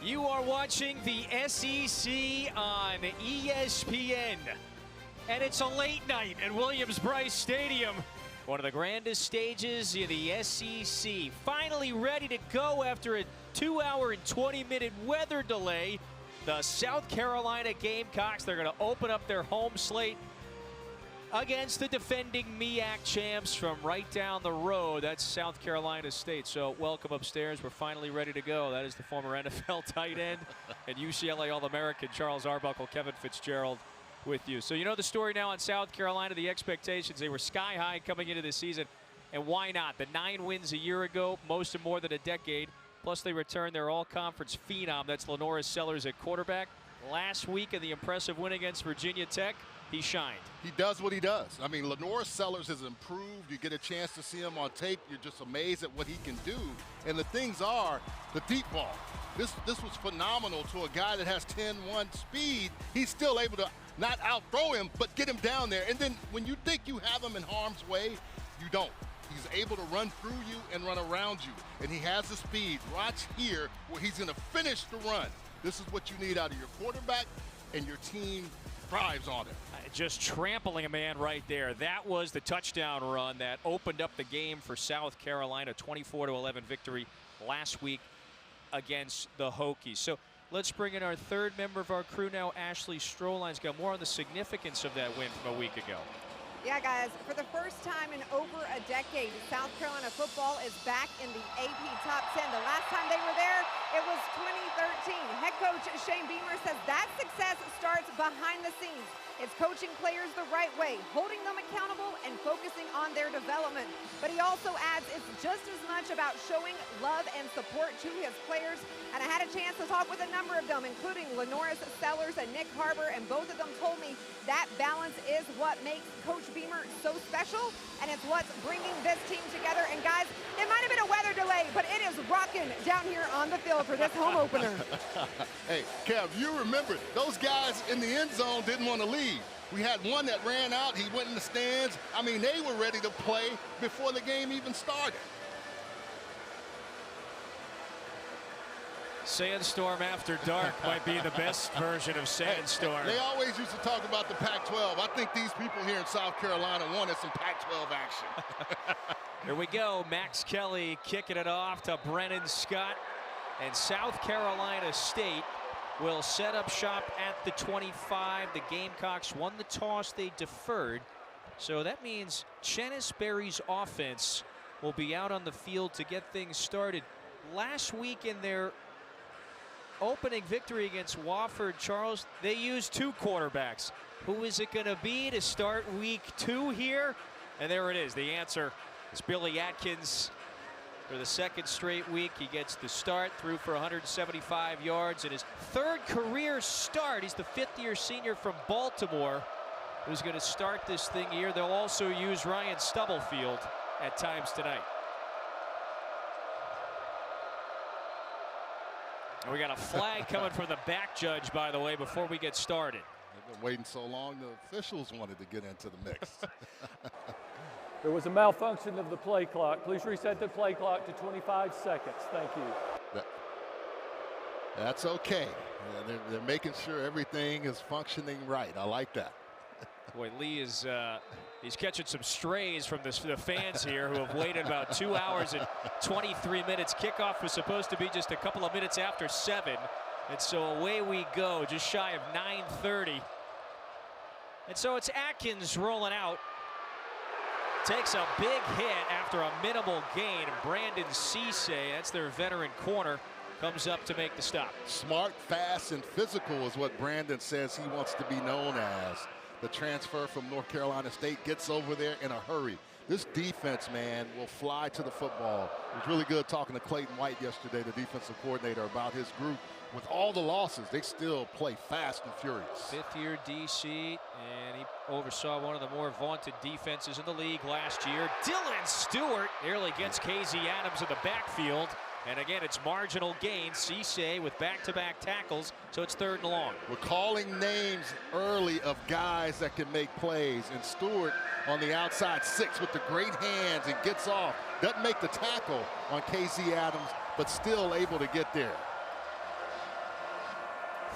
You are watching the SEC on ESPN. And it's a late night at Williams-Brice Stadium. One of the grandest stages in the SEC. Finally ready to go after a 2-hour and 20-minute weather delay. The South Carolina Gamecocks, they're going to open up their home slate against the defending MEAC champs from right down the road. That's South Carolina State. So welcome upstairs. We're finally ready to go. That is the former NFL tight end and UCLA All-American Charles Arbuckle, Kevin Fitzgerald with you. So you know the story now on South Carolina, the expectations. They were sky high coming into this season, and why not? The 9 wins a year ago, most in more than a decade. Plus they returned their all-conference phenom, that's Lenoris Sellers at quarterback. Last week in the impressive win against Virginia Tech, he shined. He does what he does. I mean, Lenoris Sellers has improved. You get a chance to see him on tape. You're just amazed at what he can do. And the things are, the deep ball. This was phenomenal to a guy that has 10-1 speed. He's still able to not out-throw him, but get him down there. And then when you think you have him in harm's way, you don't. He's able to run through you and run around you. And he has the speed. Watch here where he's going to finish the run. This is what you need out of your quarterback, and your team thrives on it. Just trampling a man right there. That was the touchdown run that opened up the game for South Carolina. 24-11 victory last week against the Hokies. So let's bring in our third member of our crew now. Ashley Stroline's got more on the significance of that win from a week ago. Yeah, guys, for the first time in over a decade, South Carolina football is back in the AP Top 10. The last time they were there, it was 2013. Head coach Shane Beamer says that success starts behind the scenes. It's coaching players the right way, holding them accountable, and focusing on their development. But he also adds it's just as much about showing love and support to his players. And I had a chance to talk with a number of them, including Lenoris Sellers and Nick Harbor, and both of them told me that balance is what makes Coach Beamer so special, and it's what's bringing this team together. And guys, it might have been a weather delay, but it is rocking down here on the field for this home opener. Hey, Kev, you remember those guys in the end zone didn't want to leave. We had one that ran out. He went in the stands. I mean, they were ready to play before the game even started. Sandstorm after dark might be the best version of Sandstorm. They always used to talk about the Pac-12. I think these people here in South Carolina wanted some Pac-12 action. Here we go. Max Kelly kicking it off to Brennan Scott. And South Carolina State will set up shop at the 25. The Gamecocks won the toss. They deferred. So that means Chennis Berry's offense will be out on the field to get things started. Last week in their opening victory against Wofford, Charles, they used 2 quarterbacks. Who is it going to be to start week 2 here? And there it is. The answer is Billy Atkins. For the second straight week, he gets the start, threw for 175 yards in his 3rd career start. He's the 5th-year senior from Baltimore who's going to start this thing here. They'll also use Ryan Stubblefield at times tonight. And we got a flag coming from the back judge, by the way, before we get started. They've been waiting so long, the officials wanted to get into the mix. There was a malfunction of the play clock. Please reset the play clock to 25 seconds. Thank you. That's okay. They're making sure everything is functioning right. I like that. Boy, Lee is he's catching some strays from the fans here who have waited about 2 hours and 23 minutes. Kickoff was supposed to be just a couple of minutes after 7. And so away we go, just shy of 9:30. And so it's Atkins rolling out. Takes a big hit after a minimal gain. Brandon Cisse, that's their veteran corner, comes up to make the stop. Smart, fast, and physical is what Brandon says he wants to be known as. The transfer from North Carolina State gets over there in a hurry. This defense, man, will fly to the football. It was really good talking to Clayton White yesterday, the defensive coordinator, about his group. With all the losses, they still play fast and furious. 5th-year DC, and he oversaw one of the more vaunted defenses in the league last year. Dylan Stewart nearly gets KZ Adams in the backfield. And again, it's marginal gain. Cisse with back-to-back tackles, so it's 3rd and long. We're calling names early of guys that can make plays. And Stewart on the outside 6 with the great hands and gets off. Doesn't make the tackle on KZ Adams, but still able to get there.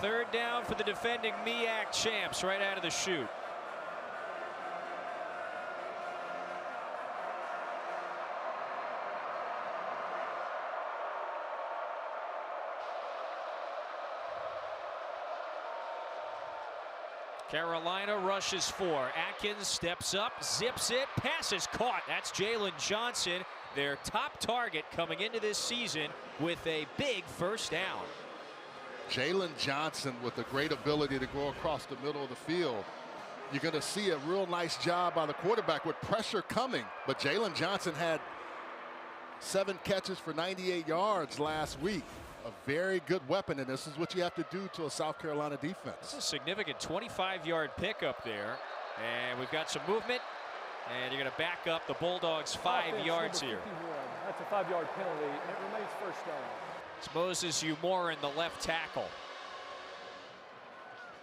Third down for the defending MEAC champs right out of the chute. Carolina rushes 4. Atkins steps up, zips it, pass is caught. That's Jalen Johnson, their top target coming into this season with a big first down. Jalen Johnson with a great ability to go across the middle of the field. You're going to see a real nice job by the quarterback with pressure coming. But Jalen Johnson had 7 catches for 98 yards last week. A very good weapon, and this is what you have to do to a South Carolina defense. It's a significant 25-yard pickup there. And we've got some movement. And you're going to back up the Bulldogs 5 yards here. That's a 5-yard penalty, and it remains first down. It's Moses Umorin, the left tackle.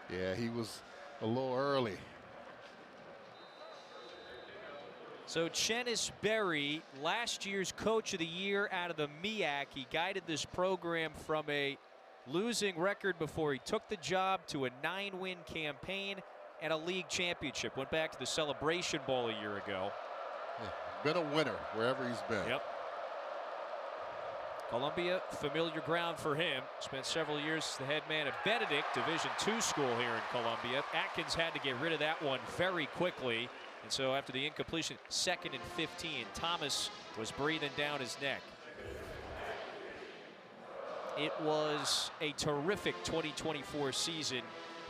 Yeah, he was a little early. So Chennis Berry, last year's coach of the year out of the MEAC. He guided this program from a losing record before he took the job to a 9-win campaign and a league championship. Went back to the Celebration Bowl a year ago. Yeah, been a winner wherever he's been. Yep. Columbia, familiar ground for him. Spent several years as the head man at Benedict, Division II school here in Columbia. Atkins had to get rid of that one very quickly. And so after the incompletion, 2nd and 15, Thomas was breathing down his neck. It was a terrific 2024 season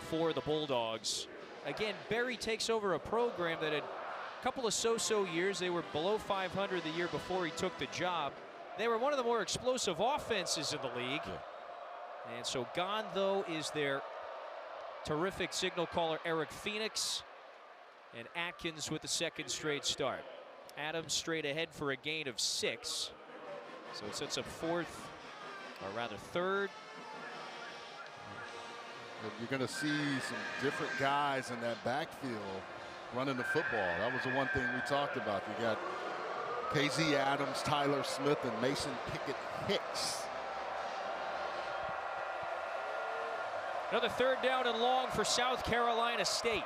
for the Bulldogs. Again, Berry takes over a program that had a couple of so-so years. They were below 500 the year before he took the job. They were one of the more explosive offenses in the league. Yeah. And so gone, though, is their terrific signal caller, Eric Phoenix. And Atkins with the 2nd straight start. Adams straight ahead for a gain of 6. So it sets up 4th, or rather 3rd. You're going to see some different guys in that backfield running the football. That was the one thing we talked about. You got KZ Adams, Tyler Smith, and Mason Pickett Hicks. Another 3rd down and long for South Carolina State.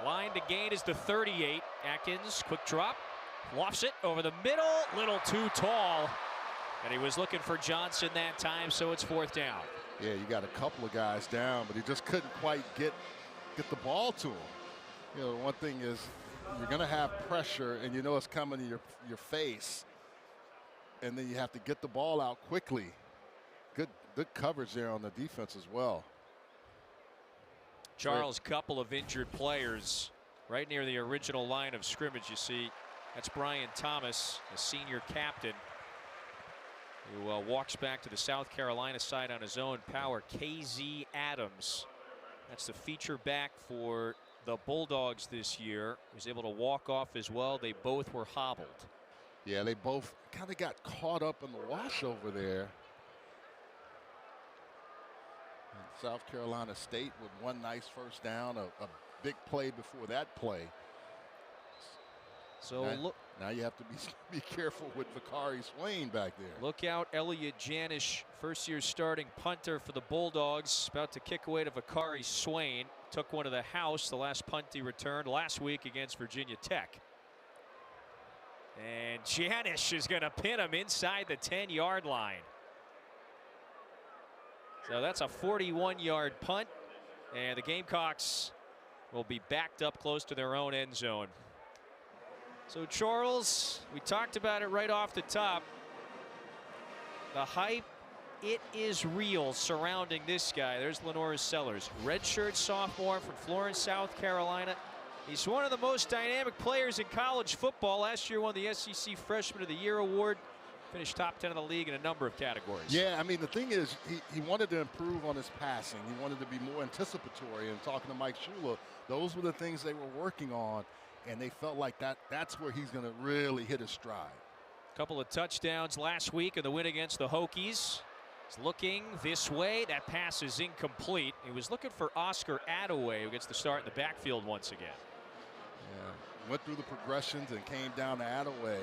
Line to gain is the 38. Atkins, quick drop, lofts it over the middle, little too tall. And he was looking for Johnson that time, so it's 4th down. Yeah, you got a couple of guys down, but he just couldn't quite get the ball to him. You know, one thing is you're going to have pressure, and you know it's coming to your face, and then you have to get the ball out quickly. Good coverage there on the defense as well. Charles, couple of injured players right near the original line of scrimmage. You see, that's Brian Thomas, the senior captain, who walks back to the South Carolina side on his own power. KZ Adams, that's the feature back for the Bulldogs this year. He was able to walk off as well. They both were hobbled. Yeah, they both kind of got caught up in the wash over there. South Carolina State with one nice first down, a big play before that play. So now you have to be careful with Vakari Swain back there. Look out, Elliot Janish, first-year starting punter for the Bulldogs, about to kick away to Vakari Swain. Took one to the house, the last punt he returned last week against Virginia Tech. And Janish is going to pin him inside the 10-yard line. So that's a 41-yard punt, and the Gamecocks will be backed up close to their own end zone. So Charles, we talked about it right off the top. The hype, it is real surrounding this guy. There's Lenoris Sellers, redshirt sophomore from Florence, South Carolina. He's one of the most dynamic players in college football. Last year won the SEC Freshman of the Year award. Finished top 10 in the league in a number of categories. Yeah, I mean, the thing is, he wanted to improve on his passing. He wanted to be more anticipatory. And talking to Mike Shula, those were the things they were working on. And they felt like that's where he's going to really hit his stride. Couple of touchdowns last week in the win against the Hokies. He's looking this way. That pass is incomplete. He was looking for Oscar Attaway, who gets the start in the backfield once again. Yeah, went through the progressions and came down to Attaway.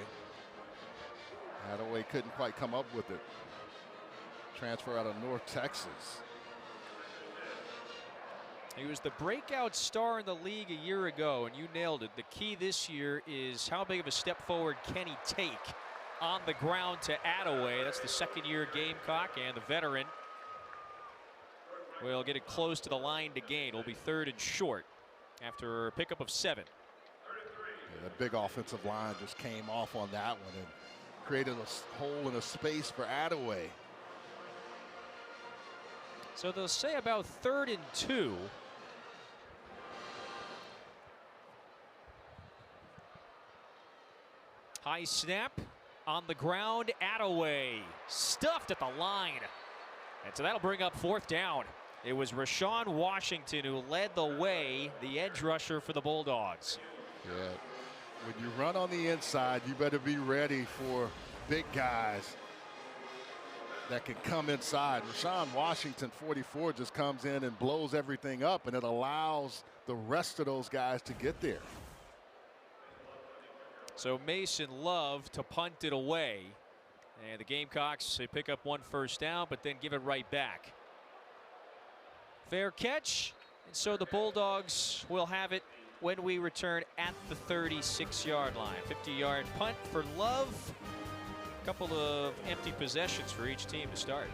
Attaway couldn't quite come up with it. Transfer out of North Texas. He was the breakout star in the league a year ago, and you nailed it. The key this year is how big of a step forward can he take on the ground to Attaway. That's the second-year Gamecock, and the veteran will get it close to the line to gain. It'll be 3rd and short after a pickup of 7. Yeah, that big offensive line just came off on that one and created a hole in a space for Attaway. So they'll say about 3rd and 2. High snap on the ground. Attaway stuffed at the line. And so that'll bring up 4th down. It was Rashawn Washington who led the way, the edge rusher for the Bulldogs. Yeah, when you run on the inside, you better be ready for big guys that can come inside. Rashawn Washington, 44, just comes in and blows everything up, and it allows the rest of those guys to get there. So Mason Love to punt it away. And the Gamecocks, they pick up 1 first down, but then give it right back. Fair catch, and so the Bulldogs will have it when we return at the 36-yard line. 50-yard punt for Love. A couple of empty possessions for each team to start.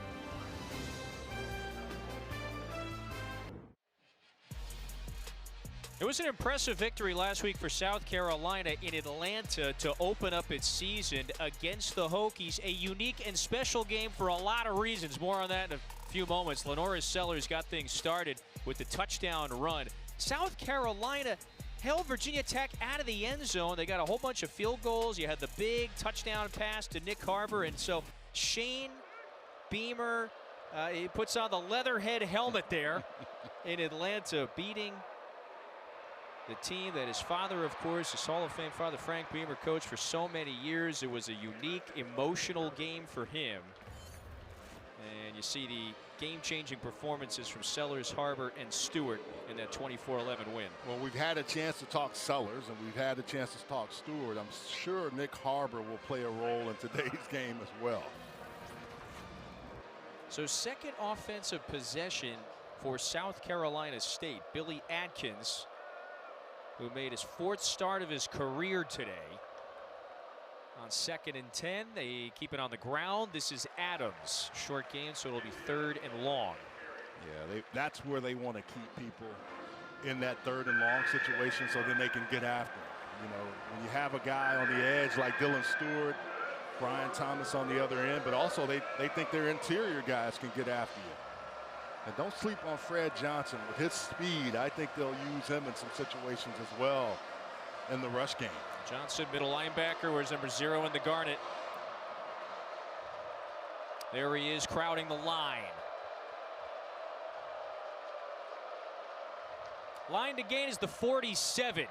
It was an impressive victory last week for South Carolina in Atlanta to open up its season against the Hokies. A unique and special game for a lot of reasons. More on that in a few moments. Lenora Sellers got things started with the touchdown run. South Carolina held Virginia Tech out of the end zone. They got a whole bunch of field goals. You had the big touchdown pass to Nick Harbor. And so Shane Beamer, he puts on the leatherhead helmet there in Atlanta, beating the team that his father, of course, his Hall of Fame father, Frank Beamer, coached for so many years. It was a unique, emotional game for him. And you see the game-changing performances from Sellers, Harbor, and Stewart in that 24-11 win. Well, we've had a chance to talk Sellers, and we've had a chance to talk Stewart. I'm sure Nick Harbor will play a role in today's game as well. So second offensive possession for South Carolina State. Billy Atkins, who made his 4th start of his career today. On 2nd and 10, they keep it on the ground. This is Adams. Short gain, so it'll be 3rd and long. Yeah, that's where they want to keep people in that 3rd and long situation so then they can get after it. You know, when you have a guy on the edge like Dylan Stewart, Brian Thomas on the other end, but also they think their interior guys can get after you. And don't sleep on Fred Johnson. With his speed, I think they'll use him in some situations as well in the rush game. Johnson, middle linebacker, wears number 0 in the garnet. There he is, crowding the line. Line to gain is the 47.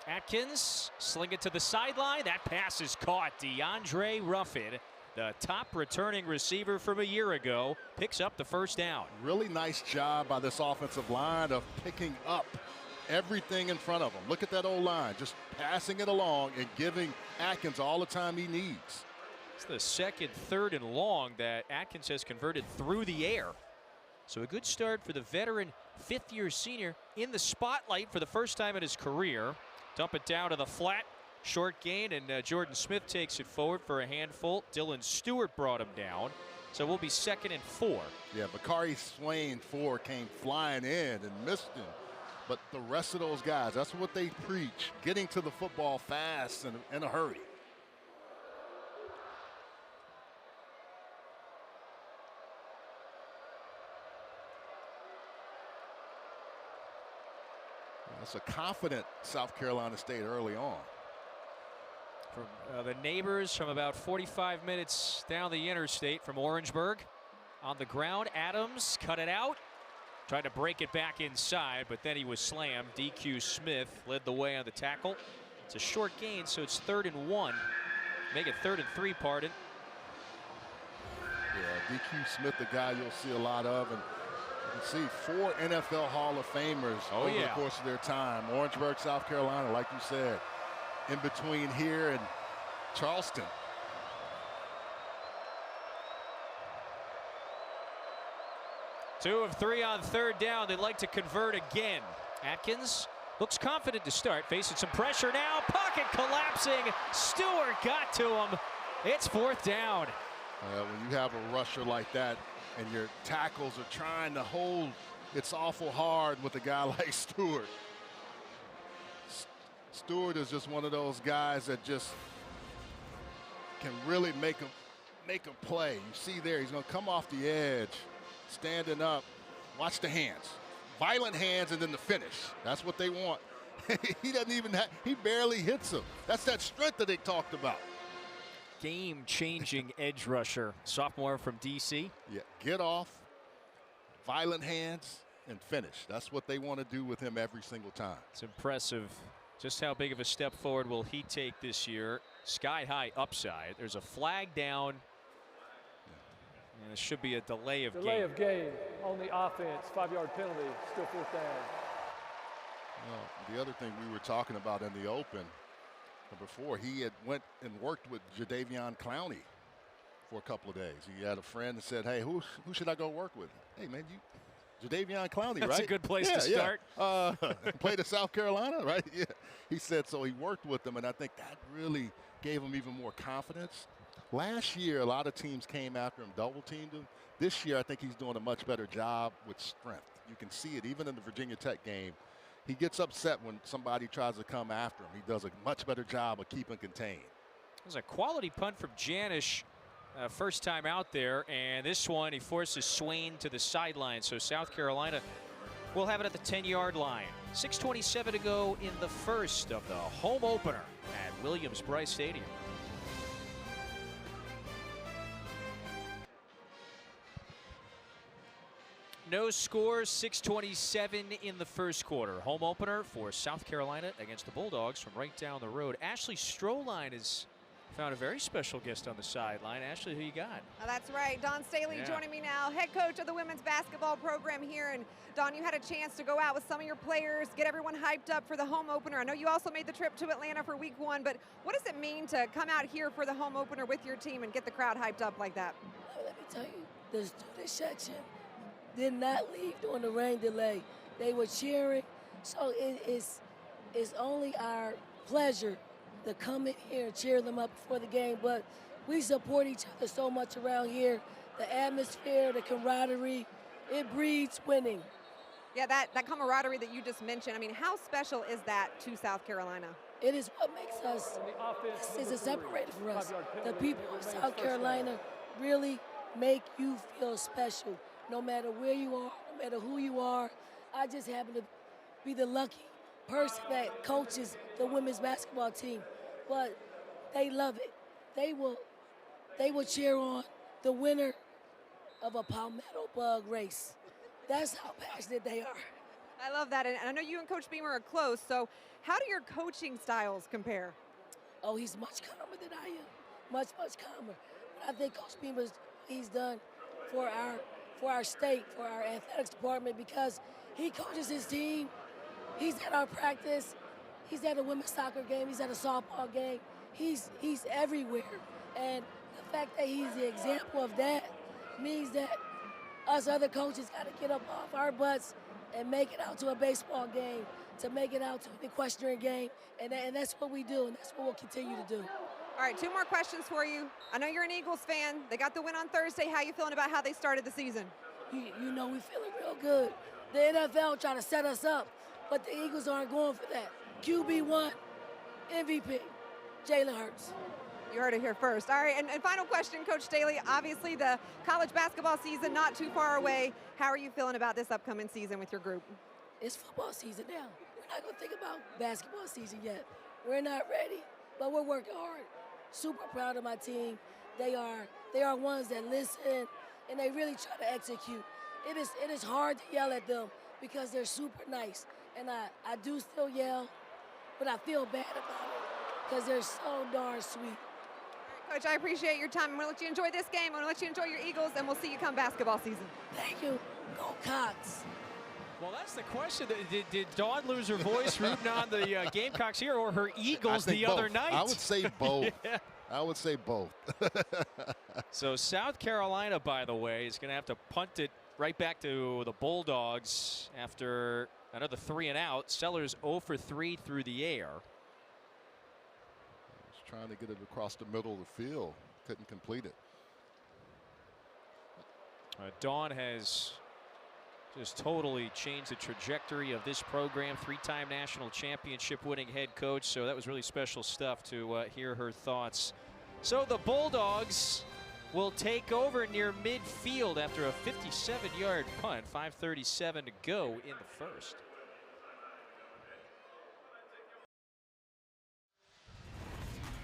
Atkins, sling it to the sideline. That pass is caught. DeAndre Ruffin, the top returning receiver from a year ago, picks up the 1st down. Really nice job by this offensive line of picking up everything in front of them. Look at that old line, just passing it along and giving Atkins all the time he needs. It's the 2nd, 3rd and long that Atkins has converted through the air. So a good start for the veteran 5th-year senior in the spotlight for the first time in his career. Dump it down to the flat. Short gain, and Jordan Smith takes it forward for a handful. Dylan Stewart brought him down. So we'll be 2nd and 4. Yeah, Bakari Swain, 4, came flying in and missed him. But the rest of those guys, that's what they preach, getting to the football fast and in a hurry. That's a confident South Carolina State early on. From the neighbors from about 45 minutes down the interstate from Orangeburg. On the ground, Adams cut it out. Tried to break it back inside, but then he was slammed. DQ Smith led the way on the tackle. It's a short gain, so it's 3rd and 1. Make it 3rd and 3, pardon. Yeah, DQ Smith, the guy you'll see a lot of. And you can see 4 NFL Hall of Famers over the course of their time. Orangeburg, South Carolina, like you said. in between here and Charleston. Two of three on third down. They'd like to convert again. Atkins looks confident to start, facing some pressure now. Pocket collapsing. Stewart got to him. It's fourth down. When you have a rusher like that and your tackles are trying to hold, it's awful hard with a guy like Stewart. Stewart is just one of those guys that just can really make a play. You see there, he's going to come off the edge, standing up. Watch the hands. Violent hands and then the finish. That's what they want. He doesn't even have, he barely hits him. That's that strength that they talked about. Game-changing edge rusher, sophomore from DC. Yeah, get off, violent hands, and finish. That's what they want to do with him every single time. It's impressive. Just how big of a step forward will he take this year? Sky-high upside. There's a flag down. And it should be a delay of game. Delay of game on the offense. 5-yard penalty. Still fourth down. Well, the other thing we were talking about in the open before, he had went and worked with Jadeveon Clowney for a couple of days. He had a friend that said, hey, who should I go work with? Hey, man, Jadeveon Clowney, right? That's a good place to start. Yeah. Played at South Carolina, right? Yeah. He said so. He worked with them, and I think that really gave him even more confidence. Last year, a lot of teams came after him, double-teamed him. This year, I think he's doing a much better job with strength. You can see it even in the Virginia Tech game. He gets upset when somebody tries to come after him. He does a much better job of keeping contained. It was a quality punt from Janish. First time out there, and this one he forces Swain to the sideline. So South Carolina will have it at the 10-yard line. 6:27 to go in the first of the home opener at Williams-Brice Stadium. No scores, 6:27 in the first quarter. Home opener for South Carolina against the Bulldogs from right down the road. Ashley Stroline has found a very special guest on the sideline. Ashley, who you got? Oh, that's right. Don Staley joining me now, head coach of the women's basketball program here. And Don, you had a chance to go out with some of your players, get everyone hyped up for the home opener. I know you also made the trip to Atlanta for week 1, but what does it mean to come out here for the home opener with your team and get the crowd hyped up like that? Let me tell you, the student section did not leave during the rain delay. They were cheering, so it's only our pleasure to come in here and cheer them up before the game, but we support each other so much around here. The atmosphere, the camaraderie, it breeds winning. Yeah, that camaraderie that you just mentioned, I mean, how special is that to South Carolina? It is what makes us, this is a separator for us. The people of South Carolina really make you feel special. No matter where you are, no matter who you are. I just happen to be the lucky person that coaches the women's basketball team. But they love it. They will cheer on the winner of a palmetto bug race. That's how passionate they are. I love that. And I know you and Coach Beamer are close, so how do your coaching styles compare? Oh, he's much calmer than I am. Much, much calmer. But I think Coach Beamer's, he's done for our state, for our athletics department, because he coaches his team. He's at our practice. He's at a women's soccer game. He's at a softball game. He's everywhere. And the fact that he's the example of that means that us other coaches got to get up off our butts and make it out to a baseball game, to make it out to an equestrian game. And that's what we do, and that's what we'll continue to do. All right, 2 more questions for you. I know you're an Eagles fan. They got the win on Thursday. How you feeling about how they started the season? You know, we feeling real good. The NFL trying to set us up, but the Eagles aren't going for that. QB1, MVP, Jalen Hurts. You heard it here first. All right, and final question, Coach Staley. Obviously, the college basketball season not too far away. How are you feeling about this upcoming season with your group? It's football season now. We're not going to think about basketball season yet. We're not ready, but we're working hard. Super proud of my team. They are ones that listen, and they really try to execute. It is hard to yell at them because they're super nice, and I do still yell, but I feel bad about it because they're so darn sweet. All right, Coach, I appreciate your time. I'm going to let you enjoy this game. I'm going to let you enjoy your Eagles, and we'll see you come basketball season. Thank you. Go Cox. Well, that's the question. Did Dawn lose her voice rooting on the Gamecocks here, or her Eagles the both. other night? I would say both. Yeah. I would say both. So South Carolina, by the way, is going to have to punt it right back to the Bulldogs after another 3 and out. Sellers 0 for 3 through the air. Just trying to get it across the middle of the field. Couldn't complete it. Dawn has just totally changed the trajectory of this program. 3-time national championship winning head coach. So that was really special stuff to hear her thoughts. So the Bulldogs will take over near midfield after a 57-yard punt. 5:37 to go in the first.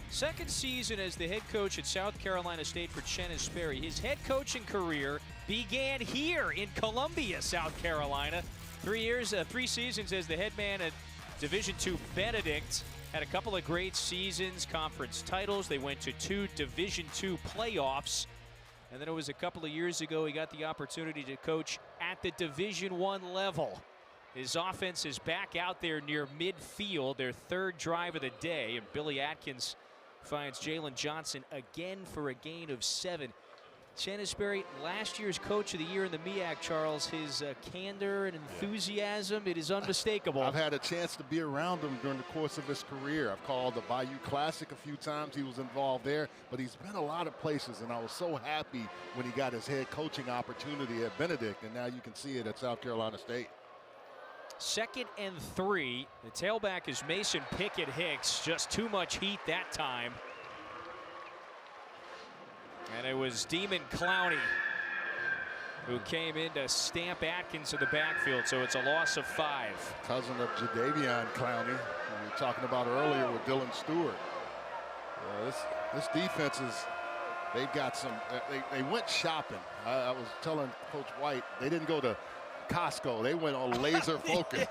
Second season as the head coach at South Carolina State for Chennis Sperry. His head coaching career began here in Columbia, South Carolina. 3 seasons as the head man at Division II Benedict. Had a couple of great seasons, conference titles. They went to 2 Division II playoffs. And then it was a couple of years ago he got the opportunity to coach at the Division I level. His offense is back out there near midfield, their 3rd drive of the day. And Billy Atkins finds Jalen Johnson again for a gain of 7. Chennis Sperry, last year's coach of the year in the MEAC, Charles. His candor and enthusiasm, it is unmistakable. I've had a chance to be around him during the course of his career. I've called the Bayou Classic a few times. He was involved there, but he's been a lot of places, and I was so happy when he got his head coaching opportunity at Benedict, and now you can see it at South Carolina State. 2nd and 3. The tailback is Mason Pickett Hicks. Just too much heat that time. And it was Demon Clowney who came in to stamp Atkins in the backfield. So it's a loss of 5. Cousin of Jadavion Clowney, who we were talking about earlier with Dylan Stewart. This defense is, they've got some, they went shopping. I was telling Coach White, they didn't go to Costco. They went on laser focus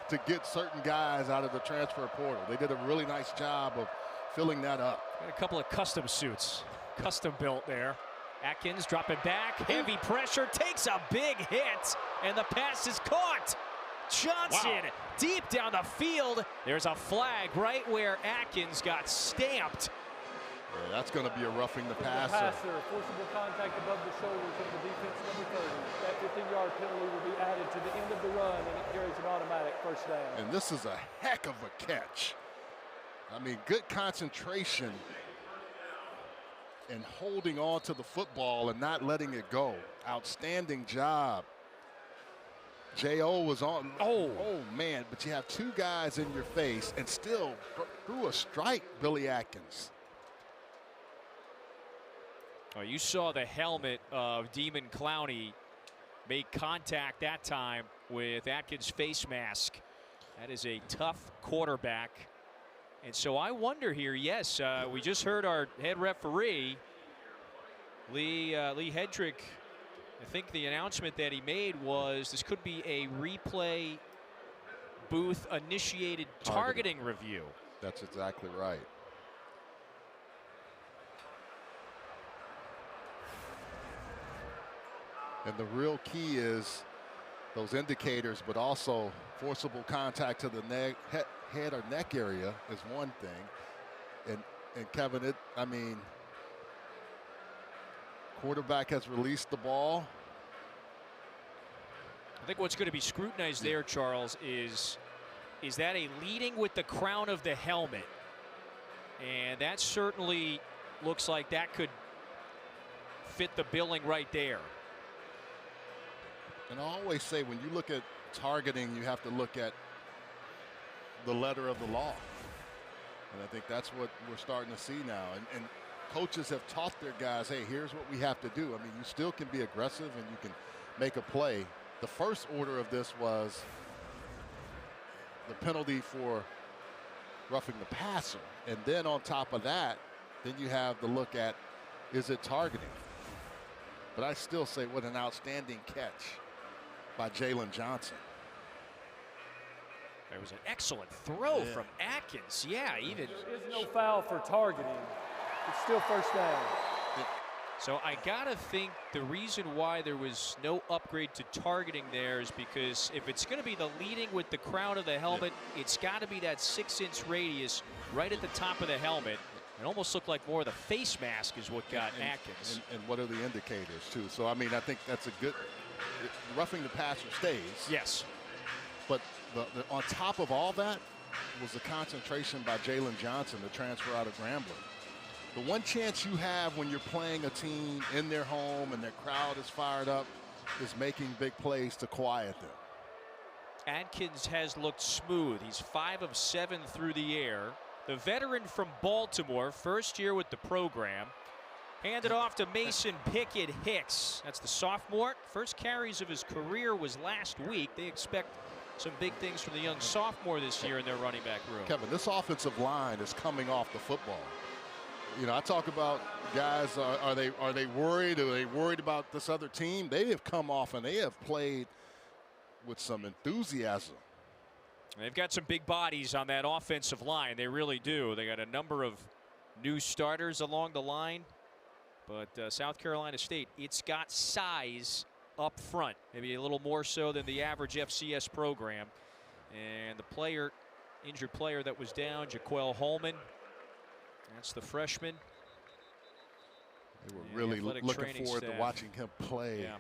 to get certain guys out of the transfer portal. They did a really nice job of filling that up. Got a couple of custom suits, custom built there. Atkins dropping back, heavy pressure, takes a big hit, and the pass is caught. Johnson deep down the field. There's a flag right where Atkins got stamped. Yeah, that's going to be a roughing the passer. Forcible contact above the shoulders of the defense number 30. That 15-yard penalty will be added to the end of the run, and it carries an automatic first down. And this is a heck of a catch. I mean, good concentration and holding on to the football and not letting it go. Outstanding job. J.O. was on. Oh, man, but you have 2 guys in your face and still threw a strike, Billy Atkins. Oh, you saw the helmet of Demon Clowney make contact that time with Atkins' face mask. That is a tough quarterback. And so I wonder here, yes, we just heard our head referee, Lee Hedrick. I think the announcement that he made was this could be a replay booth initiated targeting review. That's exactly right. And the real key is those indicators, but also forcible contact to the head or neck area is one thing. And Kevin, I mean, quarterback has released the ball. I think what's going to be scrutinized there, Charles, is that a leading with the crown of the helmet? And that certainly looks like that could fit the billing right there. And I always say when you look at targeting, you have to look at the letter of the law. And I think that's what we're starting to see now. And coaches have taught their guys, hey, here's what we have to do. I mean, you still can be aggressive and you can make a play. The first order of this was the penalty for roughing the passer. And then on top of that, then you have the look at, is it targeting? But I still say what an outstanding catch by Jalen Johnson. There was an excellent throw from Atkins. Yeah, even. There is no foul for targeting. It's still first down. So I gotta think the reason why there was no upgrade to targeting there is because if it's going to be the leading with the crown of the helmet, it's got to be that 6-inch radius right at the top of the helmet. It almost looked like more of the face mask is what got Atkins. And what are the indicators too? So I mean, I think that's a good roughing the passer stays. Yes. But on top of all that was the concentration by Jalen Johnson, the transfer out of Grambling. The one chance you have when you're playing a team in their home and their crowd is fired up is making big plays to quiet them. Atkins has looked smooth. He's 5 of 7 through the air. The veteran from Baltimore, first year with the program, handed off to Mason Pickett Hicks. That's the sophomore. First carries of his career was last week. They expect some big things from the young sophomore this year in their running back room. Kevin, this offensive line is coming off the football. You know, I talk about guys, are they worried? Are they worried about this other team? They have come off and they have played with some enthusiasm. They've got some big bodies on that offensive line. They really do. They got a number of new starters along the line. But South Carolina State, it's got size up front, maybe a little more so than the average FCS program. And the injured player that was down, Jaquel Holman, that's the freshman. They were really looking forward to watching him play. Yeah.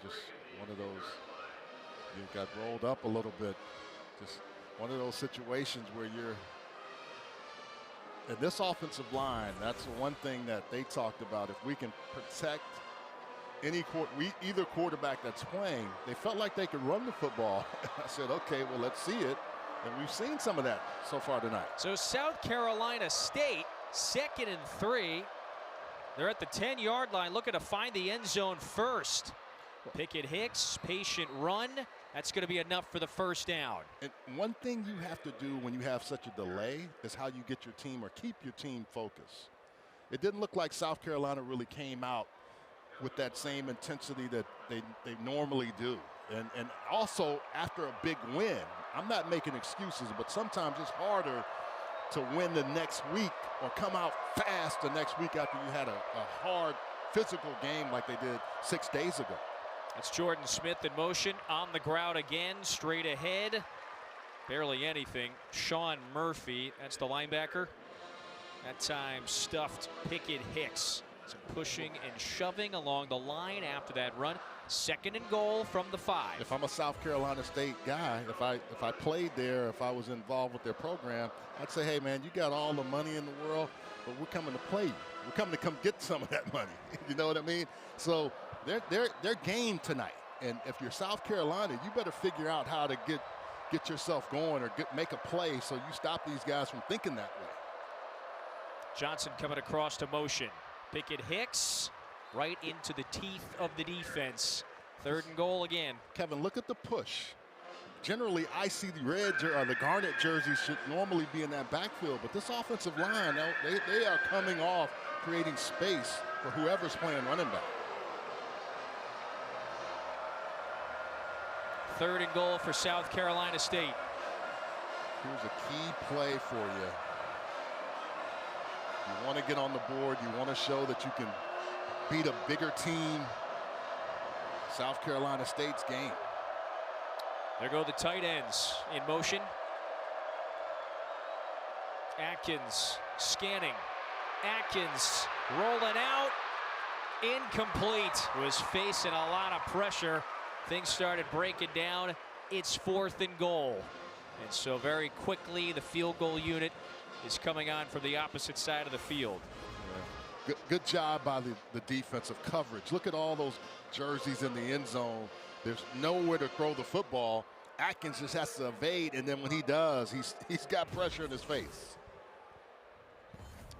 Just one of those, you got rolled up a little bit. Just one of those situations where you're, and this offensive line, that's the one thing that they talked about. If we can protect either quarterback that's playing, they felt like they could run the football. I said, okay, well, let's see it. And we've seen some of that so far tonight. So South Carolina State, 2nd and 3. They're at the 10-yard line looking to find the end zone first. Pickett Hicks, patient run. That's going to be enough for the first down. And one thing you have to do when you have such a delay is how you get your team or keep your team focused. It didn't look like South Carolina really came out with that same intensity that they normally do. And also after a big win, I'm not making excuses, but sometimes it's harder to win the next week or come out fast the next week after you had a hard physical game like they did 6 days ago. It's Jordan Smith in motion on the ground again, straight ahead. Barely anything. Sean Murphy, that's the linebacker. That time stuffed Pickett Hicks. Some pushing and shoving along the line after that run. 2nd and goal from the 5. If I'm a South Carolina State guy, if I played there, if I was involved with their program, I'd say, hey man, you got all the money in the world, but we're coming to play you. We're coming to come get some of that money. You know what I mean? So they're game tonight. And if you're South Carolina, you better figure out how to get yourself going or make a play so you stop these guys from thinking that way. Johnson coming across to motion. Pickett Hicks right into the teeth of the defense. 3rd and goal again. Kevin, look at the push. Generally, I see the red or the garnet jerseys should normally be in that backfield, but this offensive line, they are coming off, creating space for whoever's playing running back. 3rd and goal for South Carolina State. Here's a key play for you. You want to get on the board. You want to show that you can beat a bigger team. South Carolina State's game. There go the tight ends in motion. Atkins scanning. Atkins rolling out. Incomplete. Was facing a lot of pressure. Things started breaking down. It's 4th and goal. And so very quickly the field goal unit is coming on from the opposite side of the field. Yeah. Good job by the defensive coverage. Look at all those jerseys in the end zone. There's nowhere to throw the football. Atkins just has to evade, and then when he does, he's got pressure in his face.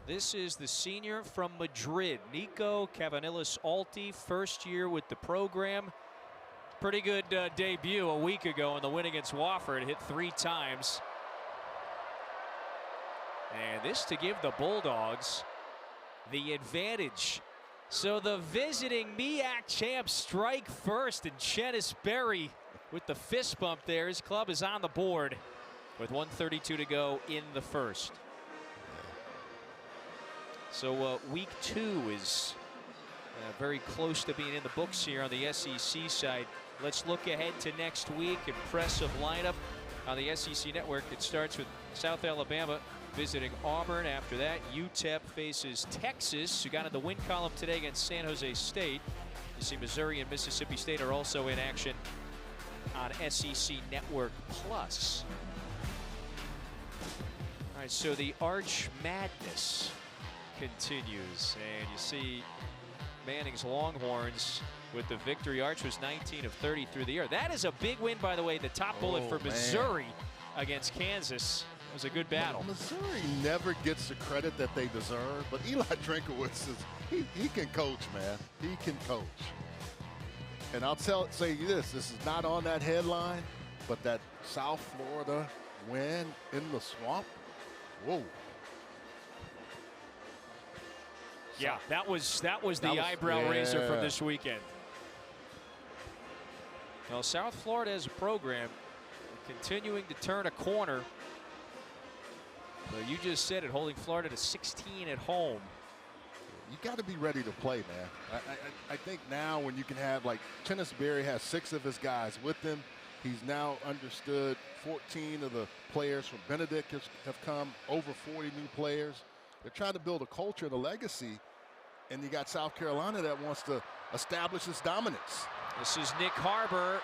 This is the senior from Madrid, Nico Cavanillas-Alti, first year with the program. Pretty good debut a week ago in the win against Wofford. Hit 3 times. And this to give the Bulldogs the advantage. So the visiting MEAC champs strike first, and Chennis Berry with the fist bump there. His club is on the board with 1:32 to go in the first. So week 2 is very close to being in the books here on the SEC side. Let's look ahead to next week. Impressive lineup on the SEC network. It starts with South Alabama visiting Auburn. After that, UTEP faces Texas, who got in the win column today against San Jose State. You see Missouri and Mississippi State are also in action on SEC Network Plus. All right, so the Arch Madness continues, and you see Manning's Longhorns with the victory. Arch was 19 of 30 through the air. That is a big win, by the way. The top bullet for Missouri against Kansas. It was a good battle. Missouri never gets the credit that they deserve, but Eli Drinkowitz he can coach, man. He can coach. And I'll say you this is not on that headline, but that South Florida win in the swamp, whoa. Yeah, that was the eyebrow raiser from this weekend. Well, South Florida as a program continuing to turn a corner. But you just said it, holding Florida to 16 at home. You got to be ready to play, man. I think now when you can have, like, Tennis Berry has 6 of his guys with him. He's now understood 14 of the players from Benedict have come, over 40 new players. They're trying to build a culture and a legacy, and you got South Carolina that wants to establish its dominance. This is Nick Harbor.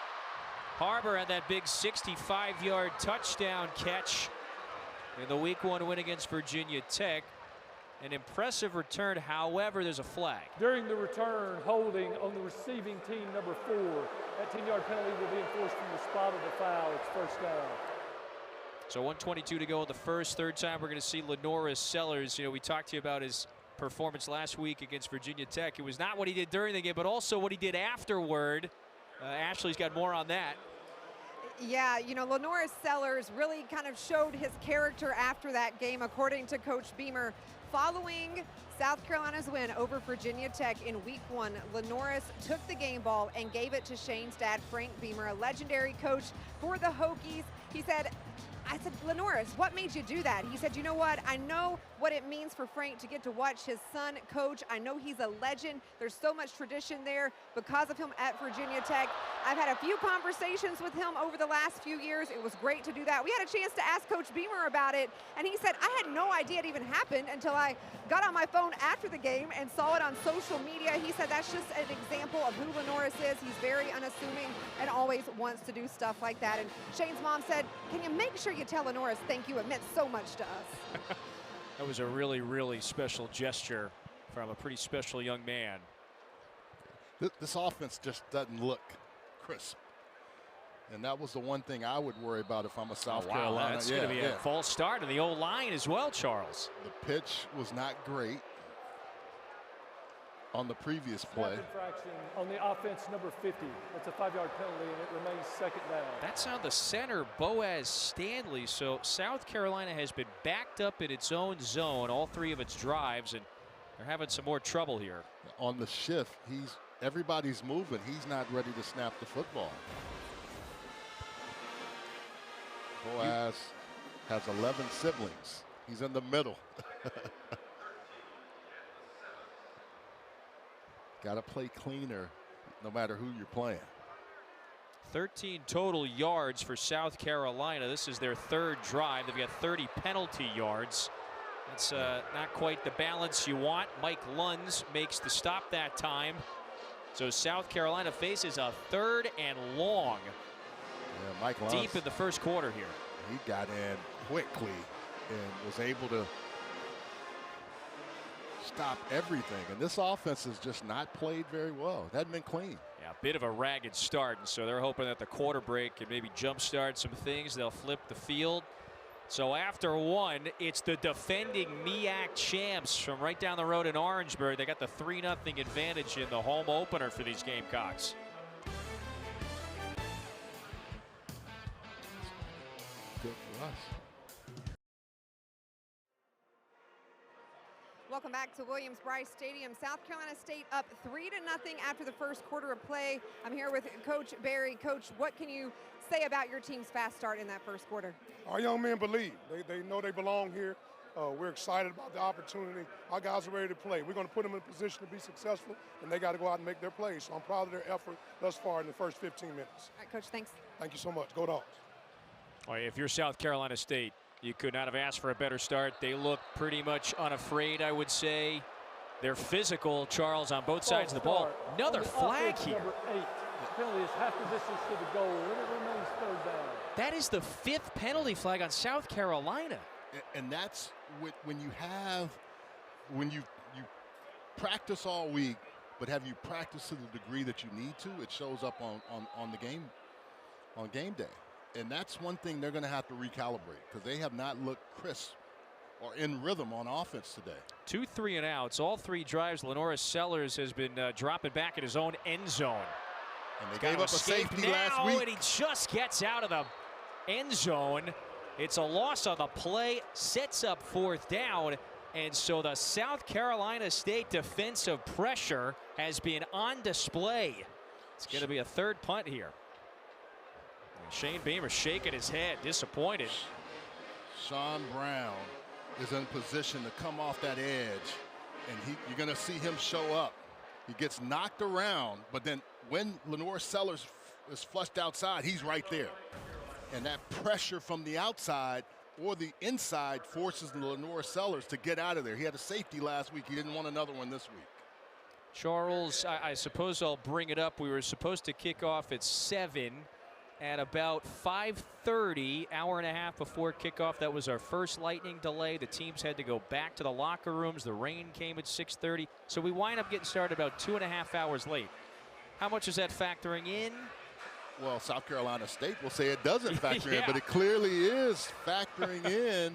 Harbor had that big 65-yard touchdown catch in the Week 1 win against Virginia Tech. An impressive return, however, there's a flag. During the return, holding on the receiving team, number 4. That 10-yard penalty will be enforced from the spot of the foul. It's first down. So 1:22 to go in the first. Third time we're going to see Lenoris Sellers. You know, we talked to you about his performance last week against Virginia Tech. It was not what he did during the game, but also what he did afterward. Ashley's got more on that. Yeah, you know, Lenoris Sellers really kind of showed his character after that game, according to Coach Beamer. Following South Carolina's win over Virginia Tech in Week 1, Lenoris took the game ball and gave it to Shane's dad, Frank Beamer, a legendary coach for the Hokies. He said, I said, Lenoris, what made you do that? He said, you know what? I know what it means for Frank to get to watch his son coach. I know he's a legend. There's so much tradition there because of him at Virginia Tech. I've had a few conversations with him over the last few years. It was great to do that. We had a chance to ask Coach Beamer about it, and he said, I had no idea it even happened until I got on my phone after the game and saw it on social media. He said that's just an example of who Lenoris is. He's very unassuming and always wants to do stuff like that. And Shane's mom said, can you make sure you tell Lenoris thank you? It meant so much to us. That was a really, really special gesture from a pretty special young man. This offense just doesn't look crisp. And that was the one thing I would worry about if I'm a South Carolina. That's going to be a false start, and the old line as well, Charles. The pitch was not great on the previous play. Infraction on the offense, number 50. That's a 5-yard penalty, and it remains second down. That's on the center, Boaz Stanley. So South Carolina has been backed up in its own zone, all 3 of its drives, and they're having some more trouble here. On the shift, everybody's moving. He's not ready to snap the football. Boaz has 11 siblings. He's in the middle. Got to play cleaner no matter who you're playing. 13 total yards for South Carolina. This is their 3rd drive. They've got 30 penalty yards. That's not quite the balance you want. Mike Lunds makes the stop that time. So South Carolina faces a 3rd and long. Yeah, Mike Lunds, deep in the first quarter here. He got in quickly and was able to stop everything. And this offense has just not played very well. It hasn't been clean. Yeah, a bit of a ragged start, and so they're hoping that the quarter break can maybe jumpstart some things. They'll flip the field. So after 1, it's the defending MEAC champs from right down the road in Orangeburg. They got the 3-0 advantage in the home opener for these Gamecocks. Good for us. Welcome back to Williams-Brice Stadium. South Carolina State up 3-0 after the first quarter of play. I'm here with Coach Berry. Coach, what can you say about your team's fast start in that first quarter? Our young men believe. They know they belong here. We're excited about the opportunity. Our guys are ready to play. We're going to put them in a position to be successful, and they got to go out and make their plays. So I'm proud of their effort thus far in the first 15 minutes. All right, Coach, thanks. Thank you so much. Go Dogs. Well, if you're South Carolina State, you could not have asked for a better start. They look pretty much unafraid, I would say. They're physical, Charles, on both sides of the ball. Another flag here. Number 8. Penalty is half the distance to the goal, and it remains third down. That is the 5th penalty flag on South Carolina. And that's when you practice all week, but have you practiced to the degree that you need to, it shows up on game day. And that's one thing they're going to have to recalibrate, because they have not looked crisp or in rhythm on offense today. 2 3-and-outs, all 3 drives. Lenora Sellers has been dropping back in his own end zone. And they gave up a safety last week. And he just gets out of the end zone. It's a loss on the play, sets up 4th down. And so the South Carolina State defensive pressure has been on display. It's going to be a 3rd punt here. Shane Beamer shaking his head, disappointed. Sean Brown is in position to come off that edge, and you're going to see him show up. He gets knocked around, but then when Lenore Sellers is flushed outside, he's right there. And that pressure from the outside or the inside forces Lenore Sellers to get out of there. He had a safety last week. He didn't want another one this week. Charles, I suppose I'll bring it up. We were supposed to kick off at 7. At about 5:30, hour and a half before kickoff. That was our first lightning delay. The teams had to go back to the locker rooms. The rain came at 6:30. So we wind up getting started about 2.5 hours late. How much is that factoring in? Well, South Carolina State will say it doesn't factor in, but it clearly is factoring in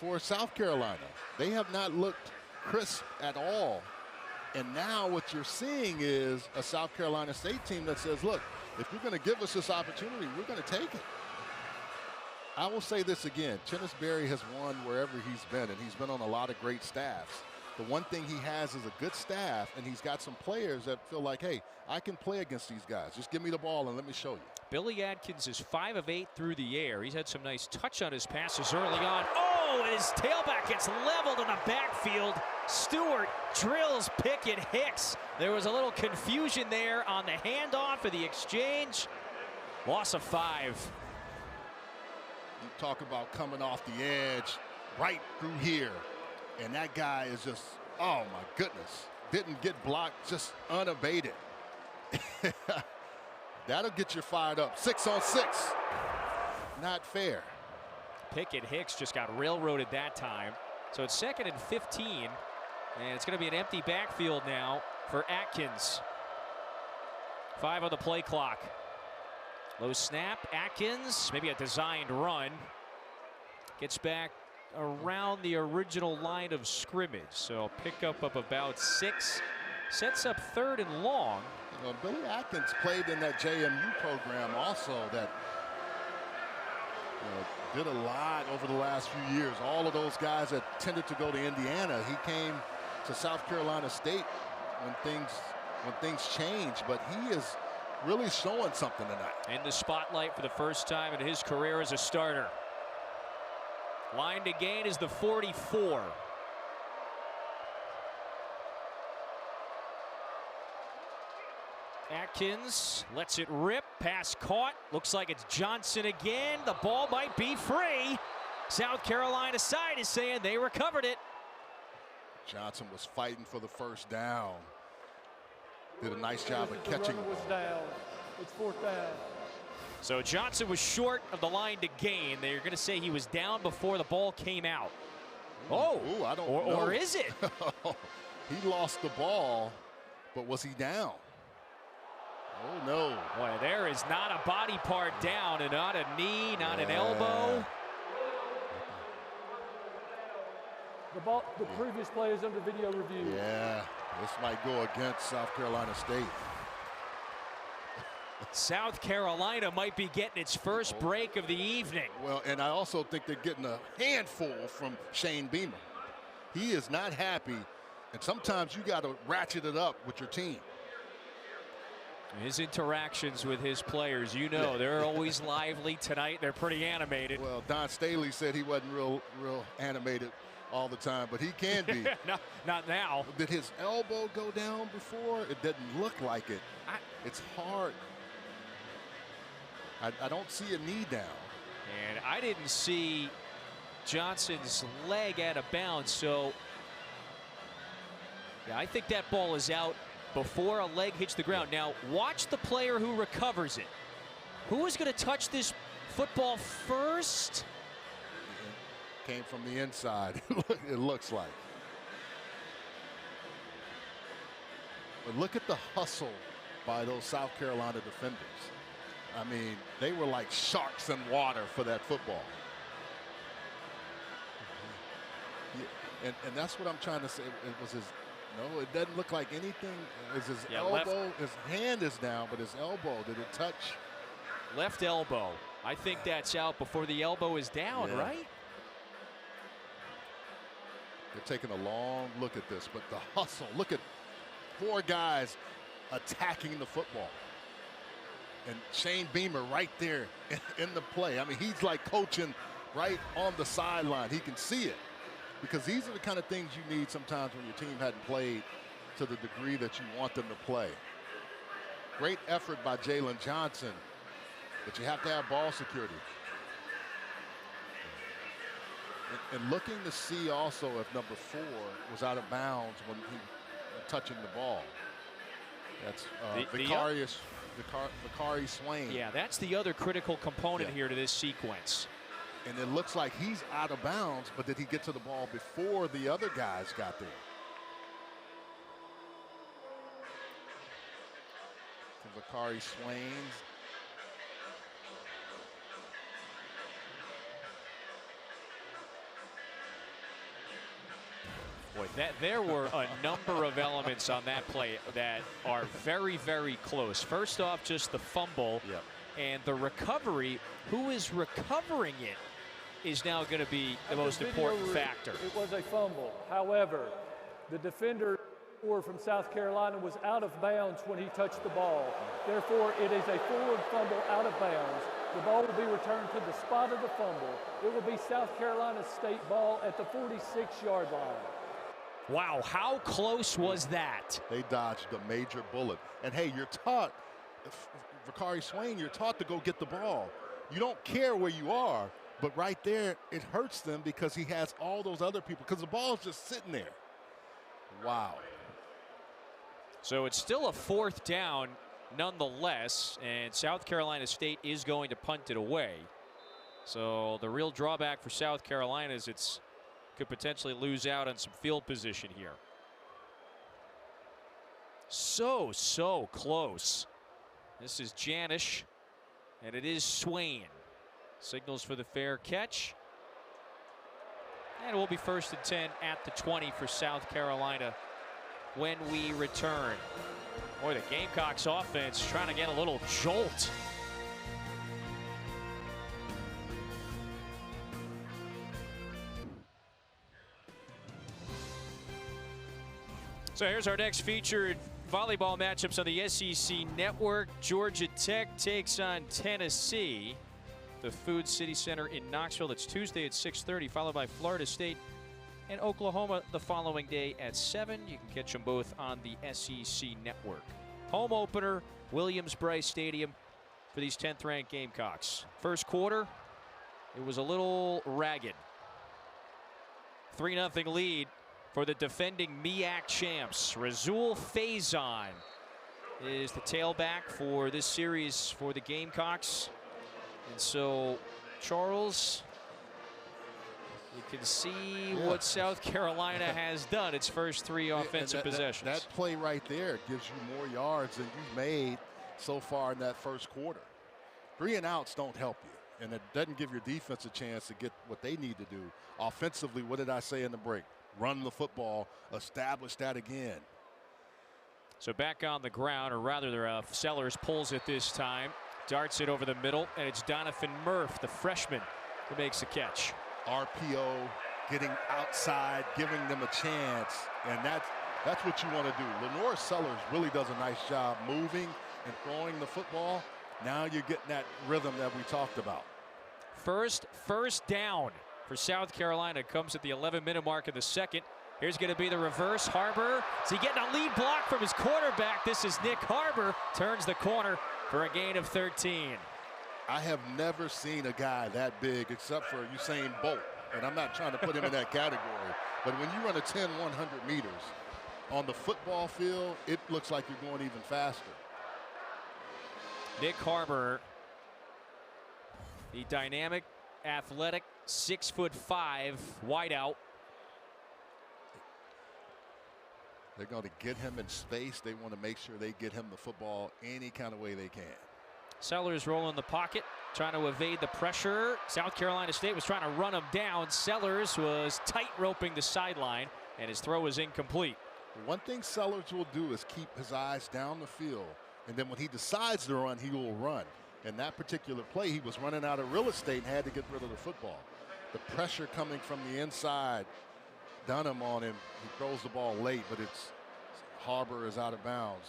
for South Carolina. They have not looked crisp at all. And now what you're seeing is a South Carolina State team that says, look, if you're going to give us this opportunity, we're going to take it. I will say this again. Chennis Berry has won wherever he's been, and he's been on a lot of great staffs. The one thing he has is a good staff, and he's got some players that feel like, hey, I can play against these guys. Just give me the ball and let me show you. Billy Adkins is 5 of 8 through the air. He's had some nice touch on his passes early on. Oh, and his tailback gets leveled in the backfield. Stewart drills Pickett Hicks. There was a little confusion there on the handoff of the exchange. Loss of 5. You talk about coming off the edge right through here. And that guy is just, oh my goodness. Didn't get blocked, just unabated. That'll get you fired up. 6 on 6. Not fair. Pickett Hicks just got railroaded that time. So it's 2nd and 15. And it's going to be an empty backfield now for Atkins. 5 on the play clock. Low snap. Atkins, maybe a designed run. Gets back around the original line of scrimmage. So pickup of about 6. Sets up 3rd and long. Well, Billy Atkins played in that JMU program also that did a lot over the last few years. All of those guys that tended to go to Indiana, he came to South Carolina State when things changed, but he is really showing something tonight. In the spotlight for the first time in his career as a starter. Line to gain is the 44. Atkins lets it rip. Pass caught. Looks like it's Johnson again. The ball might be free. South Carolina side is saying they recovered it. Johnson was fighting for the first down. Did a nice job of catching. The runner was down. It's 4th down. So Johnson was short of the line to gain. They're going to say he was down before the ball came out. Ooh, I don't know. Or is it? He lost the ball, but was he down? Oh, no. Boy, there is not a body part down, and not a knee, not an elbow. The previous play is under video review. Yeah, this might go against South Carolina State. South Carolina might be getting its first break of the evening. Well, and I also think they're getting a handful from Shane Beamer. He is not happy, and sometimes you got to ratchet it up with your team. His interactions with his players, you know, they're always lively. Tonight, they're pretty animated. Well, Don Staley said he wasn't real animated all the time, but he can be. Not now. Did his elbow go down before? It didn't look like it. It's hard. I don't see a knee down. And I didn't see Johnson's leg out of bounds, so yeah, I think that ball is out before a leg hits the ground. Now, watch the player who recovers it. Who is going to touch this football first? Came from the inside, it looks like. But look at the hustle by those South Carolina defenders. I mean, they were like sharks in water for that football. And that's what I'm trying to say. It was his. No, it doesn't look like anything. Is his elbow? His hand is down, but his elbow, did it touch? Left elbow. I think that's out before the elbow is down, right? They're taking a long look at this, but the hustle. Look at 4 guys attacking the football. And Shane Beamer right there in the play. I mean, he's like coaching right on the sideline. He can see it. Because these are the kind of things you need sometimes when your team hadn't played to the degree that you want them to play. Great effort by Jalen Johnson, but you have to have ball security. And looking to see also if number 4 was out of bounds when he was touching the ball. That's Vicari Swain. Yeah, that's the other critical component here to this sequence. And it looks like he's out of bounds, but did he get to the ball before the other guys got there? Vicari Swain. Boy, there were a number of elements on that play that are very, very close. First off, just the fumble and the recovery. Who is recovering it is now going to be the most important factor. It was a fumble. However, the defender from South Carolina was out of bounds when he touched the ball. Therefore, it is a forward fumble out of bounds. The ball will be returned to the spot of the fumble. It will be South Carolina State ball at the 46-yard line. Wow, how close was that? They dodged a major bullet. And hey, you're taught, Vicari Swain, you're taught to go get the ball. You don't care where you are, but right there, it hurts them because he has all those other people, because the ball is just sitting there. Wow. So it's still a 4th down nonetheless, and South Carolina State is going to punt it away. So the real drawback for South Carolina is it's could potentially lose out on some field position here. So close. This is Janish, and it is Swain. Signals for the fair catch. And it will be 1st and 10 at the 20 for South Carolina when we return. Boy, the Gamecocks offense trying to get a little jolt. So here's our next featured volleyball matchups on the SEC Network. Georgia Tech takes on Tennessee. The Food City Center in Knoxville. That's Tuesday at 6:30, followed by Florida State and Oklahoma the following day at 7. You can catch them both on the SEC Network. Home opener, Williams-Brice Stadium for these 10th-ranked Gamecocks. First quarter, it was a little ragged. 3-0 lead for the defending MEAC champs. Razul Faison is the tailback for this series for the Gamecocks. And so, Charles, you can see what South Carolina has done its first 3 offensive possessions. That play right there gives you more yards than you've made so far in that first quarter. 3 and outs don't help you, and it doesn't give your defense a chance to get what they need to do. Offensively, what did I say in the break? Run the football, establish that again. So back on the ground, or rather Sellers pulls it this time. Darts it over the middle, and it's Donovan Murph, the freshman, who makes the catch. RPO, getting outside, giving them a chance, and that's what you want to do. Lenore Sellers really does a nice job moving and throwing the football. Now you're getting that rhythm that we talked about. First down for South Carolina comes at the 11-minute mark of the second. Here's going to be the reverse. Harbor, is he getting a lead block from his quarterback? This is Nick Harbor, turns the corner for a gain of 13. I have never seen a guy that big except for Usain Bolt, and I'm not trying to put him in that category, but when you run a 10, 100 meters on the football field, it looks like you're going even faster. Nick Harbor, the dynamic, athletic, 6'5" wideout. They're going to get him in space. They want to make sure they get him the football any kind of way they can. Sellers rolling the pocket, trying to evade the pressure. South Carolina State was trying to run him down. Sellers was tight roping the sideline, and his throw was incomplete. One thing Sellers will do is keep his eyes down the field, and then when he decides to run, he will run. In that particular play, he was running out of real estate and had to get rid of the football. The pressure coming from the inside done him on him. He throws the ball late, but it's Harbor is out of bounds.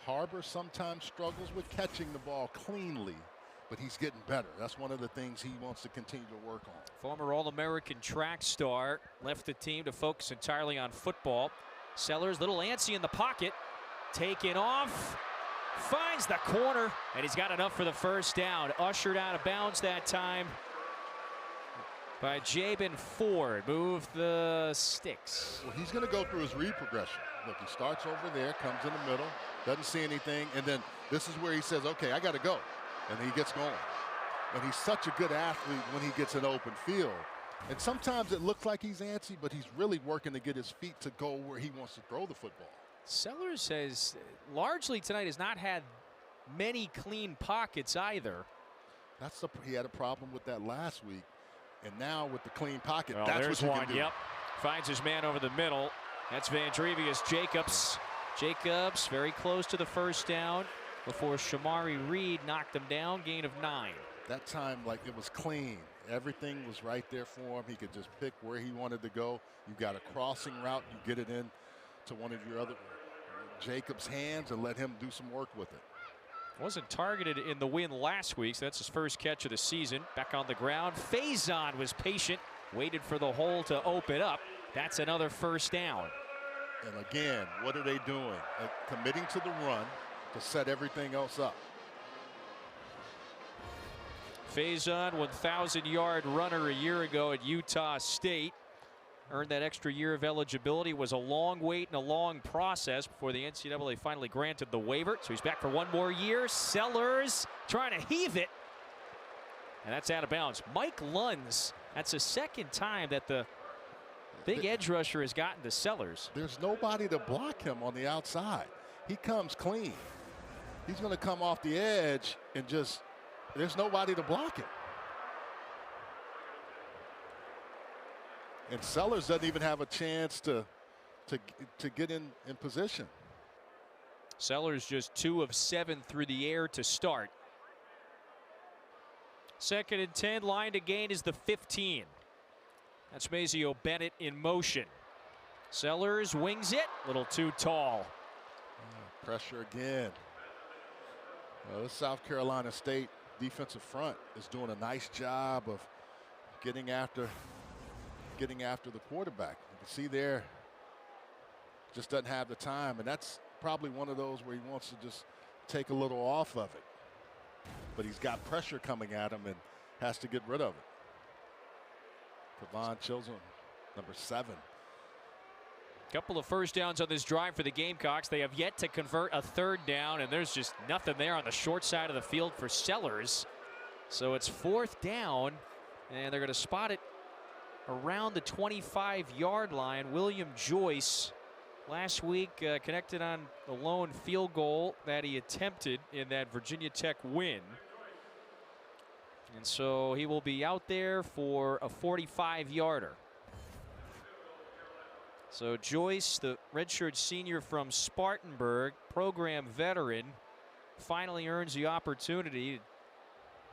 Harbor sometimes struggles with catching the ball cleanly, but he's getting better. That's one of the things he wants to continue to work on. Former All-American track star left the team to focus entirely on football. Sellers, little antsy in the pocket, taking off, finds the corner, and he's got enough for the first down. Ushered out of bounds that time by Jabin Ford. Move the sticks. Well, he's going to go through his read progression. Look, he starts over there, comes in the middle, doesn't see anything, and then this is where he says, okay, I got to go. And he gets going. And he's such a good athlete when he gets an open field. And sometimes it looks like he's antsy, but he's really working to get his feet to go where he wants to throw the football. Sellers has largely tonight has not had many clean pockets either. He had a problem with that last week. And now with the clean pocket, well, that's there's what you one. can do. Yep. Finds his man over the middle. That's Vandrevius Jacobs. Jacobs very close to the first down before Shamari Reed knocked him down. Gain of 9. That time, like, it was clean. Everything was right there for him. He could just pick where he wanted to go. You got a crossing route. You get it in to one of your other Jacobs' hands and let him do some work with it. Wasn't targeted in the win last week, so that's his first catch of the season. Back on the ground. Faison was patient, waited for the hole to open up. That's another first down. And again, what are they doing? Committing to the run to set everything else up. Faison, 1,000-yard runner a year ago at Utah State. Earned that extra year of eligibility. Was a long wait and a long process before the NCAA finally granted the waiver. So he's back for one more year. Sellers trying to heave it. And that's out of bounds. Mike Lunds, that's the second time that the big edge rusher has gotten to Sellers. There's nobody to block him on the outside. He comes clean. He's going to come off the edge and just, there's nobody to block him. And Sellers doesn't even have a chance to get in position. Sellers just 2 of 7 through the air to start. 2nd and 10, line to gain is the 15. That's Mazio Bennett in motion. Sellers wings it, a little too tall. Pressure again. Well, this South Carolina State defensive front is doing a nice job of getting after the quarterback. You can see there, just doesn't have the time, and that's probably one of those where he wants to just take a little off of it. But he's got pressure coming at him and has to get rid of it. Kevon Chisholm, number 7. Couple of first downs on this drive for the Gamecocks. They have yet to convert a 3rd down, and there's just nothing there on the short side of the field for Sellers. So it's 4th down, and they're going to spot it around the 25-yard line. William Joyce last week connected on the lone field goal that he attempted in that Virginia Tech win. And so he will be out there for a 45-yarder. So Joyce, the redshirt senior from Spartanburg, program veteran, finally earns the opportunity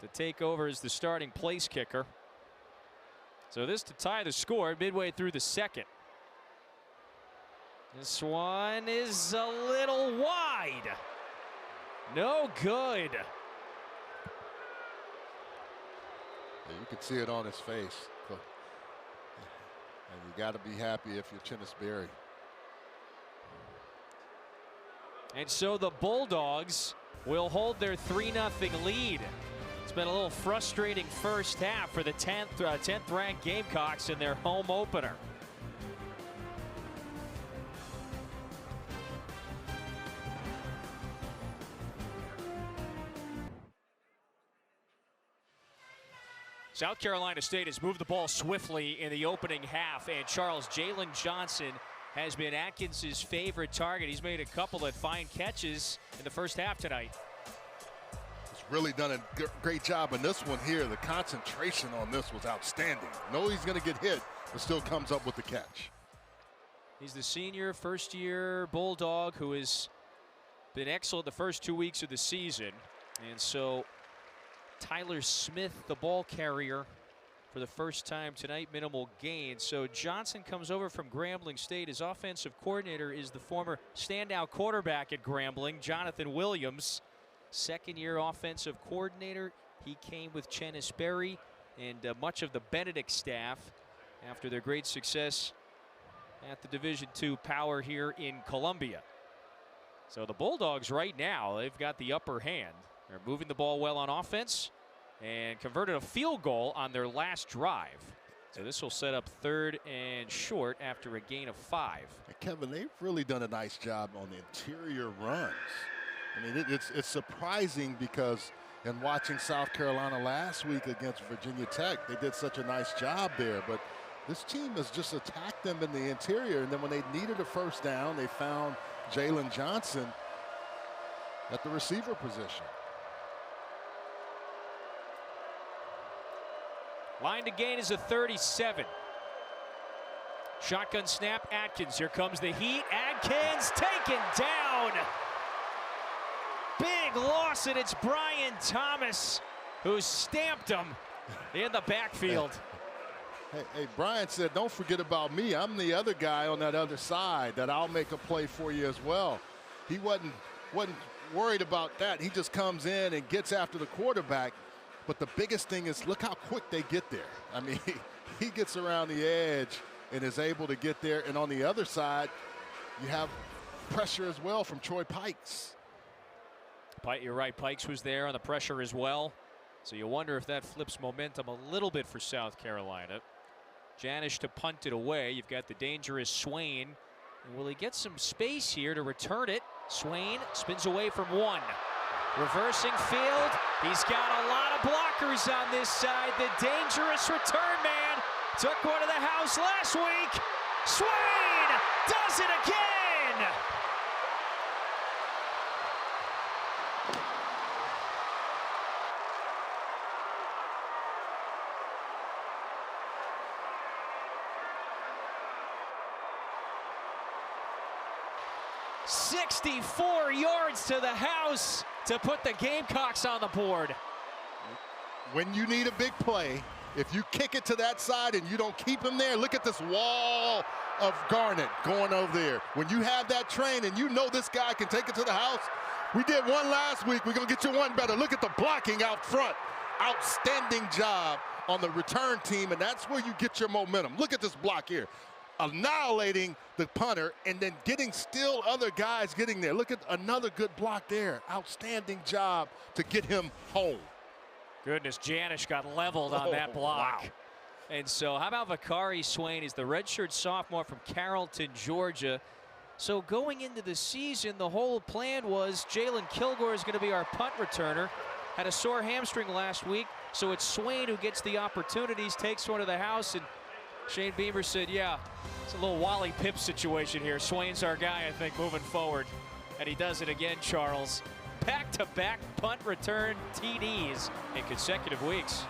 to take over as the starting place kicker. So this to tie the score midway through the second. This one is a little wide. No good. Yeah, you can see it on his face. And you got to be happy if you're Chennis Berry. And so the Bulldogs will hold their 3-0 lead. It's been a little frustrating first half for the 10th ranked Gamecocks in their home opener. South Carolina State has moved the ball swiftly in the opening half, and Jalen Johnson has been Atkins' favorite target. He's made a couple of fine catches in the first half tonight. He's really done a great job in this one here. The concentration on this was outstanding. Know he's going to get hit, but still comes up with the catch. He's the senior, first-year Bulldog who has been excellent the first 2 weeks of the season. And so Tyler Smith, the ball carrier, for the first time tonight, minimal gain. So Johnson comes over from Grambling State. His offensive coordinator is the former standout quarterback at Grambling, Jonathan Williams. Second-year offensive coordinator. He came with Chennis Berry and much of the Benedict staff after their great success at the Division II Power here in Columbia. So the Bulldogs right now, they've got the upper hand. They're moving the ball well on offense and converted a field goal on their last drive. So this will set up 3rd and short after a gain of 5. And Kevin, they've really done a nice job on the interior runs. I mean, it's surprising because in watching South Carolina last week against Virginia Tech, they did such a nice job there. But this team has just attacked them in the interior. And then when they needed a first down, they found Jalen Johnson at the receiver position. Line to gain is a 37. Shotgun snap, Atkins. Here comes the heat. Atkins taken down. Big loss, and it's Brian Thomas who stamped him in the backfield. Hey, Brian said, don't forget about me. I'm the other guy on that other side that I'll make a play for you as well. He wasn't worried about that. He just comes in and gets after the quarterback. But the biggest thing is look how quick they get there. I mean, he gets around the edge and is able to get there. And on the other side, you have pressure as well from Troy Pikes. You're right, Pikes was there on the pressure as well. So you wonder if that flips momentum a little bit for South Carolina. Janish to punt it away. You've got the dangerous Swain. And will he get some space here to return it? Swain spins away from one. Reversing field. He's got a lot of blockers on this side. The dangerous return man took one to the house last week. Swain does it again. "64 yards to the house to put the Gamecocks on the board." When you need a big play, if you kick it to that side and you don't keep him there, look at this wall of Garnett going over there. When you have that train and you know this guy can take it to the house, we did one last week. We're going to get you one better. Look at the blocking out front. Outstanding job on the return team, and that's where you get your momentum. Look at this block here. Annihilating the punter and then getting still other guys getting there. Look at another good block there. Outstanding job to get him home. Goodness, Janish got leveled on that block. Wow. And so how about Vakari Swain? He's the redshirt sophomore from Carrollton, Georgia. So going into the season, the whole plan was Jalen Kilgore is going to be our punt returner. Had a sore hamstring last week, so it's Swain who gets the opportunities, takes one to the house, and Shane Beamer said, yeah, it's a little Wally Pipp situation here. Swain's our guy, I think, moving forward. And he does it again, Charles. Back-to-back punt return TDs in consecutive weeks.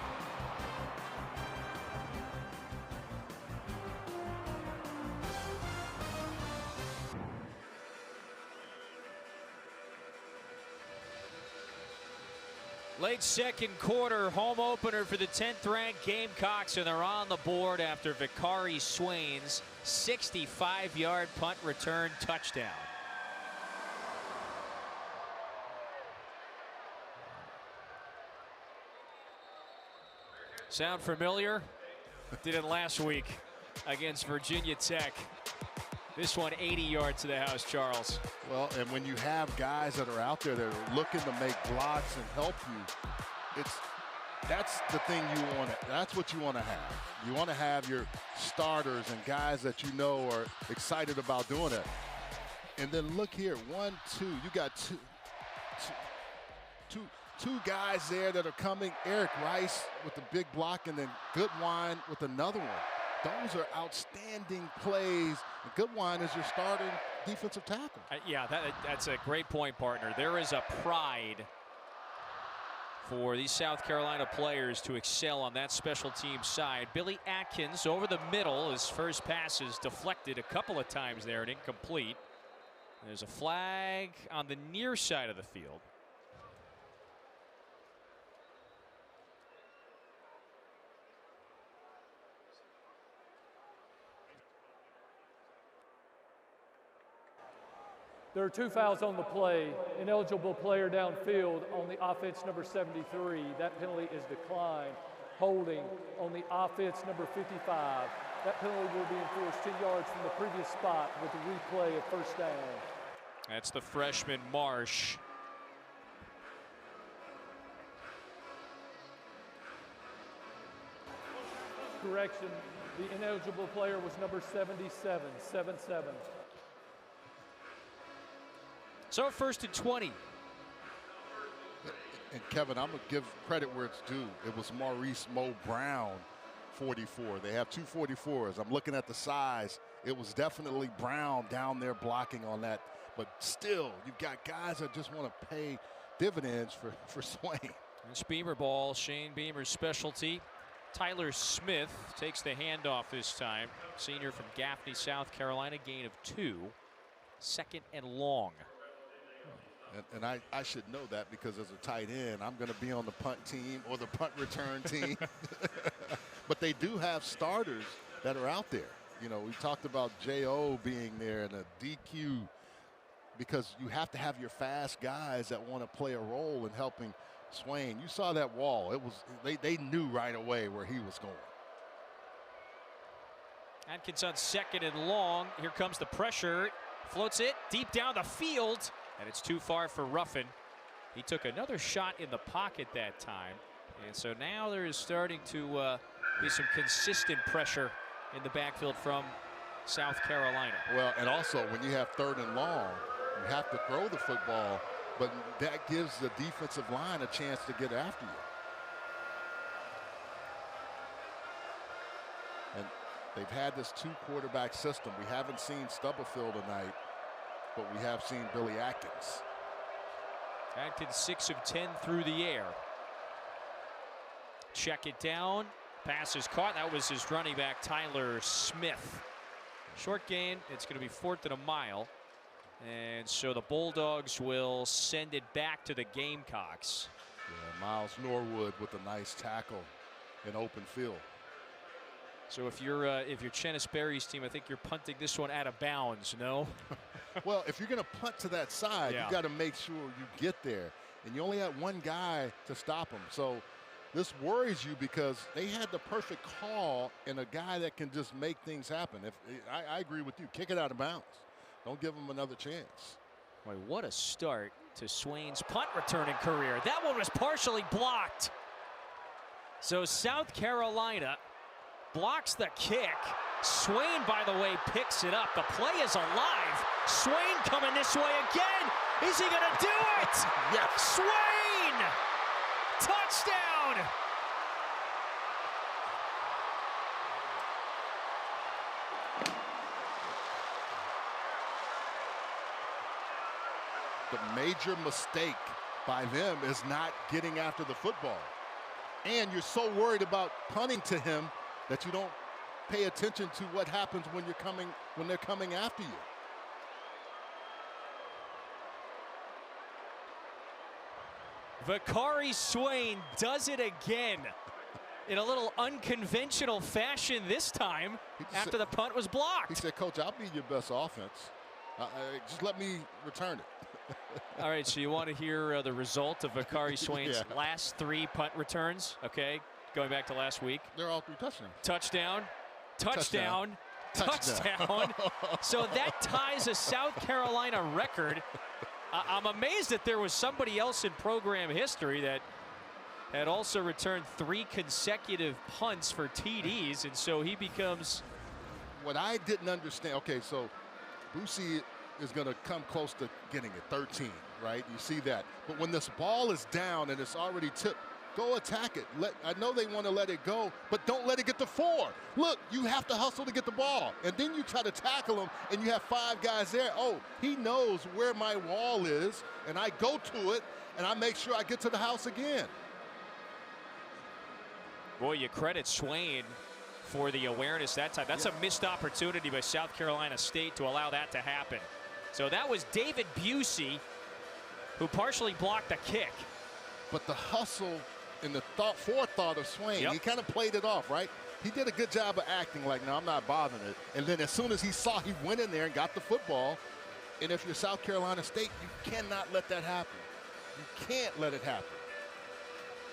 Late second quarter, home opener for the 10th ranked Gamecocks, and they're on the board after Vicari Swain's 65-yard punt return touchdown. Sound familiar? Didn't last week against Virginia Tech. This one 80 yards to the house, Charles. Well, and when you have guys that are out there that are looking to make blocks and help you, that's the thing you want to, that's what you want to have. You want to have your starters and guys that you know are excited about doing it. And then look here, 1, 2, you got two guys there that are coming. Eric Rice with the big block, and then Goodwine with another one. Those are outstanding plays. Goodwine is your starting defensive tackle. Yeah, that's a great point, partner. There is a pride for these South Carolina players to excel on that special team side. Billy Atkins over the middle. His first pass is deflected a couple of times there and incomplete. There's a flag on the near side of the field. There are 2 fouls on the play. Ineligible player downfield on the offense number 73. That penalty is declined. Holding on the offense number 55. That penalty will be enforced 10 yards from the previous spot with the replay of first down. That's the freshman Marsh. Correction, the ineligible player was number 77, 7-7. So 1st and 20. And Kevin, I'm going to give credit where it's due. It was Maurice Mo Brown, 44. They have 2 44s. I'm looking at the size. It was definitely Brown down there blocking on that. But still, you've got guys that just want to pay dividends for Swain. It's Beamer ball, Shane Beamer's specialty. Tyler Smith takes the handoff this time. Senior from Gaffney, South Carolina, gain of 2. 2nd and long. And I should know that because as a tight end, I'm going to be on the punt team or the punt return team. But they do have starters that are out there. You know, we talked about J.O. being there and a DQ, because you have to have your fast guys that want to play a role in helping Swain. You saw that wall. It was they knew right away where he was going. Atkins on 2nd and long. Here comes the pressure. Floats it deep down the field. And it's too far for Ruffin. He took another shot in the pocket that time. And so now there is starting to be some consistent pressure in the backfield from South Carolina. Well, and also when you have 3rd and long, you have to throw the football, but that gives the defensive line a chance to get after you. And they've had this 2-quarterback system. We haven't seen Stubblefield tonight, but we have seen Billy Atkins. Atkins 6 of 10 through the air. Check it down. Pass is caught. That was his running back, Tyler Smith. Short gain. It's going to be 4th and a mile. And so the Bulldogs will send it back to the Gamecocks. Yeah, Miles Norwood with a nice tackle in open field. So if you're Chennis Berry's team, I think you're punting this one out of bounds, no? Well, if you're going to punt to that side, yeah, you got to make sure you get there. And you only had one guy to stop him. So this worries you because they had the perfect call and a guy that can just make things happen. I agree with you. Kick it out of bounds. Don't give him another chance. Boy, what a start to Swain's punt returning career. That one was partially blocked. So South Carolina blocks the kick. Swain, by the way, picks it up. The play is alive. Swain coming this way again. Is he going to do it? Yes. Swain! Touchdown! The major mistake by them is not getting after the football. And you're so worried about punting to him that you don't pay attention to what happens when they're coming after you. Vakari Swain does it again in a little unconventional fashion this time after the punt was blocked. He said, Coach, I'll be your best offense. Just let me return it. All right, so you want to hear the result of Vakari Swain's last 3 punt returns, okay? Going back to last week. They're all 3 touchdowns. Touchdown, touchdown, touchdown. So that ties a South Carolina record. I'm amazed that there was somebody else in program history that had also returned 3 consecutive punts for TDs, and so he becomes. What I didn't understand, okay, so Boosie is going to come close to getting it, 13, right? You see that. But when this ball is down and it's already tipped, go attack it. I know they want to let it go, but don't let it get to 4. Look, you have to hustle to get the ball. And then you try to tackle him, and you have 5 guys there. Oh, he knows where my wall is, and I go to it, and I make sure I get to the house again. Boy, you credit Swain for the awareness that time. That's a missed opportunity by South Carolina State to allow that to happen. So that was David Busey who partially blocked the kick. But the hustle and the forethought of Swain, he kind of played it off, right? He did a good job of acting like, no, I'm not bothering it. And then as soon as he saw, he went in there and got the football. And if you're South Carolina State, you cannot let that happen. You can't let it happen.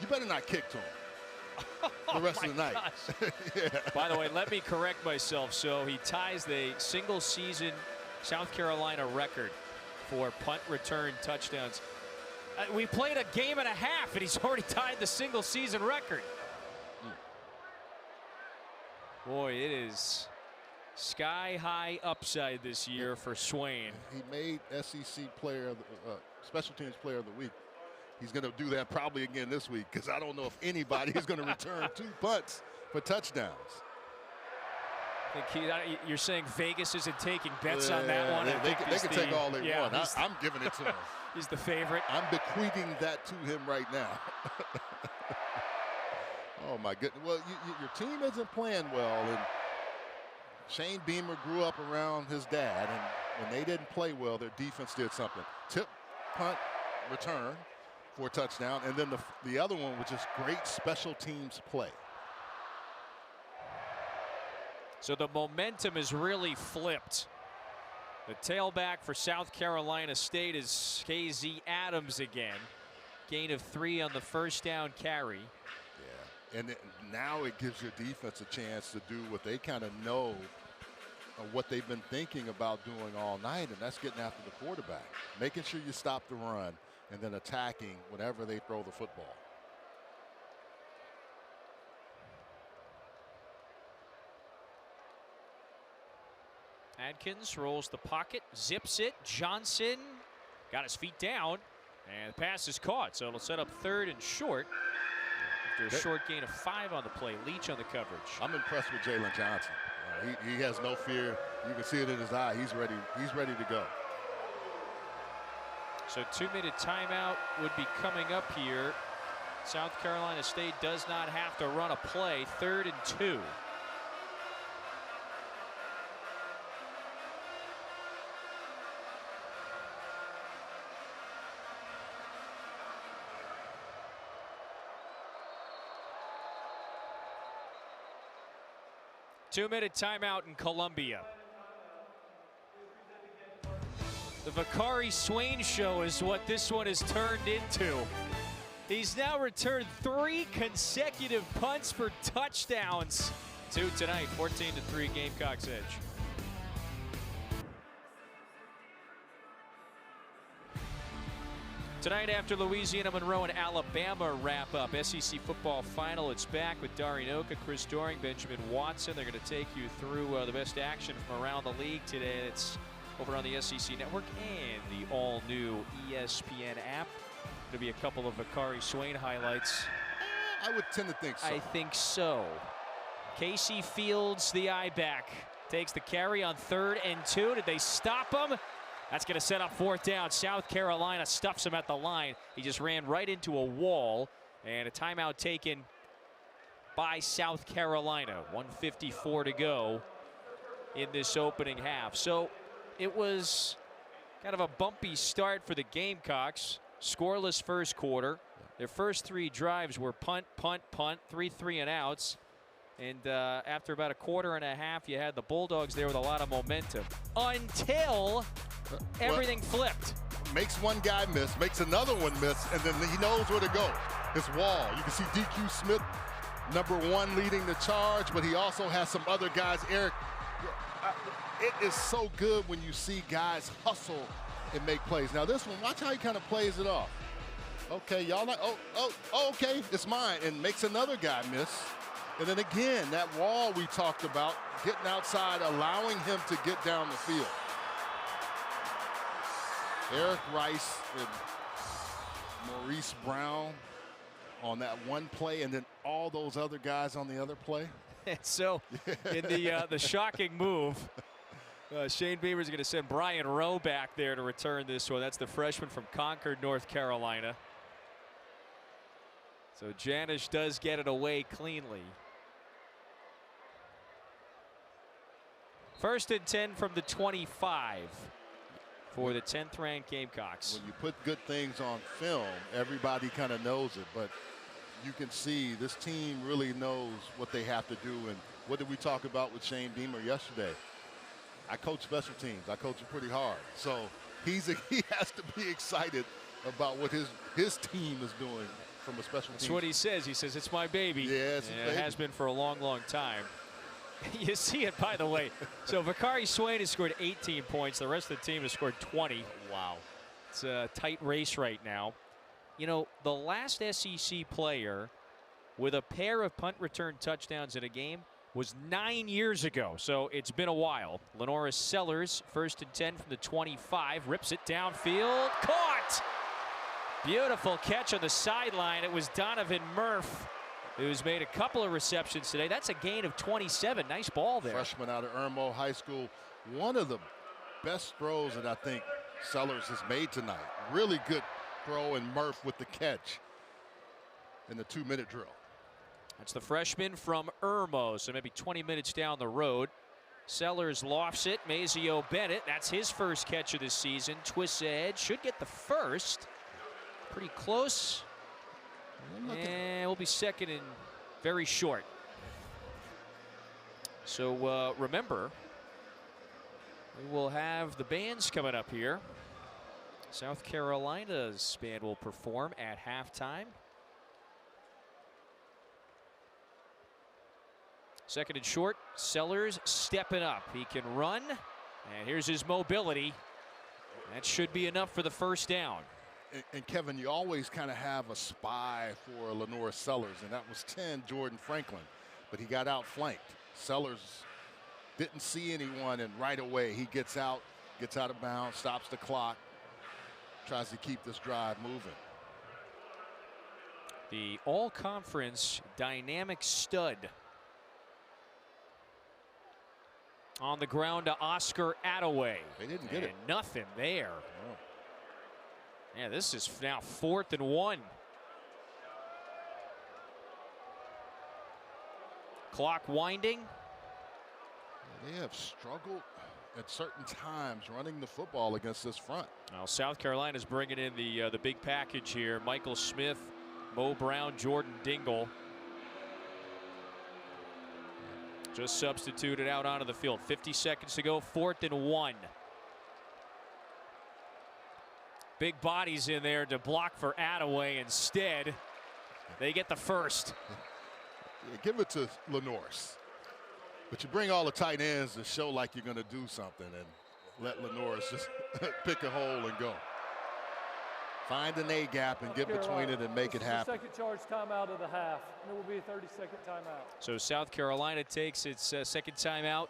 You better not kick to him the rest of the night. By the way, let me correct myself. So he ties the single season South Carolina record for punt return touchdowns. We played a game and a half, and he's already tied the single season record. Boy, it is sky high upside this year for Swain. He made SEC player of the, special teams player of the week. He's going to do that probably again this week, because I don't know if anybody is going to return 2 punts for touchdowns. You're saying Vegas isn't taking bets on that one? They can take all they want. I'm giving it to him. He's the favorite. I'm bequeathing that to him right now. Oh, my goodness. Well, your team isn't playing well. And Shane Beamer grew up around his dad, and when they didn't play well, their defense did something. Tip, punt, return for a touchdown, and then the other one was just great special teams play. So the momentum is really flipped. The tailback for South Carolina State is KZ Adams again. Gain of 3 on the first down carry. Yeah, and now it gives your defense a chance to do what they kind of know, what they've been thinking about doing all night, and that's getting after the quarterback, making sure you stop the run, and then attacking whenever they throw the football. Adkins rolls the pocket, zips it. Johnson got his feet down, and the pass is caught. So it'll set up 3rd and short after a short gain of 5 on the play. Leach on the coverage. I'm impressed with Jalen Johnson. He has no fear. You can see it in his eye. He's ready. He's ready to go. So 2-minute timeout would be coming up here. South Carolina State does not have to run a play. 3rd and 2. Two-minute timeout in Columbia. The Vakari Swain show is what this one has turned into. He's now returned 3 consecutive punts for touchdowns. 2 tonight, 14-3 Gamecocks edge. Tonight after Louisiana Monroe and Alabama wrap up SEC football final, it's back with Dari Noka, Chris Doring, Benjamin Watson. They're going to take you through the best action from around the league today. It's over on the SEC Network and the all-new ESPN app. Going to be a couple of Vakari Swain highlights. I would tend to think so. I think so. Casey Fields, the I-back, takes the carry on 3rd and 2. Did they stop him? That's going to set up 4th down. South Carolina stuffs him at the line. He just ran right into a wall, and a timeout taken by South Carolina. 1:54 to go in this opening half. So it was kind of a bumpy start for the Gamecocks. Scoreless first quarter. Their first 3 drives were punt, punt, punt, 3 3-and-outs. And after about a quarter and a half, you had the Bulldogs there with a lot of momentum until everything flipped. Makes one guy miss, makes another one miss, and then he knows where to go. His wall. You can see DQ Smith, #1, leading the charge, but he also has some other guys. Eric, it is so good when you see guys hustle and make plays. Now this one, watch how he kind of plays it off. Okay, y'all like, okay, it's mine, and makes another guy miss. And then again, that wall we talked about, getting outside, allowing him to get down the field. Eric Rice and Maurice Brown on that one play, and then all those other guys on the other play. So in the shocking move, Shane Beamer's going to send Brian Rowe back there to return this one. That's the freshman from Concord, North Carolina. So Janish does get it away cleanly. 1st and 10 from the 25 for the 10th ranked Gamecocks. When you put good things on film, everybody kind of knows it, but you can see this team really knows what they have to do. And what did we talk about with Shane Beamer yesterday? I coach special teams. I coach him pretty hard. So he has to be excited about what his team is doing from a special team. That's what he says. He says, it's my baby. Yeah, it's his baby. It has been for a long, long time. You see it, by the way. So Vakari Swain has scored 18 points. The rest of the team has scored 20. Wow. It's a tight race right now. You know, the last SEC player with a pair of punt return touchdowns in a game was 9 years ago. So it's been a while. Lenora Sellers, 1st and 10 from the 25. Rips it downfield. Caught! Beautiful catch on the sideline. It was Donovan Murph, who's made a couple of receptions today. That's a gain of 27. Nice ball there. Freshman out of Irmo High School. One of the best throws that I think Sellers has made tonight. Really good throw, and Murph with the catch in the 2-minute drill. That's the freshman from Irmo, so maybe 20 minutes down the road. Sellers lofts it. Mazio Bennett, that's his first catch of the season. Twists ahead, should get the first. Pretty close. And we'll be second and very short. So remember, we will have the bands coming up here. South Carolina's band will perform at halftime. 2nd and short, Sellers stepping up. He can run, and here's his mobility. That should be enough for the first down. And Kevin, you always kind of have a spy for Lenora Sellers, and that was 10, Jordan Franklin. But he got outflanked. Sellers didn't see anyone, and right away he gets out of bounds, stops the clock, tries to keep this drive moving. The all-conference dynamic stud. On the ground to Oscar Attaway. They didn't get it. Nothing there. Oh. Yeah, this is now 4th and 1. Clock winding. They have struggled at certain times running the football against this front. Now South Carolina's bringing in the big package here. Michael Smith, Mo Brown, Jordan Dingle. Just substituted out onto the field. 50 seconds to go, 4th and 1. Big bodies in there to block for Attaway. Instead, they get the first. Yeah, give it to Lenore's. But you bring all the tight ends to show like you're going to do something, and let Lenore's just pick a hole and go. Find an A gap and get between it and make it happen. Second charge timeout of the half. There will be a 30-second timeout. So South Carolina takes its second timeout.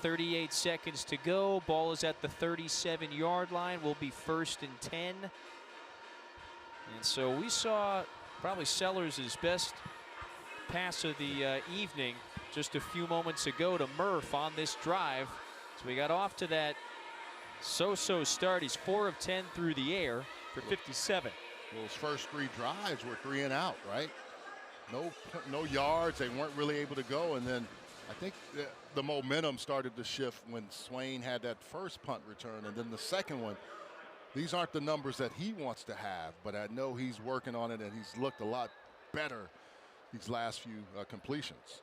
38 seconds to go. Ball is at the 37-yard line. Will be 1st and 10. And so we saw probably Sellers' best pass of the evening just a few moments ago to Murph on this drive. So we got off to that so-so start. He's 4 of 10 through the air for 57. Those first 3 drives were 3 and out, right? No yards. They weren't really able to go, and then I think the momentum started to shift when Swain had that first punt return, and then the second one, These aren't the numbers that he wants to have, but I know he's working on it, and he's looked a lot better these last few completions.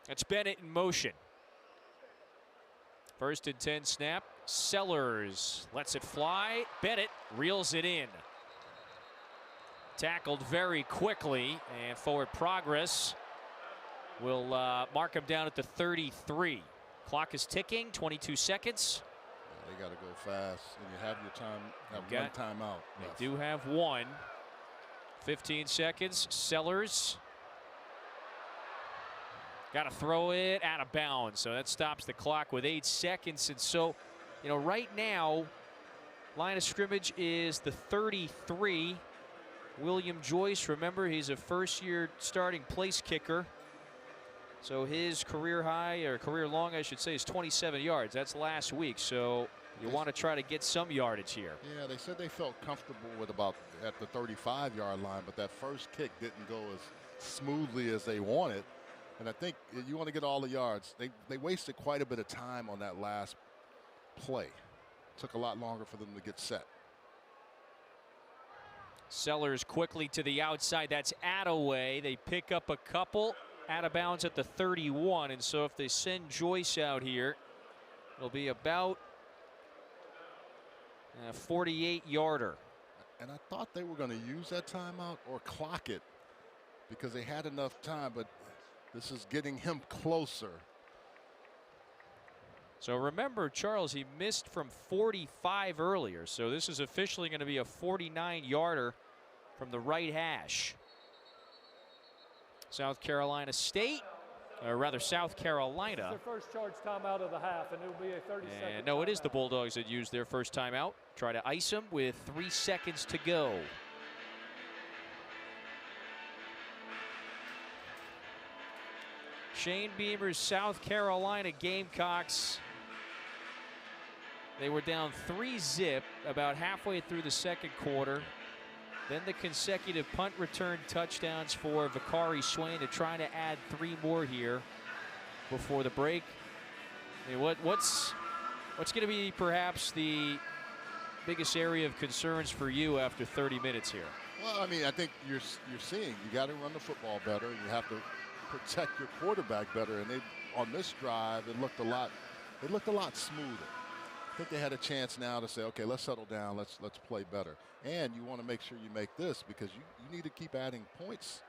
It's Bennett in motion. 1st and 10 snap. Sellers lets it fly. Bennett reels it in. Tackled very quickly, and forward progress will mark him down at the 33. Clock is ticking, 22 seconds. Yeah, they got to go fast, and you have your time, one timeout. They do have one. 15 seconds. Sellers got to throw it out of bounds, so that stops the clock with 8 seconds. And so, you know, right now, line of scrimmage is the 33. William Joyce, remember, he's a first-year starting place kicker. So his career high, or career long, I should say, is 27 yards. That's last week, so you want to try to get some yardage here. Yeah, they said they felt comfortable with about at the 35-yard line, but that first kick didn't go as smoothly as they wanted. And I think you want to get all the yards. They wasted quite a bit of time on that last play. Took a lot longer for them to get set. Sellers quickly to the outside. That's Attaway. They pick up a couple out of bounds at the 31. And so if they send Joyce out here, it'll be about a 48-yarder. And I thought they were going to use that timeout or clock it because they had enough time, but this is getting him closer. So remember, Charles, he missed from 45 earlier. So this is officially going to be a 49-yarder from the right hash. South Carolina State, or rather South Carolina. It's their first charge timeout of the half, and it'll be a 30-second. No, it is the Bulldogs that used their first timeout. Try to ice them with 3 seconds to go. Shane Beamer's South Carolina Gamecocks. They were down 3-zip about halfway through the second quarter. Then the consecutive punt return touchdowns for Vakari Swain to try to add 3 more here before the break. I mean, what's going to be perhaps the biggest area of concerns for you after 30 minutes here? Well, I mean, I think you're seeing you got to run the football better. You have to protect your quarterback better. And on this drive, it looked a lot smoother. I think they had a chance now to say, okay, let's settle down, let's play better. And you want to make sure you make this because you need to keep adding points.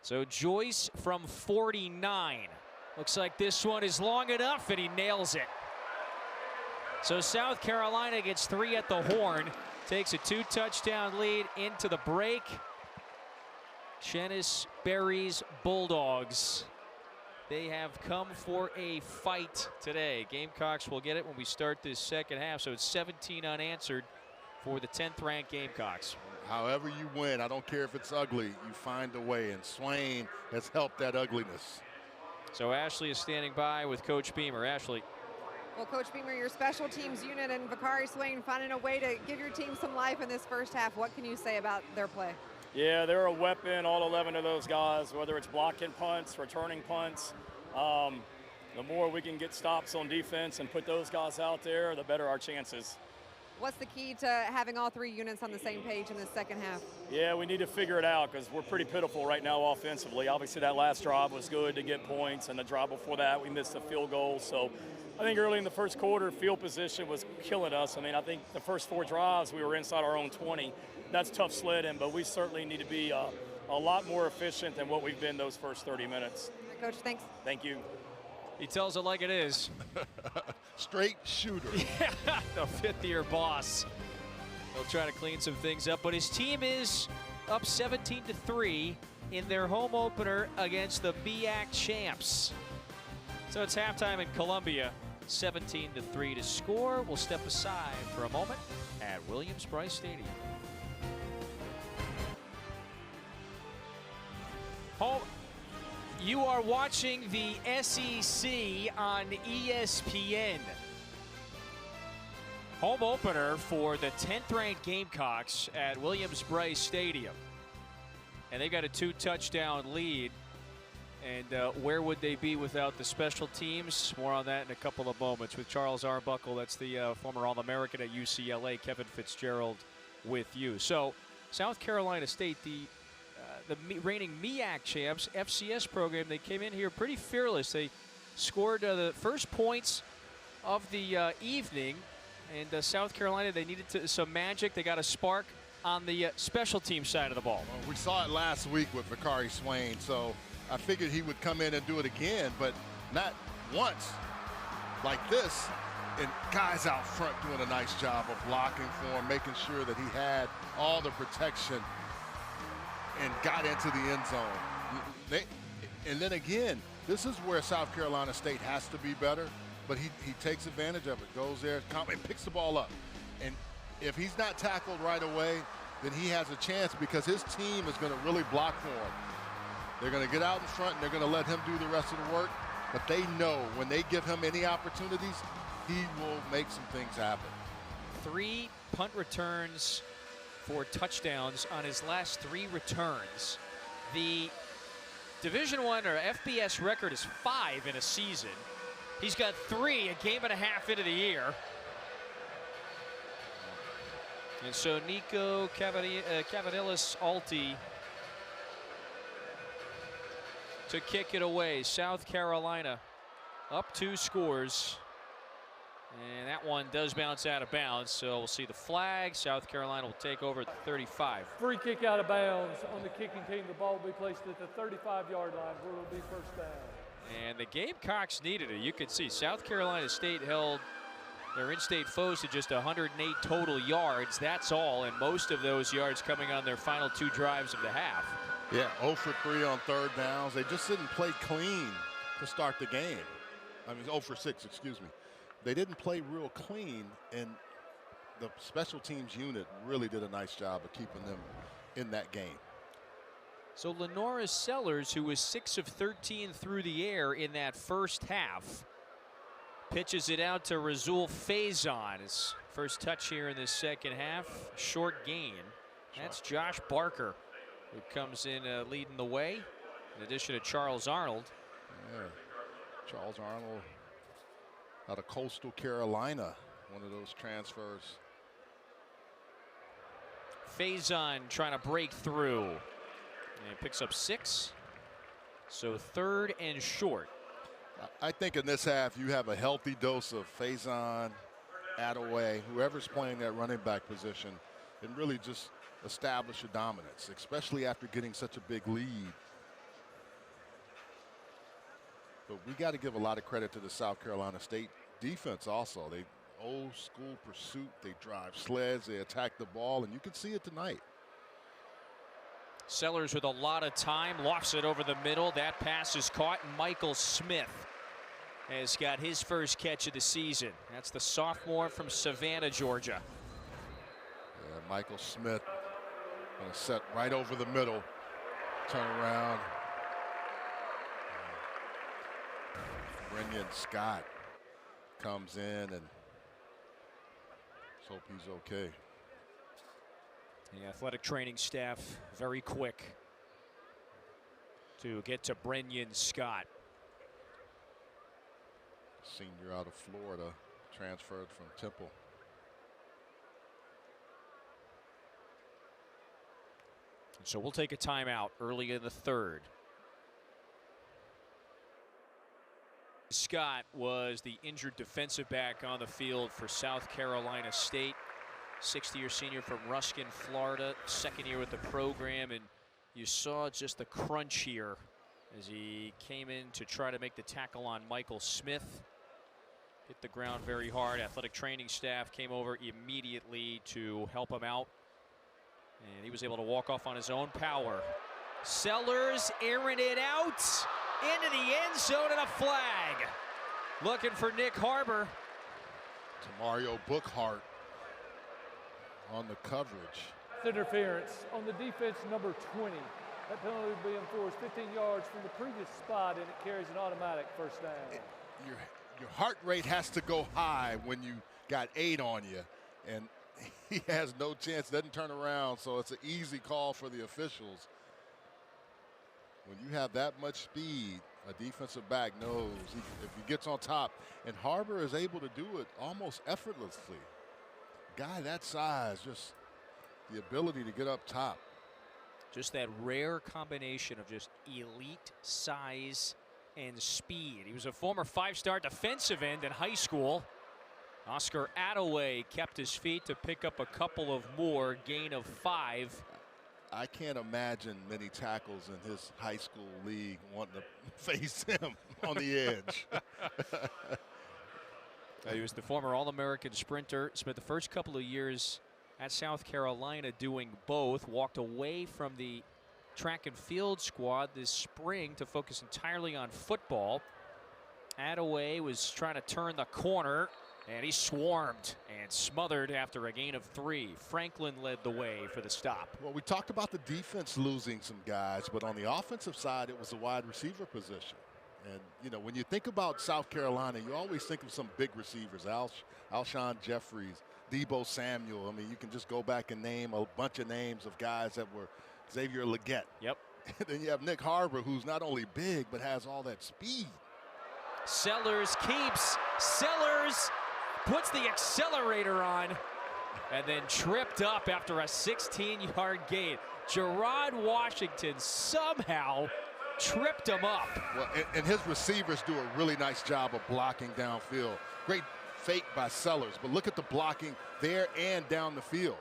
So Joyce from 49. Looks like this one is long enough, and he nails it. So South Carolina gets 3 at the horn, takes a 2-touchdown lead into the break. Chennis Berry's Bulldogs. They have come for a fight today. Gamecocks will get it when we start this second half, so it's 17 unanswered for the 10th-ranked Gamecocks. However you win, I don't care if it's ugly, you find a way, and Swain has helped that ugliness. So Ashley is standing by with Coach Beamer. Ashley. Well, Coach Beamer, your special teams unit and Vakari Swain finding a way to give your team some life in this first half. What can you say about their play? Yeah, they're a weapon, all 11 of those guys, whether it's blocking punts, returning punts. The more we can get stops on defense and put those guys out there, the better our chances. What's the key to having all 3 units on the same page in the second half? Yeah, we need to figure it out because we're pretty pitiful right now offensively. Obviously, that last drive was good to get points, and the drive before that, we missed a field goal. So I think early in the first quarter, field position was killing us. I mean, I think the first 4 drives, we were inside our own 20. That's tough sledding, but we certainly need to be a lot more efficient than what we've been those first 30 minutes. Coach, thanks. Thank you. He tells it like it is. Straight shooter. Yeah, the 5th-year boss. He'll try to clean some things up, but his team is up 17-3 in their home opener against the BAC champs. So it's halftime in Columbia, 17-3 to score. We'll step aside for a moment at Williams-Brice Stadium. Home. You are watching the SEC on ESPN. Home opener for the 10th-ranked Gamecocks at Williams-Brice Stadium. and they got a 2-touchdown lead. And where would they be without the special teams? More on that in a couple of moments with Charles Arbuckle. That's the former All-American at UCLA, Kevin Fitzgerald, with you. So South Carolina State, the reigning MEAC champs, FCS program, they came in here pretty fearless. They scored the first points of the evening. And South Carolina, they needed some magic. They got a spark on the special team side of the ball. Well, we saw it last week with Swain, so I figured he would come in and do it again, but not once like this. And guys out front doing a nice job of blocking for him, making sure that he had all the protection and got into the end zone. And then again, this is where South Carolina State has to be better, but he takes advantage of it, goes there and picks the ball up. And if he's not tackled right away, then he has a chance because his team is going to really block for him. They're going to get out in front and they're going to let him do the rest of the work. But they know when they give him any opportunities, he will make some things happen. 3 punt returns for touchdowns on his last 3 returns. The Division I or FBS record is 5 in a season. He's got 3 a game and a half into the year. And so Nico Cavanilis-Alti to kick it away. South Carolina up 2 scores. And that one does bounce out of bounds, so we'll see the flag. South Carolina will take over at 35. Free kick out of bounds on the kicking team. The ball will be placed at the 35-yard line where it will be first down. And the Gamecocks needed it. You can see South Carolina State held their in-state foes to just 108 total yards. That's all, and most of those yards coming on their final 2 drives of the half. Yeah, 0 for 3 on 3rd downs. They just didn't play clean to start the game. I mean, 0 for 6, excuse me. They didn't play real clean, and the special teams unit really did a nice job of keeping them in that game. So Lenora Sellers, who was 6 of 13 through the air in that first half, pitches it out to Razul Faison. His first touch here in this second half, short gain. That's Josh Barker, who comes in leading the way, in addition to Charles Arnold. Yeah, Charles Arnold out of Coastal Carolina, one of those transfers. Faison trying to break through and picks up 6. So 3rd and short. I think in this half you have a healthy dose of Faison, Attaway, whoever's playing that running back position, and really just establish a dominance, especially after getting such a big lead. But we got to give a lot of credit to the South Carolina State defense also. They old school pursuit, they drive sleds, they attack the ball, and you can see it tonight. Sellers with a lot of time, lofts it over the middle. That pass is caught. Michael Smith has got his first catch of the season. That's the sophomore from Savannah, Georgia. Yeah, Michael Smith going to set right over the middle, turn around. Brendan Scott comes in, and let's hope he's okay. The athletic training staff very quick to get to Brendan Scott. Senior out of Florida, transferred from Temple. So we'll take a timeout early in the 3rd. Scott was the injured defensive back on the field for South Carolina State. 6th-year senior from Ruskin, Florida. 2nd year with the program, and you saw just the crunch here as he came in to try to make the tackle on Michael Smith. Hit the ground very hard. Athletic training staff came over immediately to help him out, and he was able to walk off on his own power. Sellers airing it out into the end zone, and a flag. Looking for Nick Harbor. Tamario Bookhart on the coverage. Interference on the defense, number 20. That penalty will be enforced 15 yards from the previous spot, and it carries an automatic first down. Your heart rate has to go high when you got 8 on you, and he has no chance, doesn't turn around, so it's an easy call for the officials. When you have that much speed, a defensive back knows if he gets on top, and Harbor is able to do it almost effortlessly. Guy that size, just the ability to get up top. Just that rare combination of just elite size and speed. He was a former 5-star defensive end in high school. Oscar Attaway kept his feet to pick up a couple of more, gain of 5. I can't imagine many tackles in his high school league wanting to face him on the edge. He was the former All-American sprinter, spent the first couple of years at South Carolina doing both, walked away from the track and field squad this spring to focus entirely on football. Attaway was trying to turn the corner, and he swarmed and smothered after a gain of 3. Franklin led the way for the stop. Well, we talked about the defense losing some guys, but on the offensive side, it was the wide receiver position. And, you know, when you think about South Carolina, you always think of some big receivers, Alshon Jeffries, Debo Samuel. I mean, you can just go back and name a bunch of names of guys that were Xavier Legette. Yep. And then you have Nick Harbor, who's not only big, but has all that speed. Sellers keeps. Sellers puts the accelerator on and then tripped up after a 16-yard gain. Gerard Washington somehow tripped him up. Well, and his receivers do a really nice job of blocking downfield. Great fake by Sellers, but look at the blocking there and down the field.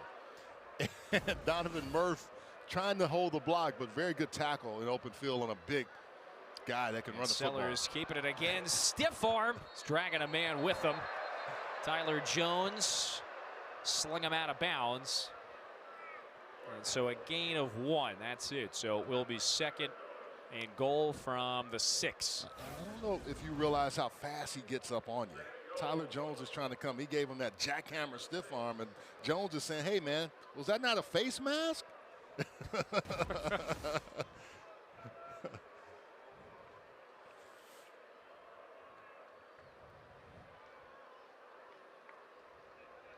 And Donovan Murph trying to hold the block, but very good tackle in open field on a big guy that can run the football. Sellers keeping it again. Stiff arm. He's dragging a man with him. Tyler Jones sling him out of bounds. And so a gain of 1. That's it. So it will be second and goal from the 6. I don't know if you realize how fast he gets up on you. Tyler Jones is trying to come. He gave him that jackhammer stiff arm, and Jones is saying, hey, man, was that not a face mask?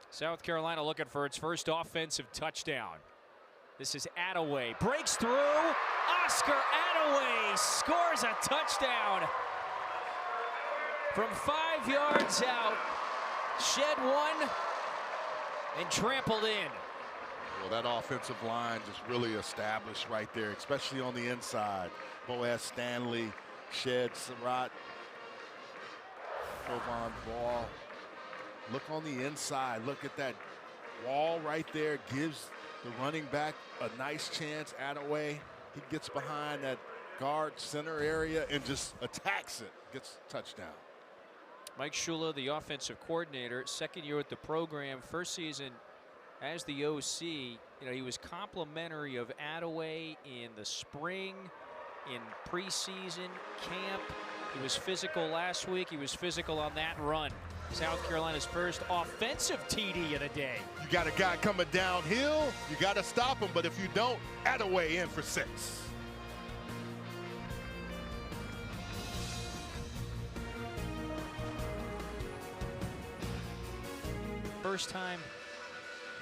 South Carolina looking for its first offensive touchdown. This is Attaway. Breaks through. Oscar Attaway scores a touchdown. From 5 yards out. Shed 1 and trampled in. Well, that offensive line just really established right there, especially on the inside. Boaz Stanley, Shed Surratt, Trovon Ball. Look on the inside. Look at that wall right there. Gives the running back a nice chance. Attaway, he gets behind that guard center area and just attacks it. Gets a touchdown. Mike Shula, the offensive coordinator, second year with the program, first season as the OC. You know, he was complimentary of Attaway in the spring, in preseason camp. He was physical last week. He was physical on that run. South Carolina's first offensive TD of the day. You got a guy coming downhill. You got to stop him, but if you don't, Attaway in for 6. First time,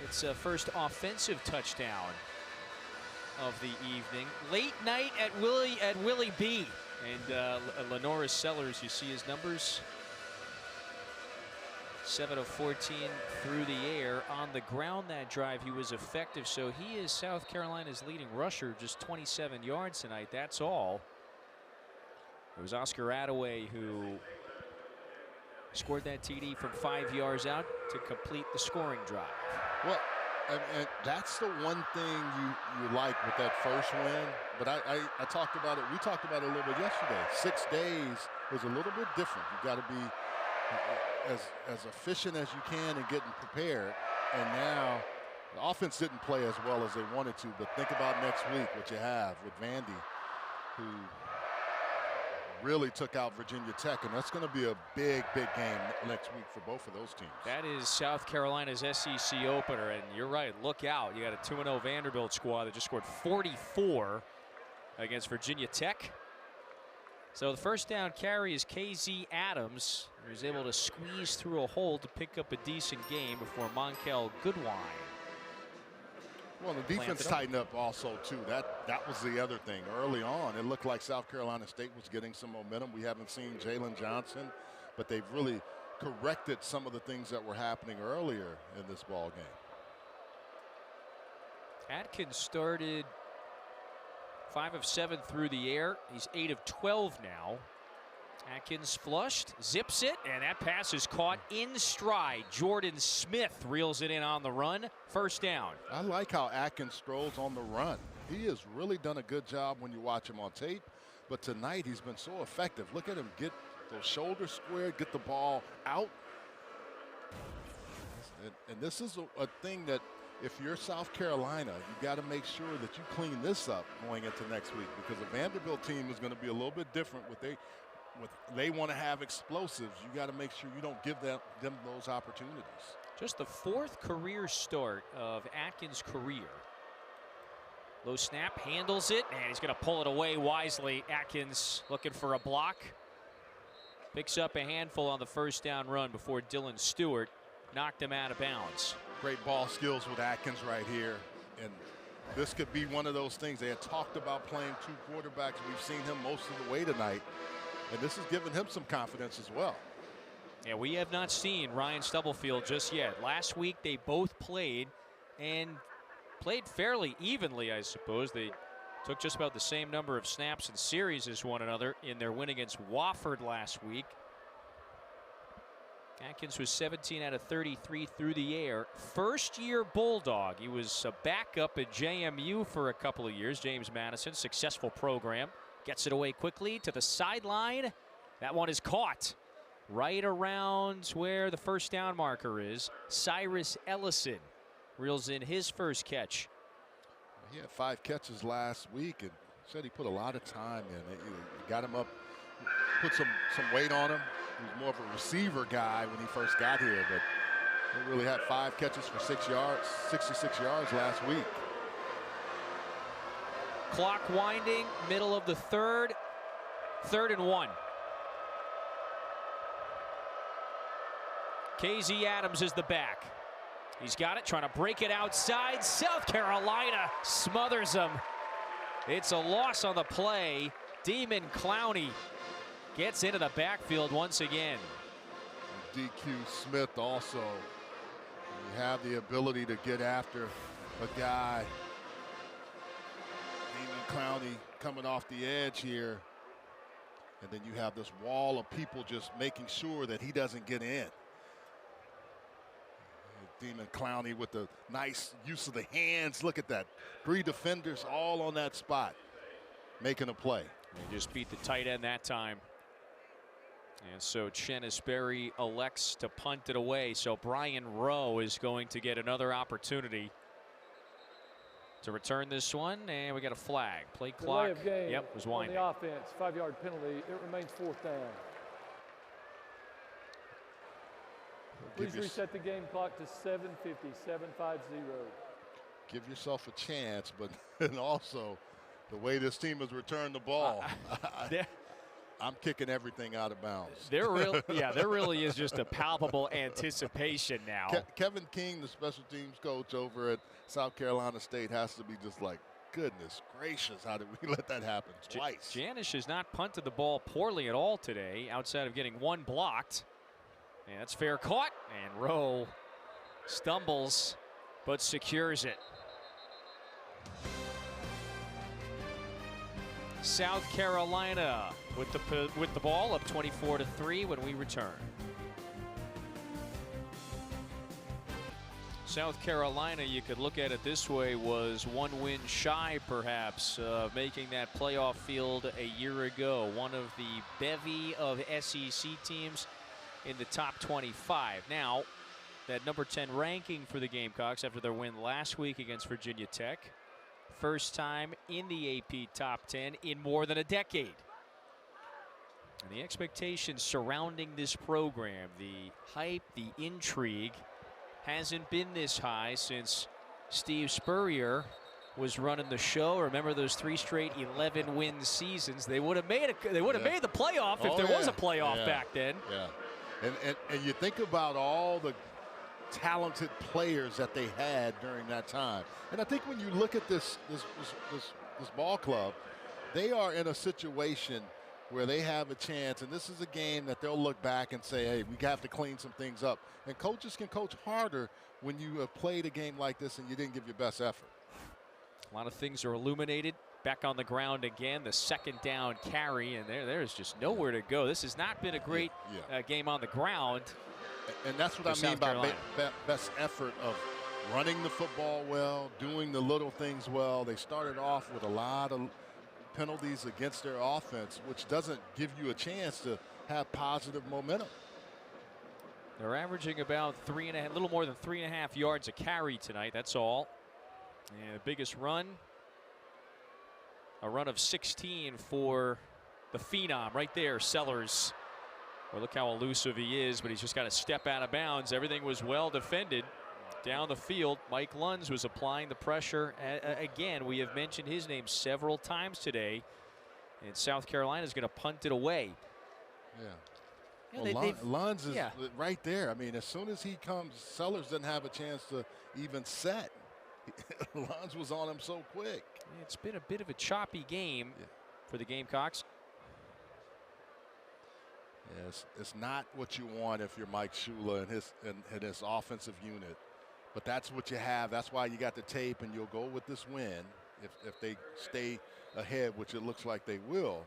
it's a first offensive touchdown of the evening. Late night at Willie B. And Lenora Sellers, you see his numbers. 7 of 14 through the air. On the ground that drive, he was effective. So he is South Carolina's leading rusher, just 27 yards tonight. That's all. It was Oscar Attaway who scored that TD from 5 yards out to complete the scoring drive. Well, and that's the one thing you like with that first win. But I talked about it. We talked about it a little bit yesterday. 6 days was a little bit different. You got to be as efficient as you can in getting prepared. And now the offense didn't play as well as they wanted to. But think about next week, what you have with Vandy, who really took out Virginia Tech, and that's going to be a big game next week for both of those teams. That is South Carolina's SEC opener, and you're right, look out. You got a 2-0 Vanderbilt squad that just scored 44 against Virginia Tech. So the first down carry is KZ Adams, who's able to squeeze through a hole to pick up a decent game before Monkel Goodwine Well, the defense tightened up also, too. That was the other thing. Early on, it looked like South Carolina State was getting some momentum. We haven't seen Jalen Johnson, but they've really corrected some of the things that were happening earlier in this ball game. Atkins started 5 of 7 through the air. He's 8 of 12 now. Atkins flushed, zips it, and that pass is caught in stride. Jordan Smith reels it in on the run. First down. I like how Atkins strolls on the run. He has really done a good job when you watch him on tape, but tonight he's been so effective. Look at him get those shoulders squared, get the ball out. And this is a thing that if you're South Carolina, you got to make sure that you clean this up going into next week, because the Vanderbilt team is going to be a little bit different. They want to have explosives. You got to make sure you don't give them those opportunities. Just the 4th career start of Atkins' career. Low snap, handles it, and he's going to pull it away wisely. Atkins looking for a block. Picks up a handful on the first down run before Dylan Stewart knocked him out of bounds. Great ball skills with Atkins right here. And this could be one of those things. They had talked about playing 2 quarterbacks. We've seen him most of the way tonight. And this has given him some confidence as well. Yeah, we have not seen Ryan Stubblefield just yet. Last week they both played and played fairly evenly, I suppose. They took just about the same number of snaps and series as one another in their win against Wofford last week. Atkins was 17 out of 33 through the air. First-year Bulldog. He was a backup at JMU for a couple of years. James Madison, successful program. Gets it away quickly to the sideline. That one is caught right around where the first down marker is. Cyrus Ellison reels in his first catch. He had 5 catches last week and said he put a lot of time in. It got him up, put some weight on him. He was more of a receiver guy when he first got here, but he really had 5 catches for 6 yards, 66 yards last week. Clock winding, middle of the third. 3rd and 1. KZ Adams is the back. He's got it, trying to break it outside. South Carolina smothers him. It's a loss on the play. Demon Clowney gets into the backfield once again. DQ Smith also. You have the ability to get after a guy. Demon Clowney coming off the edge here. And then you have this wall of people just making sure that he doesn't get in. Demon Clowney with the nice use of the hands. Look at that. 3 defenders all on that spot making a play. They just beat the tight end that time. And so Chenisberry elects to punt it away. So Brian Rowe is going to get another opportunity to return this one. And we got a flag. Play clock. Delay of game. Yep, was winding. On the offense, 5-yard penalty. It remains 4th down. Please reset the game clock to 7:50, 7:50. Give yourself a chance, but and also the way this team has returned the ball, I'm kicking everything out of bounds. There really is just a palpable anticipation now. Kevin King, the special teams coach over at South Carolina State, has to be just like, goodness gracious, how did we let that happen twice? Janish has not punted the ball poorly at all today, outside of getting 1 blocked. And that's fair caught, and Rowe stumbles but secures it. South Carolina with the ball up 24-3 when we return. South Carolina, you could look at it this way, was 1 win shy perhaps of making that playoff field a year ago. One of the bevy of SEC teams in the top 25. Now, that number 10 ranking for the Gamecocks after their win last week against Virginia Tech. First time in the AP top 10 in more than a decade. And the expectations surrounding this program, the hype, the intrigue, hasn't been this high since Steve Spurrier was running the show. Remember those 3 straight 11-win seasons? They would have made made the playoff if there was a playoff back then. Yeah. And you think about all the talented players that they had during that time. And I think when you look at this ball club, they are in a situation where they have a chance, and this is a game that they'll look back and say, hey, we have to clean some things up. And coaches can coach harder when you have played a game like this and you didn't give your best effort. A lot of things are illuminated. Back on the ground again, the second down carry, and there's just nowhere to go. This has not been a great game on the ground. And that's what I mean by best effort of running the football well, doing the little things well. They started off with a lot of penalties against their offense, which doesn't give you a chance to have positive momentum. They're averaging about a little more than 3.5 yards a carry tonight. That's all. And the biggest run, a run of 16 for the phenom right there, Sellers. Well, look how elusive he is, but he's just got to step out of bounds. Everything was well defended down the field. Mike Lunds was applying the pressure. Again, we have mentioned his name several times today, and South Carolina is going to punt it away. Yeah. Well, Lunds is right there. I mean, as soon as he comes, Sellers doesn't have a chance to even set. Lunds was on him so quick. It's been a bit of a choppy game for the Gamecocks. Yes, it's not what you want if you're Mike Shula and his offensive unit, but that's what you have. That's why you got the tape, and you'll go with this win if they stay ahead, which it looks like they will.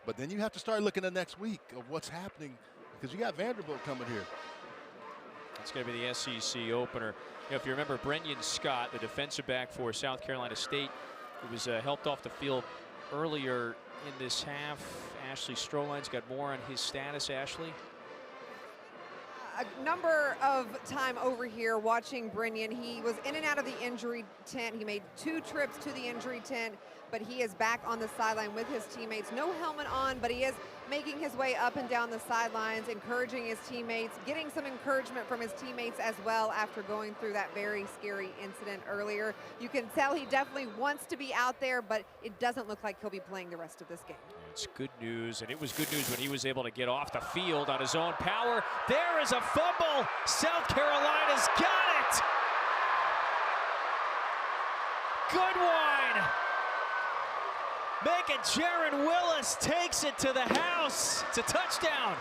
But then you have to start looking at next week of what's happening, because you got Vanderbilt coming here. It's going to be the SEC opener. You know, if you remember Brenyon Scott, the defensive back for South Carolina State, who was helped off the field earlier in this half. Ashley Stroline's got more on his status. Ashley? A number of time over here watching Brenyon. He was in and out of the injury tent. He made 2 trips to the injury tent, but he is back on the sideline with his teammates. No helmet on, but he is making his way up and down the sidelines, encouraging his teammates, getting some encouragement from his teammates as well after going through that very scary incident earlier. You can tell he definitely wants to be out there, but it doesn't look like he'll be playing the rest of this game. It's good news, and it was good news when he was able to get off the field on his own power. There is a fumble. South Carolina's got it. Goodwine. Make it. Jaron Willis takes it to the house. It's a touchdown.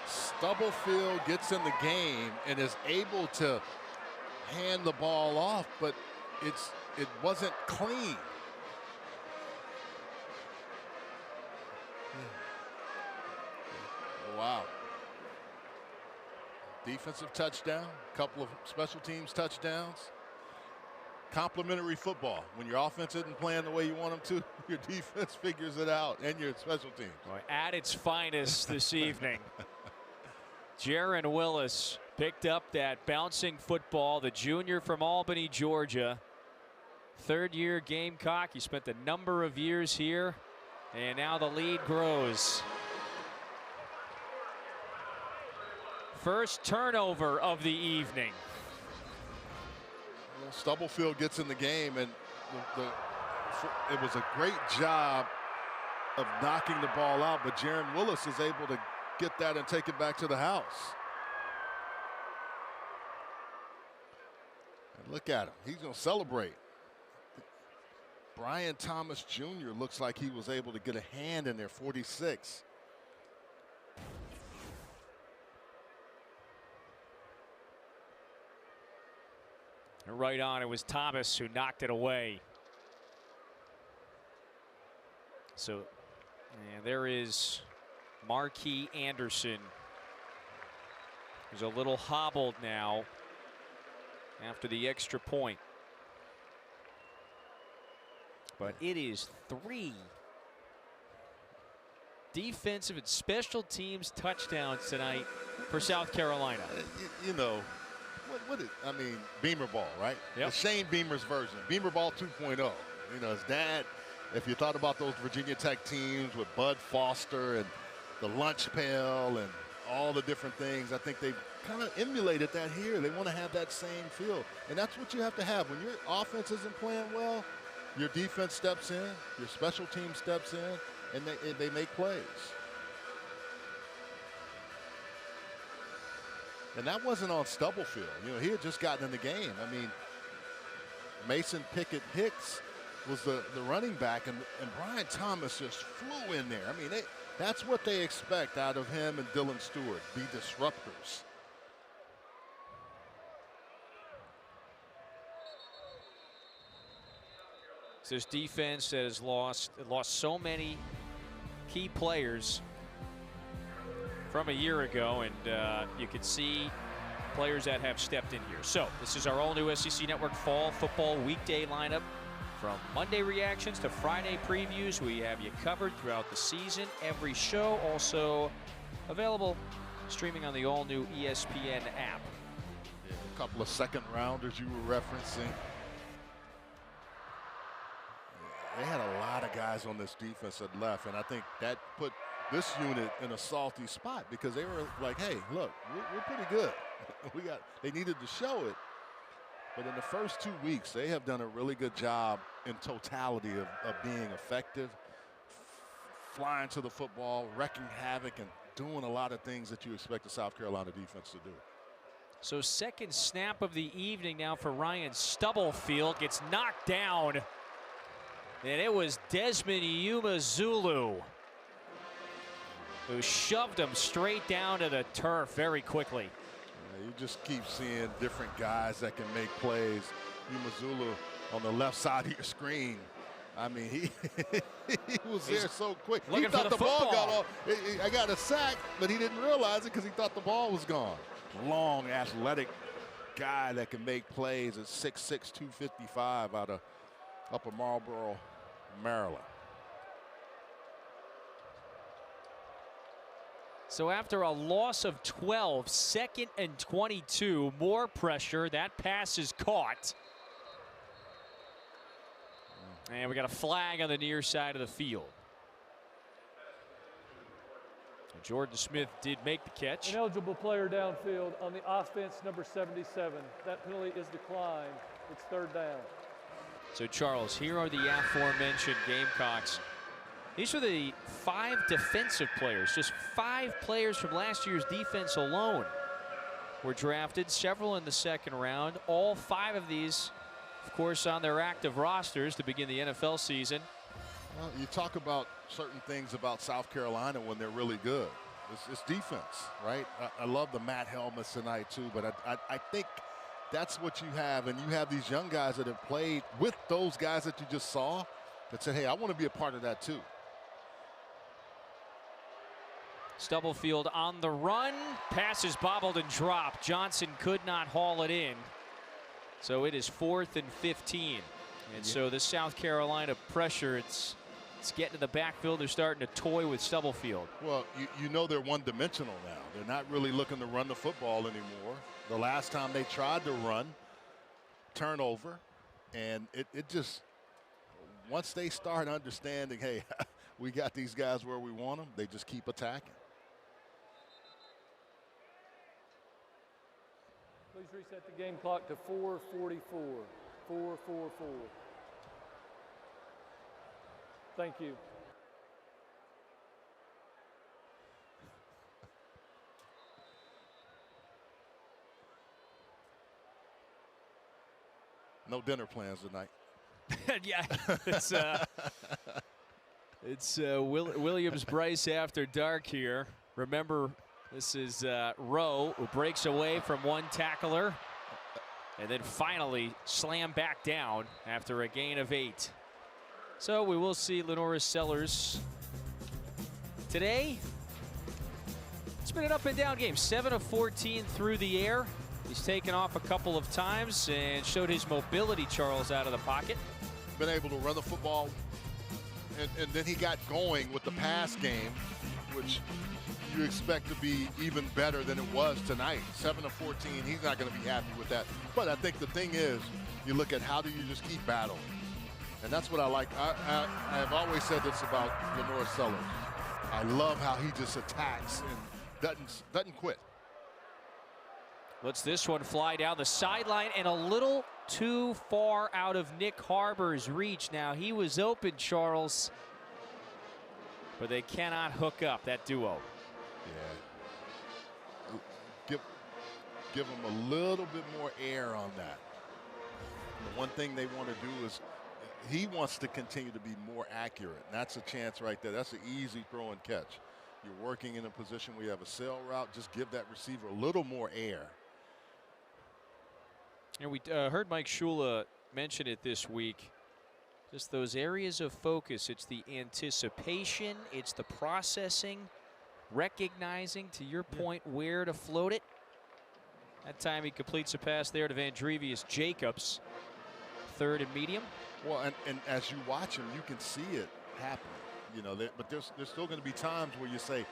Stubblefield gets in the game and is able to hand the ball off, but it wasn't clean. Wow. Defensive touchdown, couple of special teams touchdowns. Complimentary football. When your offense isn't playing the way you want them to, your defense figures it out, and your special teams. Boy, at its finest this evening. Jaron Willis picked up that bouncing football, the junior from Albany, Georgia. Third-year Gamecock. He spent a number of years here, and now the lead grows. First turnover of the evening. Well, Stubblefield gets in the game, and it was a great job of knocking the ball out, but Jaron Willis is able to get that and take it back to the house. And look at him. He's going to celebrate. Brian Thomas Jr. looks like he was able to get a hand in there, 46. And right on, it was Thomas who knocked it away. So, and there is Marquis Anderson, who's a little hobbled now after the extra point. But it is 3 defensive and special teams touchdowns tonight for South Carolina. You know, I mean, Beamer ball, right? Yep. The Shane Beamer's version, Beamer ball 2.0. You know, his dad, if you thought about those Virginia Tech teams with Bud Foster and the lunch pail and all the different things, I think they've kind of emulated that here. They want to have that same feel. And that's what you have to have. When your offense isn't playing well, your defense steps in, your special team steps in, and they make plays. And that wasn't on Stubblefield. You know, he had just gotten in the game. I mean, Mason Pickett Hicks was the running back, and Brian Thomas just flew in there. I mean, that's what they expect out of him and Dylan Stewart, be disruptors. So this defense that has lost so many key players from a year ago, and you can see players that have stepped in here. So this is our all-new SEC Network Fall Football Weekday lineup. From Monday reactions to Friday previews, we have you covered throughout the season. Every show also available streaming on the all-new ESPN app. Yeah, a couple of second-rounders you were referencing. They had a lot of guys on this defense that left, and I think that put this unit in a salty spot because they were like, hey, look, we're pretty good. They needed to show it. But in the first 2 weeks, they have done a really good job in totality of being effective, flying to the football, wrecking havoc, and doing a lot of things that you expect the South Carolina defense to do. So second snap of the evening now for Ryan Stubblefield. Gets knocked down. And it was Desmond Umazulu who shoved him straight down to the turf very quickly. You just keep seeing different guys that can make plays. Umazulu on the left side of your screen. I mean, he was there so quick. He thought the ball got off. I got a sack, but he didn't realize it because he thought the ball was gone. Long, athletic guy that can make plays at 6'6", 255 out of Upper Marlboro, Maryland. So after a loss of 12, 2nd and 22, more pressure. That pass is caught. And we got a flag on the near side of the field. Jordan Smith did make the catch. An eligible player downfield on the offense, number 77. That penalty is declined. It's third down. So Charles, here are the aforementioned Gamecocks. These are the 5 defensive players. Just 5 players from last year's defense alone were drafted, several in the second round. All 5 of these, of course, on their active rosters to begin the NFL season. Well, you talk about certain things about South Carolina when they're really good. It's defense, right? I love the Matt helmets tonight, too, but I think that's what you have. And you have these young guys that have played with those guys that you just saw that said, hey, I want to be a part of that, too. Stubblefield on the run. Pass is bobbled and dropped. Johnson could not haul it in. So it is 4th and 15. And so the South Carolina pressure, it's getting to the backfield. They're starting to toy with Stubblefield. Well, you know they're one-dimensional now. They're not really looking to run the football anymore. The last time they tried to run, turnover. And it just, once they start understanding, hey, we got these guys where we want them, they just keep attacking. Please reset the game clock to 4:44. 4:44. Thank you. No dinner plans tonight. Yeah, it's Williams Bryce after dark here. Remember, this is Rowe who breaks away from one tackler and then finally slammed back down after a gain of 8. So we will see Lenora Sellers today. It's been an up and down game. 7 of 14 through the air. He's taken off a couple of times and showed his mobility, Charles, out of the pocket. Been able to run the football, and then he got going with the pass game, which you expect to be even better than it was tonight. 7 of 14, he's not going to be happy with that. But I think the thing is, you look at how do you just keep battling. And that's what I like. I have always said this about Lenora Sellers. I love how he just attacks and doesn't quit. Lets this one fly down the sideline and a little too far out of Nick Harbor's reach. Now, he was open, Charles, but they cannot hook up, that duo. Yeah. give them a little bit more air on that. The one thing they want to do is he wants to continue to be more accurate. And that's a chance right there. That's an easy throw and catch. You're working in a position where you have a sail route. Just give that receiver a little more air. And we heard Mike Shula mention it this week. Just those areas of focus. It's the anticipation. It's the processing. Recognizing, to your point, where to float it. That time he completes a pass there to Vandrevius Jacobs. Third and medium. Well, and as you watch him, you can see it happening. You know, but there's still going to be times where you say,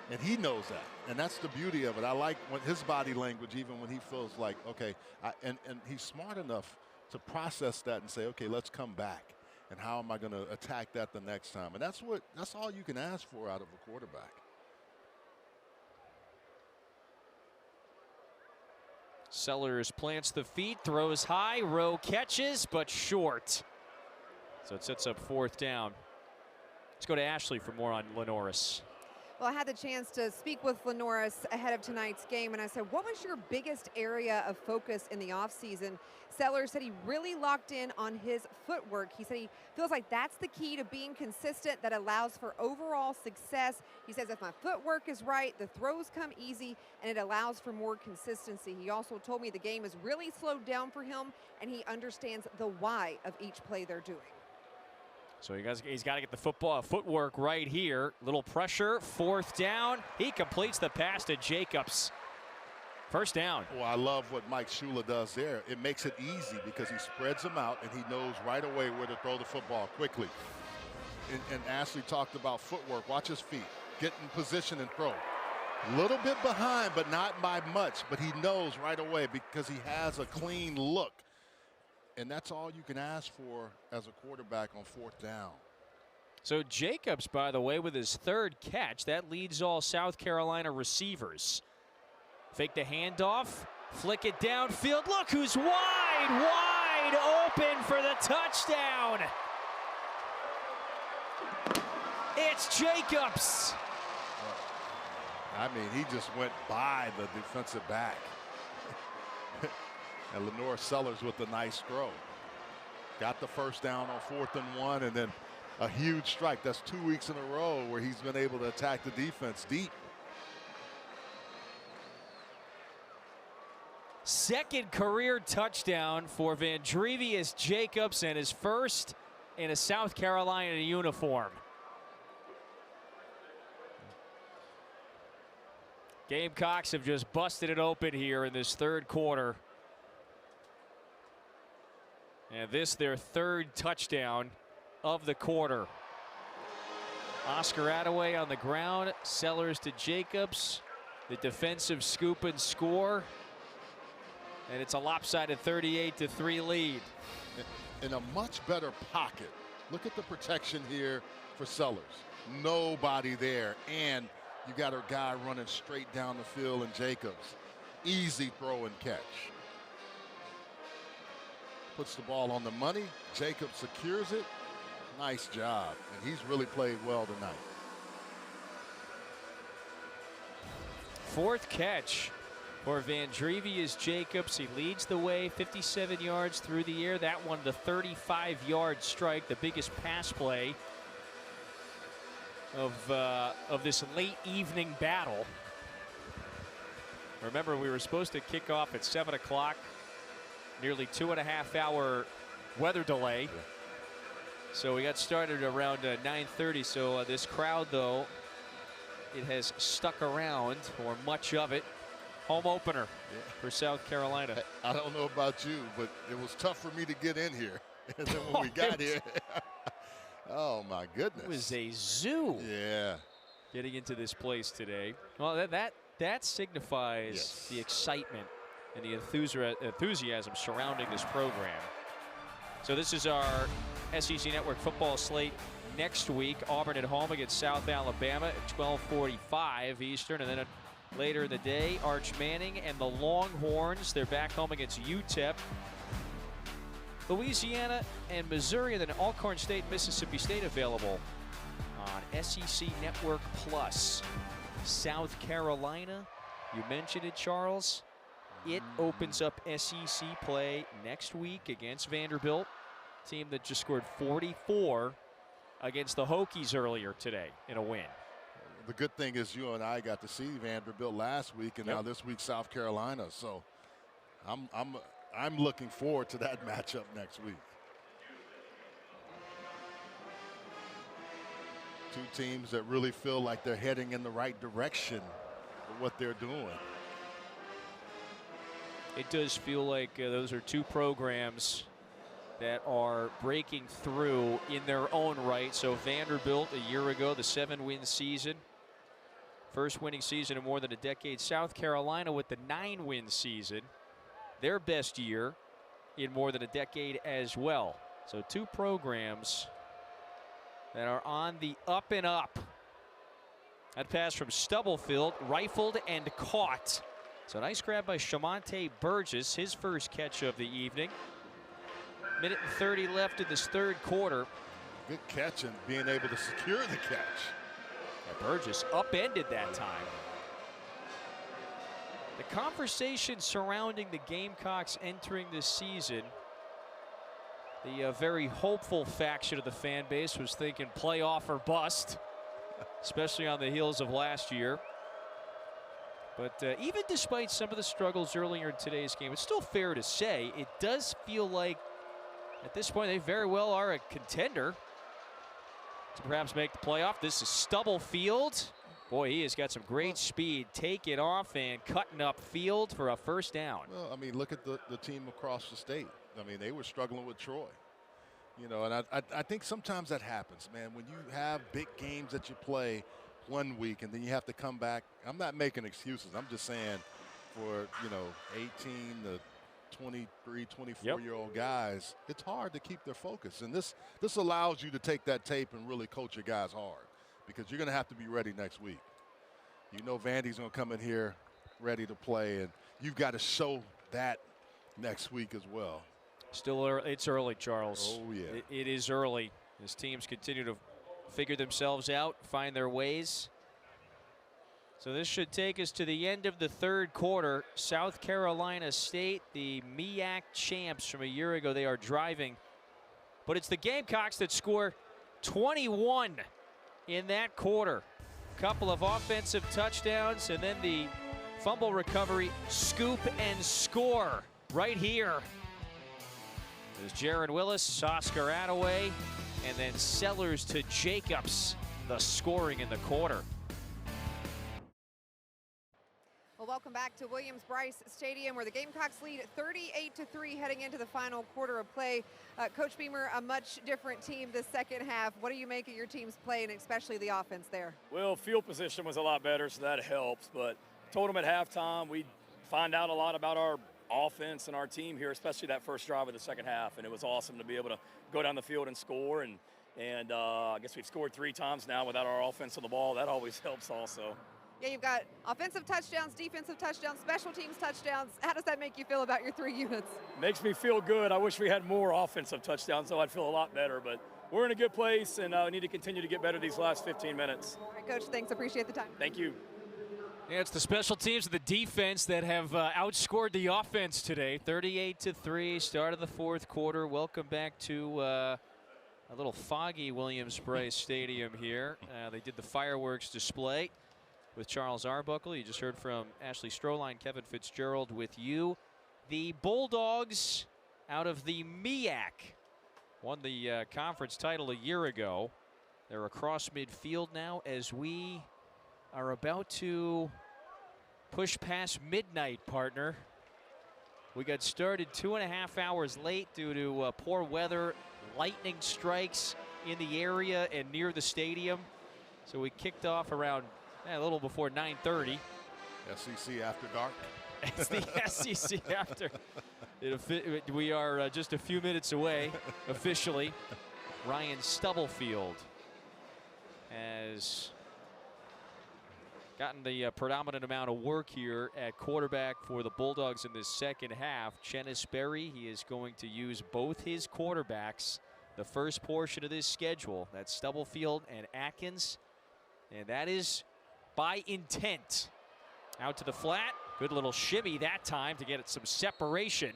and he knows that. And that's the beauty of it. I like when his body language, even when he feels like, okay, and he's smart enough to process that and say, okay, let's come back. And how am I going to attack that the next time? And that's all you can ask for out of a quarterback. Sellers plants the feet, throws high, Rowe catches, but short. So it sets up fourth down. Let's go to Ashley for more on Lenoris. Well, I had the chance to speak with Lenoris ahead of tonight's game, and I said, what was your biggest area of focus in the offseason? Sellers said he really locked in on his footwork. He said he feels like that's the key to being consistent that allows for overall success. He says if my footwork is right, the throws come easy, and it allows for more consistency. He also told me the game is really slowed down for him, and he understands the why of each play they're doing. So he's got to get the footwork right here. Little pressure, fourth down. He completes the pass to Jacobs. First down. Well, I love what Mike Shula does there. It makes it easy because he spreads them out and he knows right away where to throw the football quickly. And Ashley talked about footwork. Watch his feet. Get in position and throw. A little bit behind, but not by much. But he knows right away because he has a clean look. And that's all you can ask for as a quarterback on fourth down. So Jacobs, by the way, with his third catch, that leads all South Carolina receivers. Fake the handoff, flick it downfield. Look who's wide open for the touchdown. It's Jacobs. I mean, he just went by the defensive back. And Lenore Sellers with a nice throw. Got the first down on 4th and 1, and then a huge strike. That's 2 weeks in a row where he's been able to attack the defense deep. Second career touchdown for Vandrevius Jacobs, and his first in a South Carolina uniform. Gamecocks have just busted it open here in this third quarter. And this their third touchdown of the quarter. Oscar Attaway on the ground, Sellers to Jacobs. The defensive scoop and score. And it's a lopsided 38-3 lead. In a much better pocket. Look at the protection here for Sellers. Nobody there. And you got a guy running straight down the field in Jacobs. Easy throw and catch. Puts the ball on the money. Jacobs secures it. Nice job. And he's really played well tonight. Fourth catch for Vandrevius Jacobs. He leads the way, 57 yards through the air. That one, the 35-yard strike, the biggest pass play of this late evening battle. Remember, we were supposed to kick off at 7 o'clock. Nearly 2.5-hour weather delay. Yeah. So we got started around 9:30. So this crowd, though, it has stuck around for much of it. Home opener for South Carolina. I don't know about you, but it was tough for me to get in here. And then when we got here, oh my goodness. It was a zoo. Yeah. Getting into this place today. Well, that signifies the excitement and the enthusiasm surrounding this program. So this is our SEC Network football slate next week. Auburn at home against South Alabama at 12:45 Eastern. And then later in the day, Arch Manning and the Longhorns. They're back home against UTEP. Louisiana and Missouri, and then Alcorn State, Mississippi State available on SEC Network Plus. South Carolina You mentioned it, Charles. It opens up SEC play next week against Vanderbilt, team that just scored 44 against the Hokies earlier today in a win. The good thing is you and I got to see Vanderbilt last week, and now this week South Carolina. So I'm looking forward to that matchup next week. Two teams that really feel like they're heading in the right direction with what they're doing. It does feel like those are two programs that are breaking through in their own right. So Vanderbilt a year ago, the 7-win season. First winning season in more than a decade. South Carolina with the 9-win season. Their best year in more than a decade as well. So two programs that are on the up and up. That pass from Stubblefield, rifled and caught. So nice grab by Shamonte Burgess, his first catch of the evening. Minute and 30 left in this third quarter. Good catch and being able to secure the catch. And Burgess upended that time. The conversation surrounding the Gamecocks entering this season, the very hopeful faction of the fan base was thinking playoff or bust, especially on the heels of last year. But even despite some of the struggles earlier in today's game, it's still fair to say it does feel like at this point they very well are a contender to perhaps make the playoff. This is Stubblefield. Boy, he has got some great speed, taking off and cutting up field for a first down. Well, I mean, look at the team across the state. I mean, they were struggling with Troy. You know, and I think sometimes that happens, man. When you have big games that you play one week and then you have to come back. I'm not making excuses. I'm just saying for, 18 to 23, 24-year-old guys, it's hard to keep their focus. And this allows you to take that tape and really coach your guys hard because you're going to have to be ready next week. You know Vandy's going to come in here ready to play, and you've got to show that next week as well. Still, it's early, Charles. Oh, yeah. It is early as teams continue to figure themselves out, find their ways. So this should take us to the end of the third quarter. South Carolina State, the MEAC champs from a year ago, they are driving. But it's the Gamecocks that score 21 in that quarter. Couple of offensive touchdowns and then the fumble recovery, scoop and score right here. There's Jaron Willis, Oscar Attaway, and then Sellers to Jacobs, the scoring in the quarter. Well, welcome back to Williams-Brice Stadium, where the Gamecocks lead 38-3 heading into the final quarter of play. Coach Beamer, a much different team this second half. What do you make of your team's play, and especially the offense there? Well, field position was a lot better, so that helps. But told them at halftime we'd find out a lot about our offense and our team here, especially that first drive of the second half. And it was awesome to be able to go down the field and score. And I guess we've scored 3 times now without our offense on the ball. That always helps also. Yeah, you've got offensive touchdowns, defensive touchdowns, special teams touchdowns. How does that make you feel about your 3 units? Makes me feel good. I wish we had more offensive touchdowns, so I'd feel a lot better. But we're in a good place, and we need to continue to get better these last 15 minutes. All right, Coach, thanks. Appreciate the time. Thank you. Yeah, it's the special teams and the defense that have outscored the offense today. 38-3, start of the fourth quarter. Welcome back to a little foggy Williams-Brice Stadium here. They did the fireworks display with Charles Arbuckle. You just heard from Ashley Stroline, Kevin Fitzgerald with you. The Bulldogs out of the MEAC won the conference title a year ago. They're across midfield now as we are about to push past midnight, partner. We got started 2.5 hours late due to poor weather, lightning strikes in the area and near the stadium. So we kicked off around a little before 9:30. SEC after dark. It's the SEC after. We are just a few minutes away officially. Ryan Stubblefield has gotten the predominant amount of work here at quarterback for the Bulldogs in this second half. Chennis Berry, he is going to use both his quarterbacks the first portion of this schedule. That's Stubblefield and Atkins, and that is by intent. Out to the flat. Good little shimmy that time to get it some separation.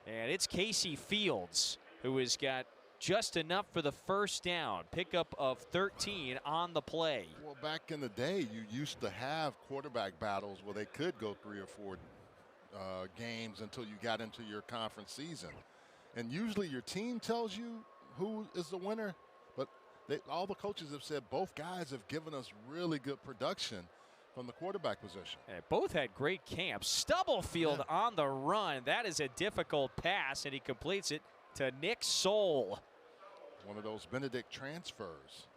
And it's Casey Fields who has got just enough for the first down. Pickup of 13 on the play. Well, back in the day, you used to have quarterback battles where they could go 3 or 4 games until you got into your conference season. And usually your team tells you who is the winner, but all the coaches have said both guys have given us really good production from the quarterback position. And both had great camps. Stubblefield on the run. That is a difficult pass, and he completes it to Nick Soul. One of those Benedict transfers.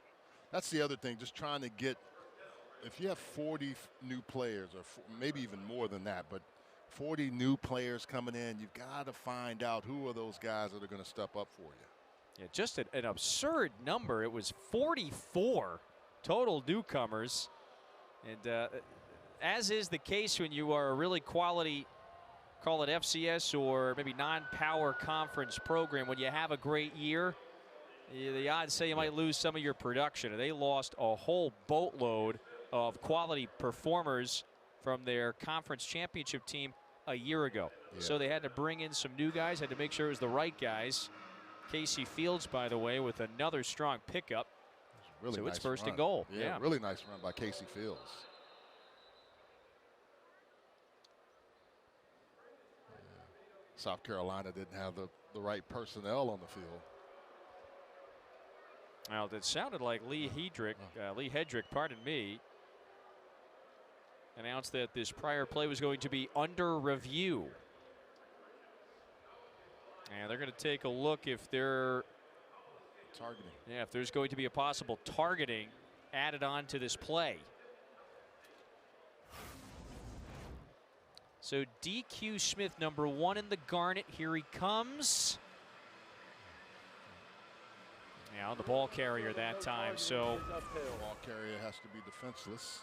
That's the other thing, just trying to get, if you have 40 new players, or maybe even more than that, but 40 new players coming in, you've got to find out who are those guys that are going to step up for you. Yeah, just an absurd number. It was 44 total newcomers. And as is the case when you are a really quality, call it FCS or maybe non-power conference program, when you have a great year, the odds say you might lose some of your production. And they lost a whole boatload of quality performers from their conference championship team a year ago. Yeah. So they had to bring in some new guys, had to make sure it was the right guys. Casey Fields, by the way, with another strong pickup. Really so nice it's first run. and goal. Yeah, really nice run by Casey Fields. Yeah. South Carolina didn't have the right personnel on the field. Well, it sounded like Lee Hedrick, pardon me, announced that this prior play was going to be under review. And they're going to take a look if they're targeting. Yeah, if there's going to be a possible targeting added on to this play. So DQ Smith, number 1 in the garnet. Here he comes. Now the ball carrier that time. So ball carrier has to be defenseless.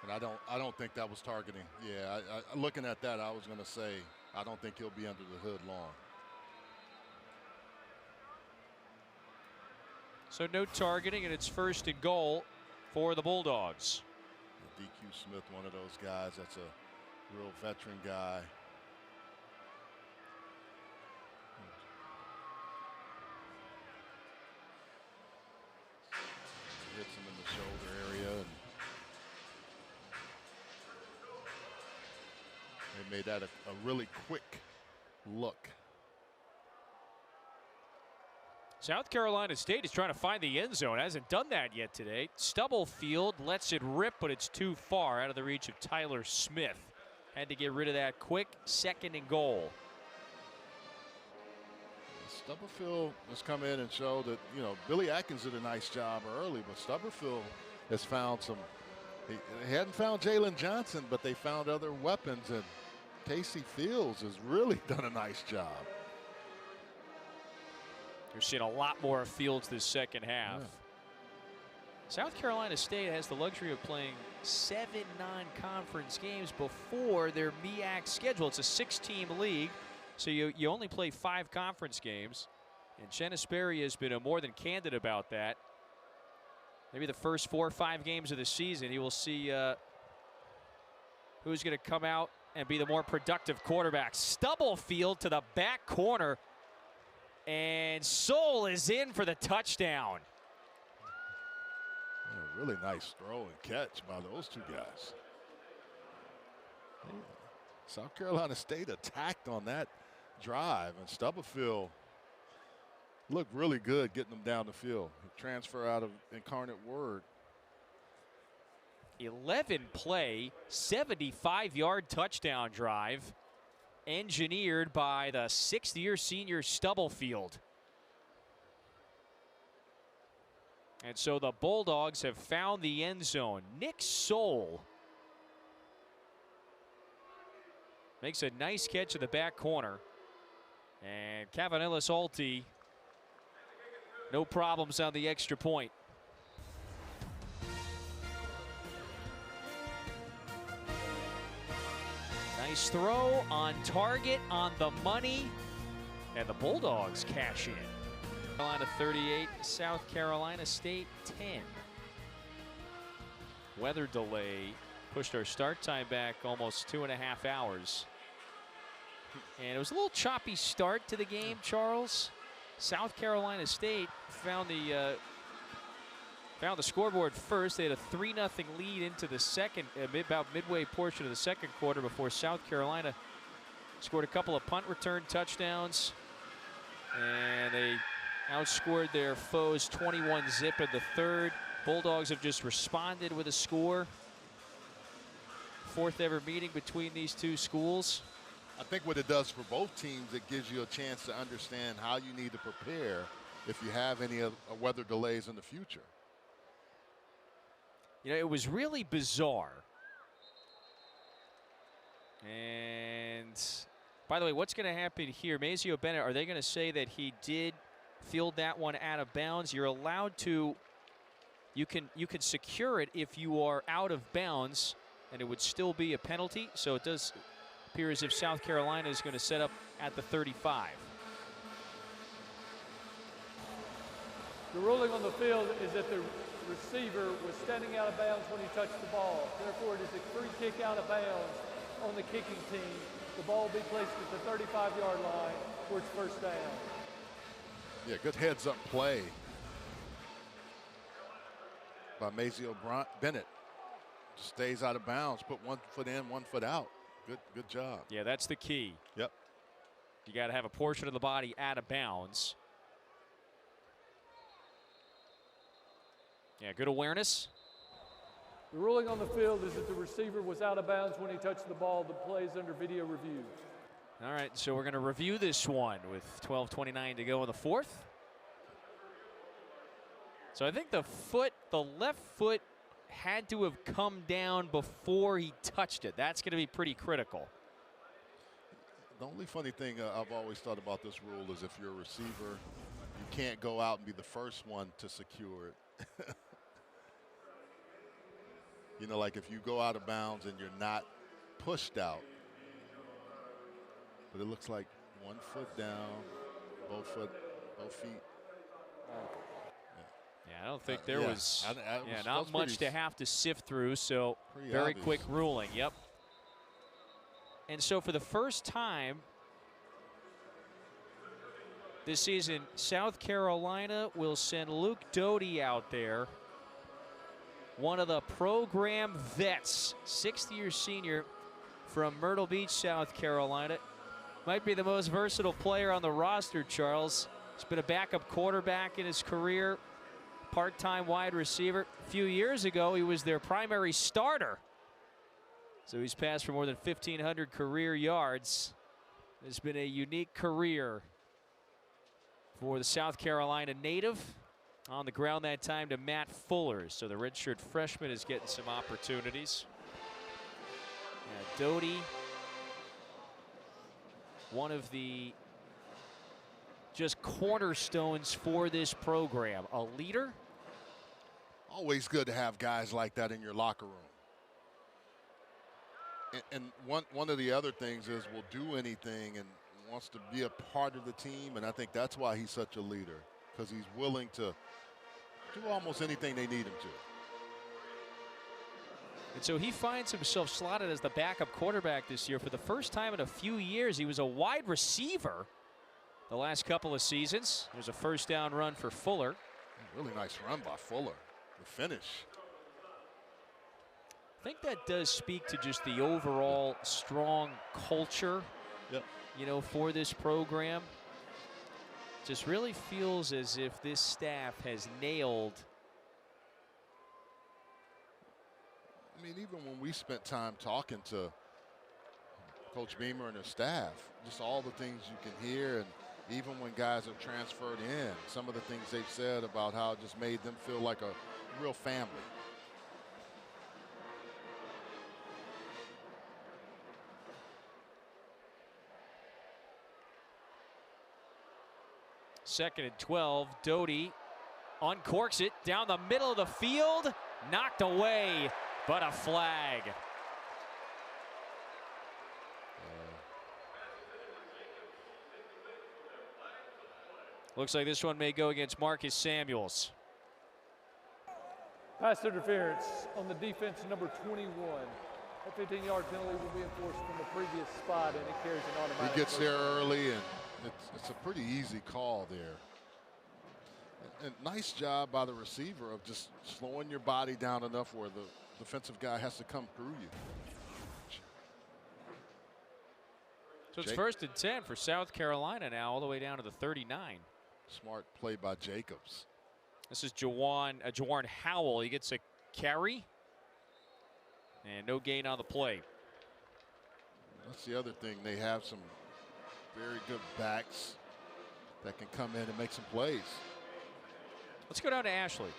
And I don't think that was targeting. Yeah, looking at that, I was going to say I don't think he'll be under the hood long. So no targeting, and it's first and goal for the Bulldogs. DQ Smith, one of those guys that's a real veteran guy. Hits him in the shoulder area, and they made that a really quick look. South Carolina State is trying to find the end zone. Hasn't done that yet today. Stubblefield lets it rip, but it's too far out of the reach of Tyler Smith. Had to get rid of that quick. Second and goal. Stubblefield has come in and showed that, you know, Billy Atkins did a nice job early, but Stubblefield has found some. He hadn't found Jalen Johnson, but they found other weapons, and Casey Fields has really done a nice job. You're seeing a lot more of Fields this second half. Yeah. South Carolina State has the luxury of playing 7 non-conference games before their MEAC schedule. It's a 6-team league, so you only play 5 conference games. And Chennis Berry has been more than candid about that. Maybe the first 4 or 5 games of the season, he will see who's going to come out and be the more productive quarterback. Stubblefield to the back corner. And Soul is in for the touchdown. Yeah, really nice throw and catch by those two guys. Yeah. South Carolina State attacked on that drive, and Stubblefield looked really good getting them down the field. Transfer out of Incarnate Word. 11-play, 75-yard touchdown drive, engineered by the 6th-year senior Stubblefield. And so the Bulldogs have found the end zone. Nick Soul makes a nice catch in the back corner. And Cavanillas Alti, no problems on the extra point. Nice throw on target, on the money, and the Bulldogs cash in. Carolina 38, South Carolina State 10. Weather delay pushed our start time back almost 2.5 hours. And it was a little choppy start to the game, Charles. South Carolina State found the scoreboard first. They had a 3-0 lead into the second, about midway portion of the second quarter, before South Carolina scored a couple of punt return touchdowns. And they outscored their foes 21-0 in the third. Bulldogs have just responded with a score. Fourth ever meeting between these two schools. I think what it does for both teams, it gives you a chance to understand how you need to prepare if you have any weather delays in the future. You know, it was really bizarre. And by the way, what's going to happen here? Mazio Bennett, are they going to say that he did field that one out of bounds? You're allowed to, you can secure it if you are out of bounds, and it would still be a penalty. So it does appear as if South Carolina is going to set up at the 35. The ruling on the field is that the receiver was standing out of bounds when he touched the ball. Therefore, it is a free kick out of bounds on the kicking team. The ball will be placed at the 35-yard line for its first down. Yeah, good heads-up play by Mazio Bennett. Stays out of bounds, put 1 foot in, 1 foot out. Good job. Yeah, that's the key. Yep. You got to have a portion of the body out of bounds. Yeah, good awareness. The ruling on the field is that the receiver was out of bounds when he touched the ball. The play is under video review. All right, so we're going to review this one with 12:29 to go in the fourth. So I think the left foot had to have come down before he touched it. That's going to be pretty critical. The only funny thing I've always thought about this rule is if you're a receiver, you can't go out and be the first one to secure it. You know, like if you go out of bounds and you're not pushed out. But it looks like 1 foot down, both feet. Yeah, I don't think there was not much to have to sift through, so very obvious. quick ruling. Yep. And so for the first time this season, South Carolina will send Luke Doty out there, one of the program vets, 6th-year senior from Myrtle Beach, South Carolina. Might be the most versatile player on the roster, Charles. He's been a backup quarterback in his career, part-time wide receiver. A few years ago, he was their primary starter. So he's passed for more than 1,500 career yards. It's been a unique career for the South Carolina native. On the ground that time to Matt Fuller. So the redshirt freshman is getting some opportunities. Doty, one of the just cornerstones for this program. A leader. Always good to have guys like that in your locker room. And one of the other things is will do anything and wants to be a part of the team. And I think that's why he's such a leader, because he's willing to do almost anything they need him to. And so he finds himself slotted as the backup quarterback this year. For the first time in a few years, he was a wide receiver the last couple of seasons. There's a first down run for Fuller. Really nice run by Fuller. The finish. I think that does speak to just the overall strong culture, you know, for this program. Just really feels as if this staff has nailed. I mean, even when we spent time talking to Coach Beamer and his staff, just all the things you can hear, and even when guys have transferred in, some of the things they've said about how it just made them feel like a real family. Second and 12, Doty uncorks it down the middle of the field, knocked away, but a flag. Looks like this one may go against Marcus Samuels. Pass interference on the defense, number 21. A 15-yard penalty will be enforced from the previous spot, and it carries an automatic. He gets there early, and it's a pretty easy call there. And nice job by the receiver of just slowing your body down enough where the defensive guy has to come through you. So it's 1st and 10 for South Carolina now, all the way down to the 39. Smart play by Jacobs. This is Jawan Howell. He gets a carry. And no gain on the play. That's the other thing. They have some very good backs that can come in and make some plays. Let's go down to Ashley.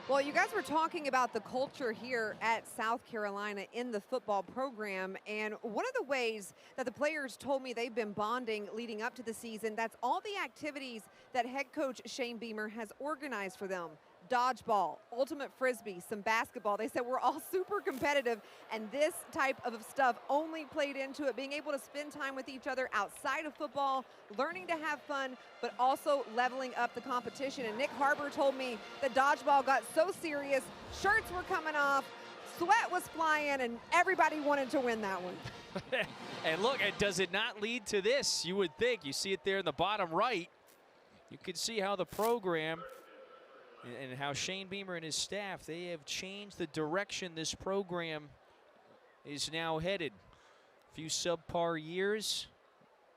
Well, you guys were talking about the culture here at South Carolina in the football program, and one of the ways that the players told me they've been bonding leading up to the season, that's all the activities that head coach Shane Beamer has organized for them. Dodgeball, ultimate frisbee, some basketball. They said we're all super competitive, and this type of stuff only played into it, being able to spend time with each other outside of football, learning to have fun, but also leveling up the competition. And Nick Harbour told me that dodgeball got so serious, shirts were coming off, sweat was flying, and everybody wanted to win that one. And look, does it not lead to this? You would think. You see it there in the bottom right. You can see how the program and how Shane Beamer and his staff, they have changed the direction this program is now headed. A few subpar years.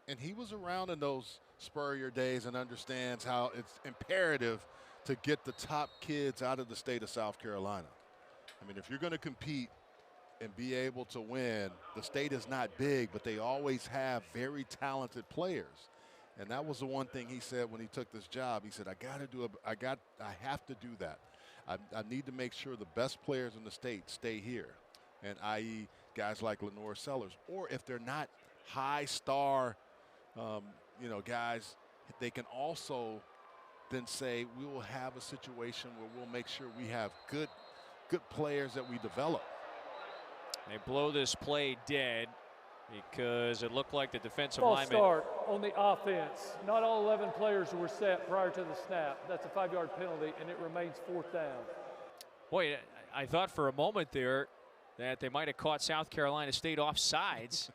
And he was around in those Spurrier days and understands how it's imperative to get the top kids out of the state of South Carolina. I mean, if you're going to compete and be able to win, the state is not big, but they always have very talented players. And that was the one thing he said when he took this job. He said, I have to do that. I need to make sure the best players in the state stay here, and i.e. guys like Lenore Sellers. Or if they're not high star, guys, they can also then say we will have a situation where we'll make sure we have good players that we develop. They blow this play dead, because it looked like the defensive False lineman. start on the offense. Not all 11 players were set prior to the snap. That's a 5-yard penalty, and it remains 4th down. Boy, I thought for a moment there that they might have caught South Carolina State offsides.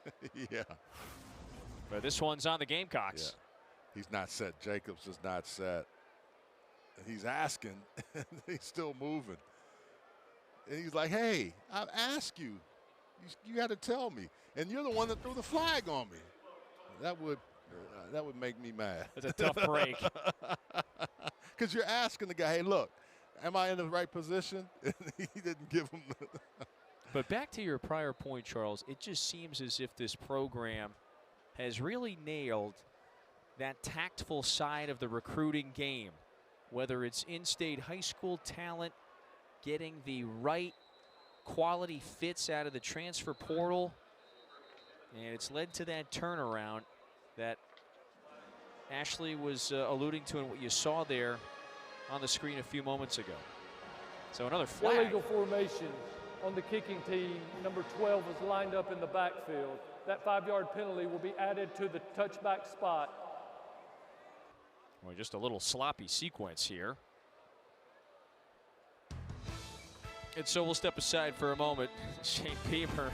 Yeah. But this one's on the Gamecocks. Yeah. He's not set. Jacobs is not set. And he's asking, and he's still moving. And he's like, hey, I asked you. You got to tell me. And you're the one that threw the flag on me. That would make me mad. It's a tough break. Because you're asking the guy, hey, look, am I in the right position? And he didn't give him the But back to your prior point, Charles, it just seems as if this program has really nailed that tactful side of the recruiting game, whether it's in-state high school talent, getting the right quality fits out of the transfer portal, and it's led to that turnaround that Ashley was alluding to and what you saw there on the screen a few moments ago. So another flag. Illegal formation on the kicking team. Number 12 is lined up in the backfield. That 5-yard penalty will be added to the touchback spot. Well, just a little sloppy sequence here. And so we'll step aside for a moment. Shane Beamer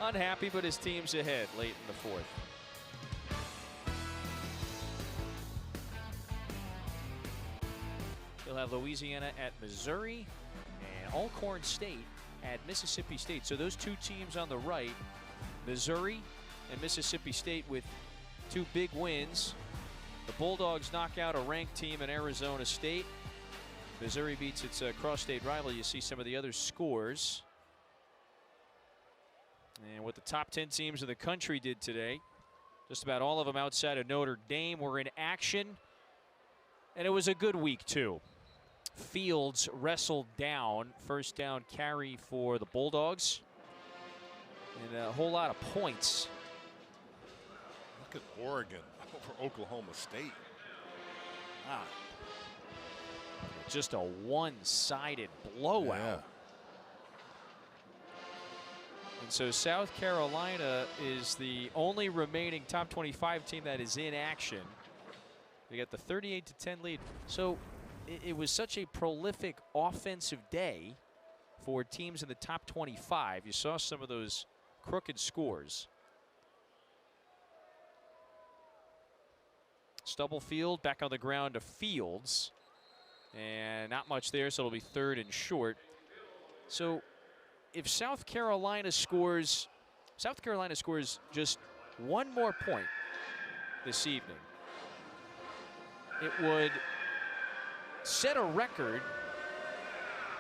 unhappy, but his team's ahead late in the 4th. He'll have Louisiana at Missouri and Alcorn State at Mississippi State. So those two teams on the right, Missouri and Mississippi State, with 2 big wins. The Bulldogs knock out a ranked team in Arizona State. Missouri beats its cross-state rival. You see some of the other scores. And what the top 10 teams of the country did today, just about all of them outside of Notre Dame were in action. And it was a good week, too. Fields wrestled down, first down carry for the Bulldogs. And a whole lot of points. Look at Oregon over Oklahoma State. Wow. Just a one-sided blowout. Yeah. And so South Carolina is the only remaining top 25 team that is in action. They got the 38-10 lead. So it was such a prolific offensive day for teams in the top 25. You saw some of those crooked scores. Stubblefield back on the ground to Fields. And not much there, so it'll be 3rd and short. So if South Carolina scores just one more point this evening, it would set a record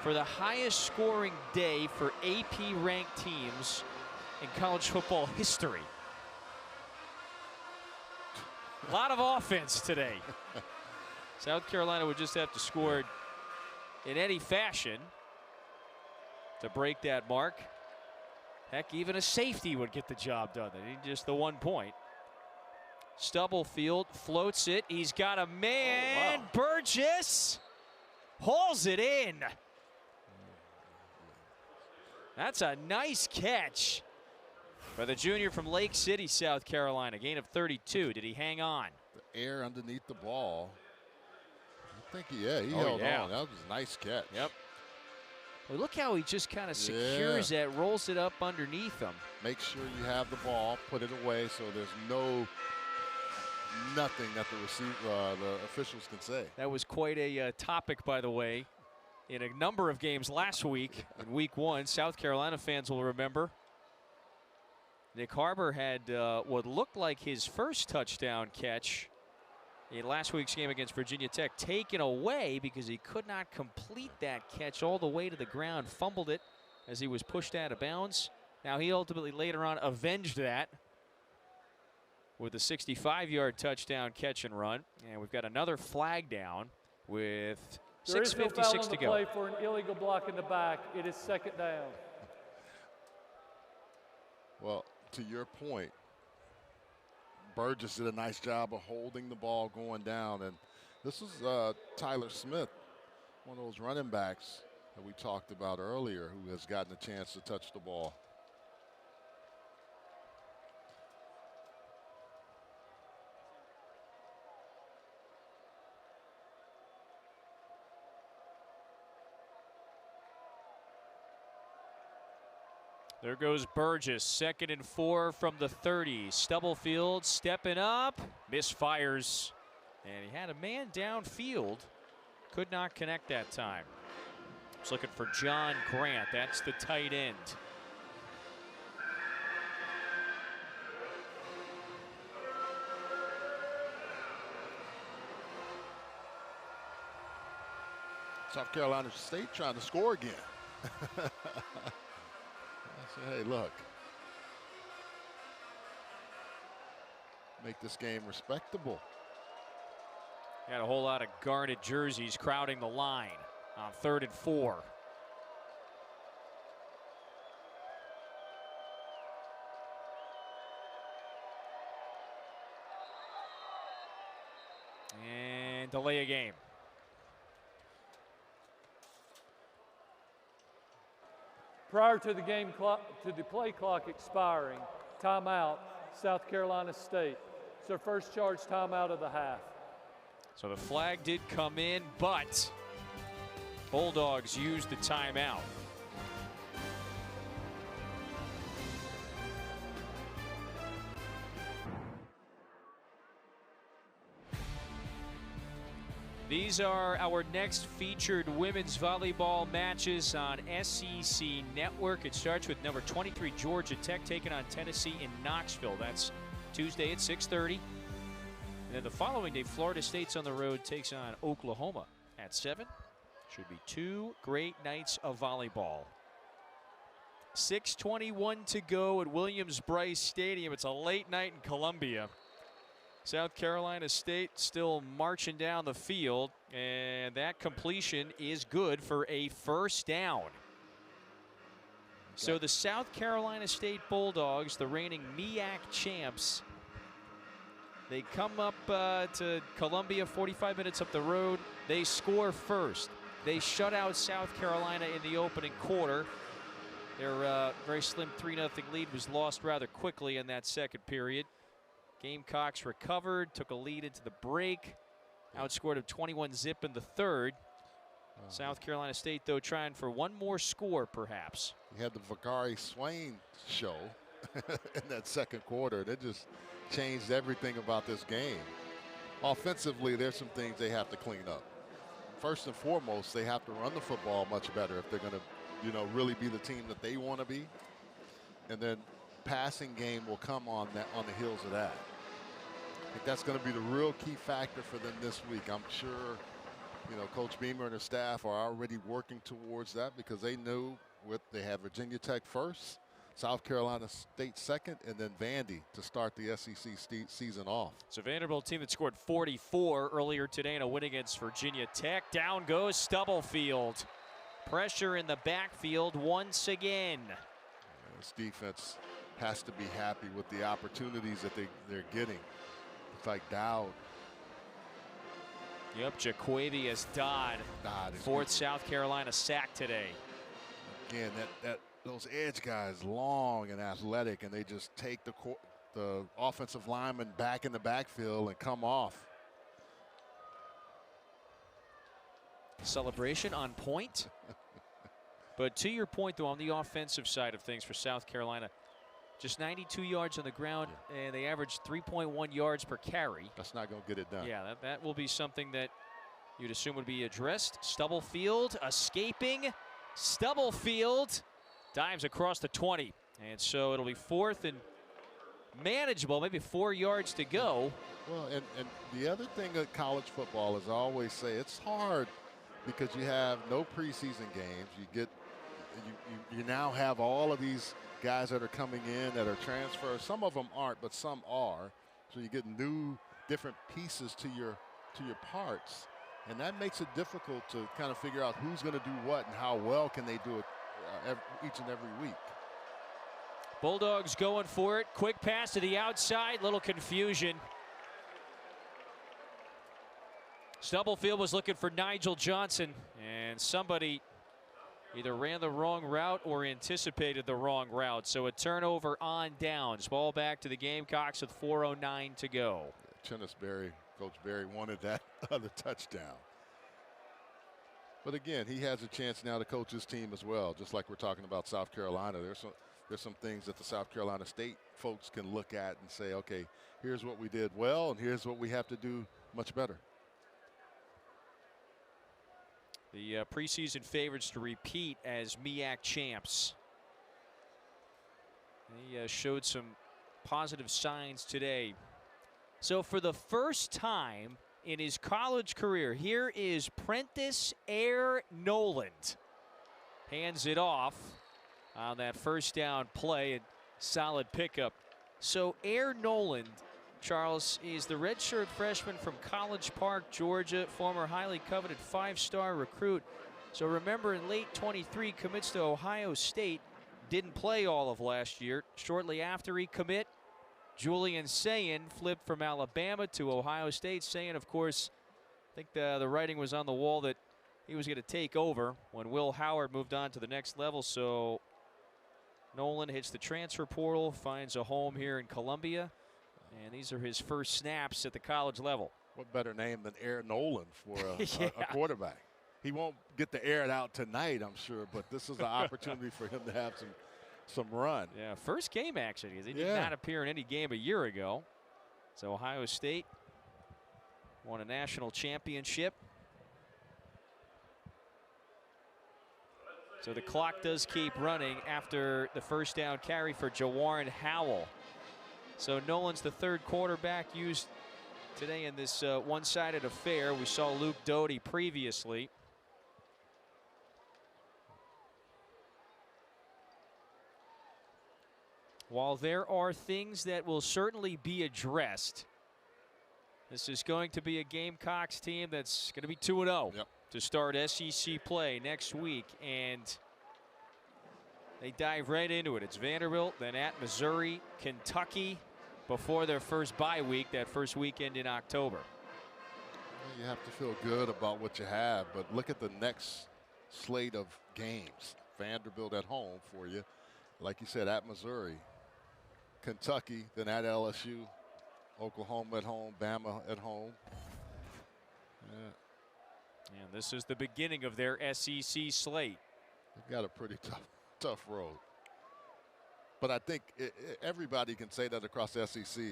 for the highest scoring day for AP ranked teams in college football history. A lot of offense today. South Carolina would just have to score in any fashion to break that mark. Heck, even a safety would get the job done. They need just the 1 point. Stubblefield floats it. He's got a man. Oh, wow. Burgess hauls it in. That's a nice catch for the junior from Lake City, South Carolina. Gain of 32. Did he hang on? The air underneath the ball. I think he held on. That was a nice catch. Yep. Well, look how he just kind of secures that, rolls it up underneath him. Make sure you have the ball, put it away so there's nothing that the officials can say. That was quite a topic, by the way, in a number of games last week. In week 1, South Carolina fans will remember Nick Harbor had what looked like his first touchdown catch in last week's game against Virginia Tech taken away because he could not complete that catch all the way to the ground, fumbled it as he was pushed out of bounds. Now he ultimately later on avenged that with a 65-yard touchdown catch and run. And we've got another flag down with 6:56 to go. Play for an illegal block in the back. It is 2nd down. Well, to your point, Burgess did a nice job of holding the ball going down. And this is Tyler Smith, one of those running backs that we talked about earlier, who has gotten a chance to touch the ball. There goes Burgess, 2nd and 4 from the 30. Stubblefield stepping up, misfires. And he had a man downfield, could not connect that time. He's looking for John Grant, that's the tight end. South Carolina State trying to score again. Hey, look. Make this game respectable. Got a whole lot of garnet jerseys crowding the line on 3rd and 4. And delay a game. Prior to the game clock, to the play clock expiring, timeout, South Carolina State. It's their first charge timeout of the half. So the flag did come in, but Bulldogs used the timeout. These are our next featured women's volleyball matches on SEC Network. It starts with number 23 Georgia Tech taking on Tennessee in Knoxville. That's Tuesday at 6:30. And then the following day, Florida State's on the road, takes on Oklahoma at 7. Should be 2 great nights of volleyball. 6:21 to go at Williams-Brice Stadium. It's a late night in Columbia. South Carolina State still marching down the field, and that completion is good for a first down. So the South Carolina State Bulldogs, the reigning MEAC champs, they come up to Columbia, 45 minutes up the road. They score first. They shut out South Carolina in the opening quarter. Their very slim 3-0 lead was lost rather quickly in that second period. Gamecocks recovered, took a lead into the break. outscored of 21-0 in the third. South Carolina State, though, trying for one more score, perhaps. He had the Vakari Swain show in that second quarter. That just changed everything about this game. Offensively, there's some things they have to clean up. First and foremost, they have to run the football much better if they're going to, really be the team that they want to be. And then passing game will come on the heels of that. I think that's going to be the real key factor for them this week. I'm sure, Coach Beamer and her staff are already working towards that because they knew they have Virginia Tech first, South Carolina State second, and then Vandy to start the SEC season off. So Vanderbilt team that scored 44 earlier today in a win against Virginia Tech. Down goes Stubblefield. Pressure in the backfield once again. This defense has to be happy with the opportunities that they're getting. It's like Dowd. Yep, Jaquavius Dodd. Fourth South Carolina sack today. Again, those edge guys, long and athletic, and they just take the offensive lineman back in the backfield and come off. Celebration on point. But to your point, though, on the offensive side of things for South Carolina, just 92 yards on the ground, and they averaged 3.1 yards per carry. That's not going to get it done. Yeah, that will be something that you'd assume would be addressed. Stubblefield escaping. Stubblefield dives across the 20. And so it'll be fourth and manageable, maybe 4 yards to go. Well, and the other thing that college football is, I always say, it's hard because you have no preseason games. You now have all of these guys that are coming in that are transfers. Some of them aren't, but some are. So you get new, different pieces to your parts, and that makes it difficult to kind of figure out who's going to do what and how well can they do it each and every week. Bulldogs going for it. Quick pass to the outside. Little confusion. Stubblefield was looking for Nigel Johnson, and somebody either ran the wrong route or anticipated the wrong route. So a turnover on downs. Ball back to the Gamecocks with 4:09 to go. Chennis Berry, Coach Berry wanted that other touchdown. But again, he has a chance now to coach his team as well, just like we're talking about South Carolina. There's some things that the South Carolina State folks can look at and say, okay, here's what we did well, and here's what we have to do much better. The preseason favorites to repeat as MEAC champs. They showed some positive signs today. So for the first time in his college career, here is Prentice Air Noland. Hands it off on that first down play, and solid pickup. So Air Noland, Charles, is the redshirt freshman from College Park, Georgia, former highly coveted 5-star recruit. So remember, in late 23, commits to Ohio State. Didn't play all of last year. Shortly after he commit, Julian Sayin flipped from Alabama to Ohio State. Sayin, of course, I think the writing was on the wall that he was going to take over when Will Howard moved on to the next level. So Nolan hits the transfer portal, finds a home here in Columbia. And these are his first snaps at the college level. What better name than Air Nolan for Yeah. a quarterback? He won't get to air it out tonight, I'm sure, but this is an opportunity for him to have some run. Yeah, first game action. He did not appear in any game a year ago. So Ohio State won a national championship. So the clock does keep running after the first down carry for Jawarren Howell. So Nolan's the third quarterback used today in this one-sided affair. We saw Luke Doty previously. While there are things that will certainly be addressed, this is going to be a Gamecocks team that's going to be 2-0 to start SEC play next week. And they dive right into it. It's Vanderbilt, then at Missouri, Kentucky, before their first bye week, that first weekend in October. You have to feel good about what you have, but look at the next slate of games. Vanderbilt at home for you. Like you said, at Missouri, Kentucky, then at LSU, Oklahoma at home, Bama at home. And this is the beginning of their SEC slate. They've got a pretty tough road. But I think everybody can say that across the SEC.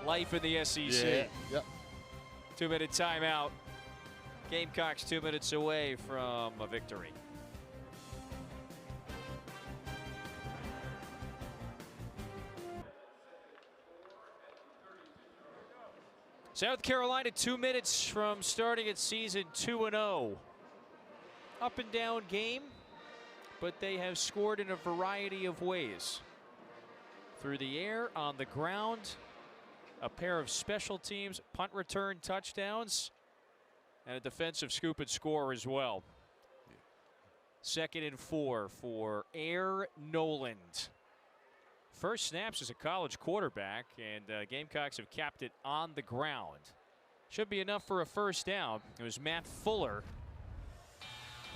Life in the SEC. Yeah. Yep. 2-minute timeout. Gamecocks 2 minutes away from a victory. South Carolina 2 minutes from starting its season 2-0. Up and down game, but they have scored in a variety of ways. Through the air, on the ground, a pair of special teams, punt return touchdowns, and a defensive scoop and score as well. 2nd and 4 for Air Noland. First snaps as a college quarterback, and Gamecocks have capped it on the ground. Should be enough for a first down. It was Matt Fuller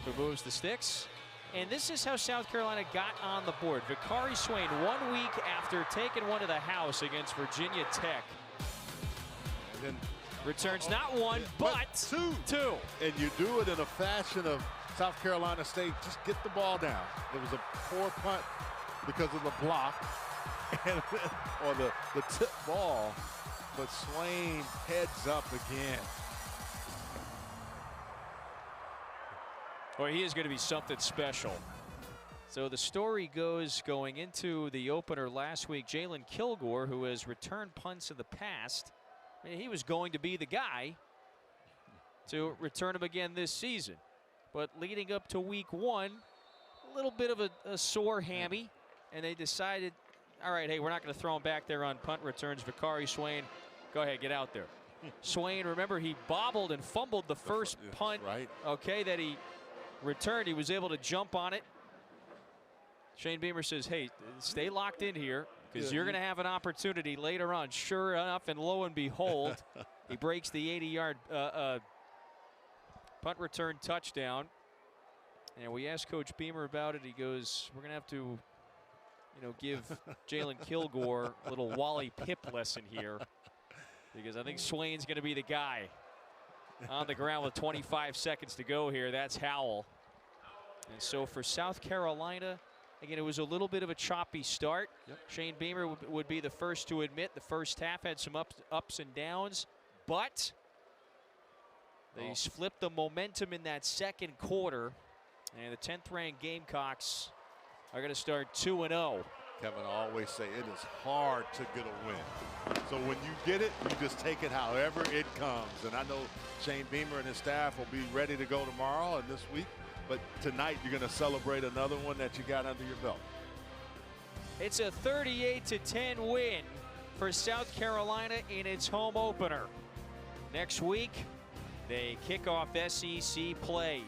who moves the sticks. And this is how South Carolina got on the board. Vicari Swain, 1 week after taking one to the house against Virginia Tech. And then returns not one, but two. And you do it in a fashion of South Carolina State. Just get the ball down. It was a poor punt because of the block or the tip ball, but Swain heads up again. Well, he is going to be something special. So the story goes, going into the opener last week, Jalen Kilgore, who has returned punts in the past, I mean, he was going to be the guy to return them again this season. But leading up to week 1, a little bit of a sore hammy, and they decided, all right, hey, we're not going to throw him back there on punt returns. Vicari Swain, go ahead, get out there. Swain, remember, he bobbled and fumbled the first punt, okay, that he returned. He was able to jump on it. Shane Beamer says, hey, stay locked in here because you're going to have an opportunity later on. Sure enough, and lo and behold, he breaks the 80-yard punt return touchdown. And we asked Coach Beamer about it. He goes, we're going to have to, give Jalen Kilgore a little Wally Pip lesson here, because I think Swain's going to be the guy. On the ground with 25 seconds to go here. That's Howell. And so for South Carolina, again, it was a little bit of a choppy start. Shane Beamer would be the first to admit the first half had some ups and downs, but they flipped the momentum in that second quarter, and the 10th-ranked Gamecocks are going to start 2-0. Kevin, I always say it is hard to get a win. So when you get it, you just take it however it comes. And I know Shane Beamer and his staff will be ready to go tomorrow and this week. But tonight you're going to celebrate another one that you got under your belt. It's a 38-10 win for South Carolina in its home opener. Next week, they kick off SEC play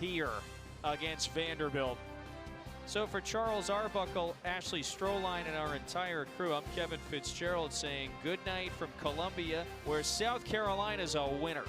here against Vanderbilt. So for Charles Arbuckle, Ashley Stroline, and our entire crew, I'm Kevin Fitzgerald saying good night from Columbia, where South Carolina's a winner.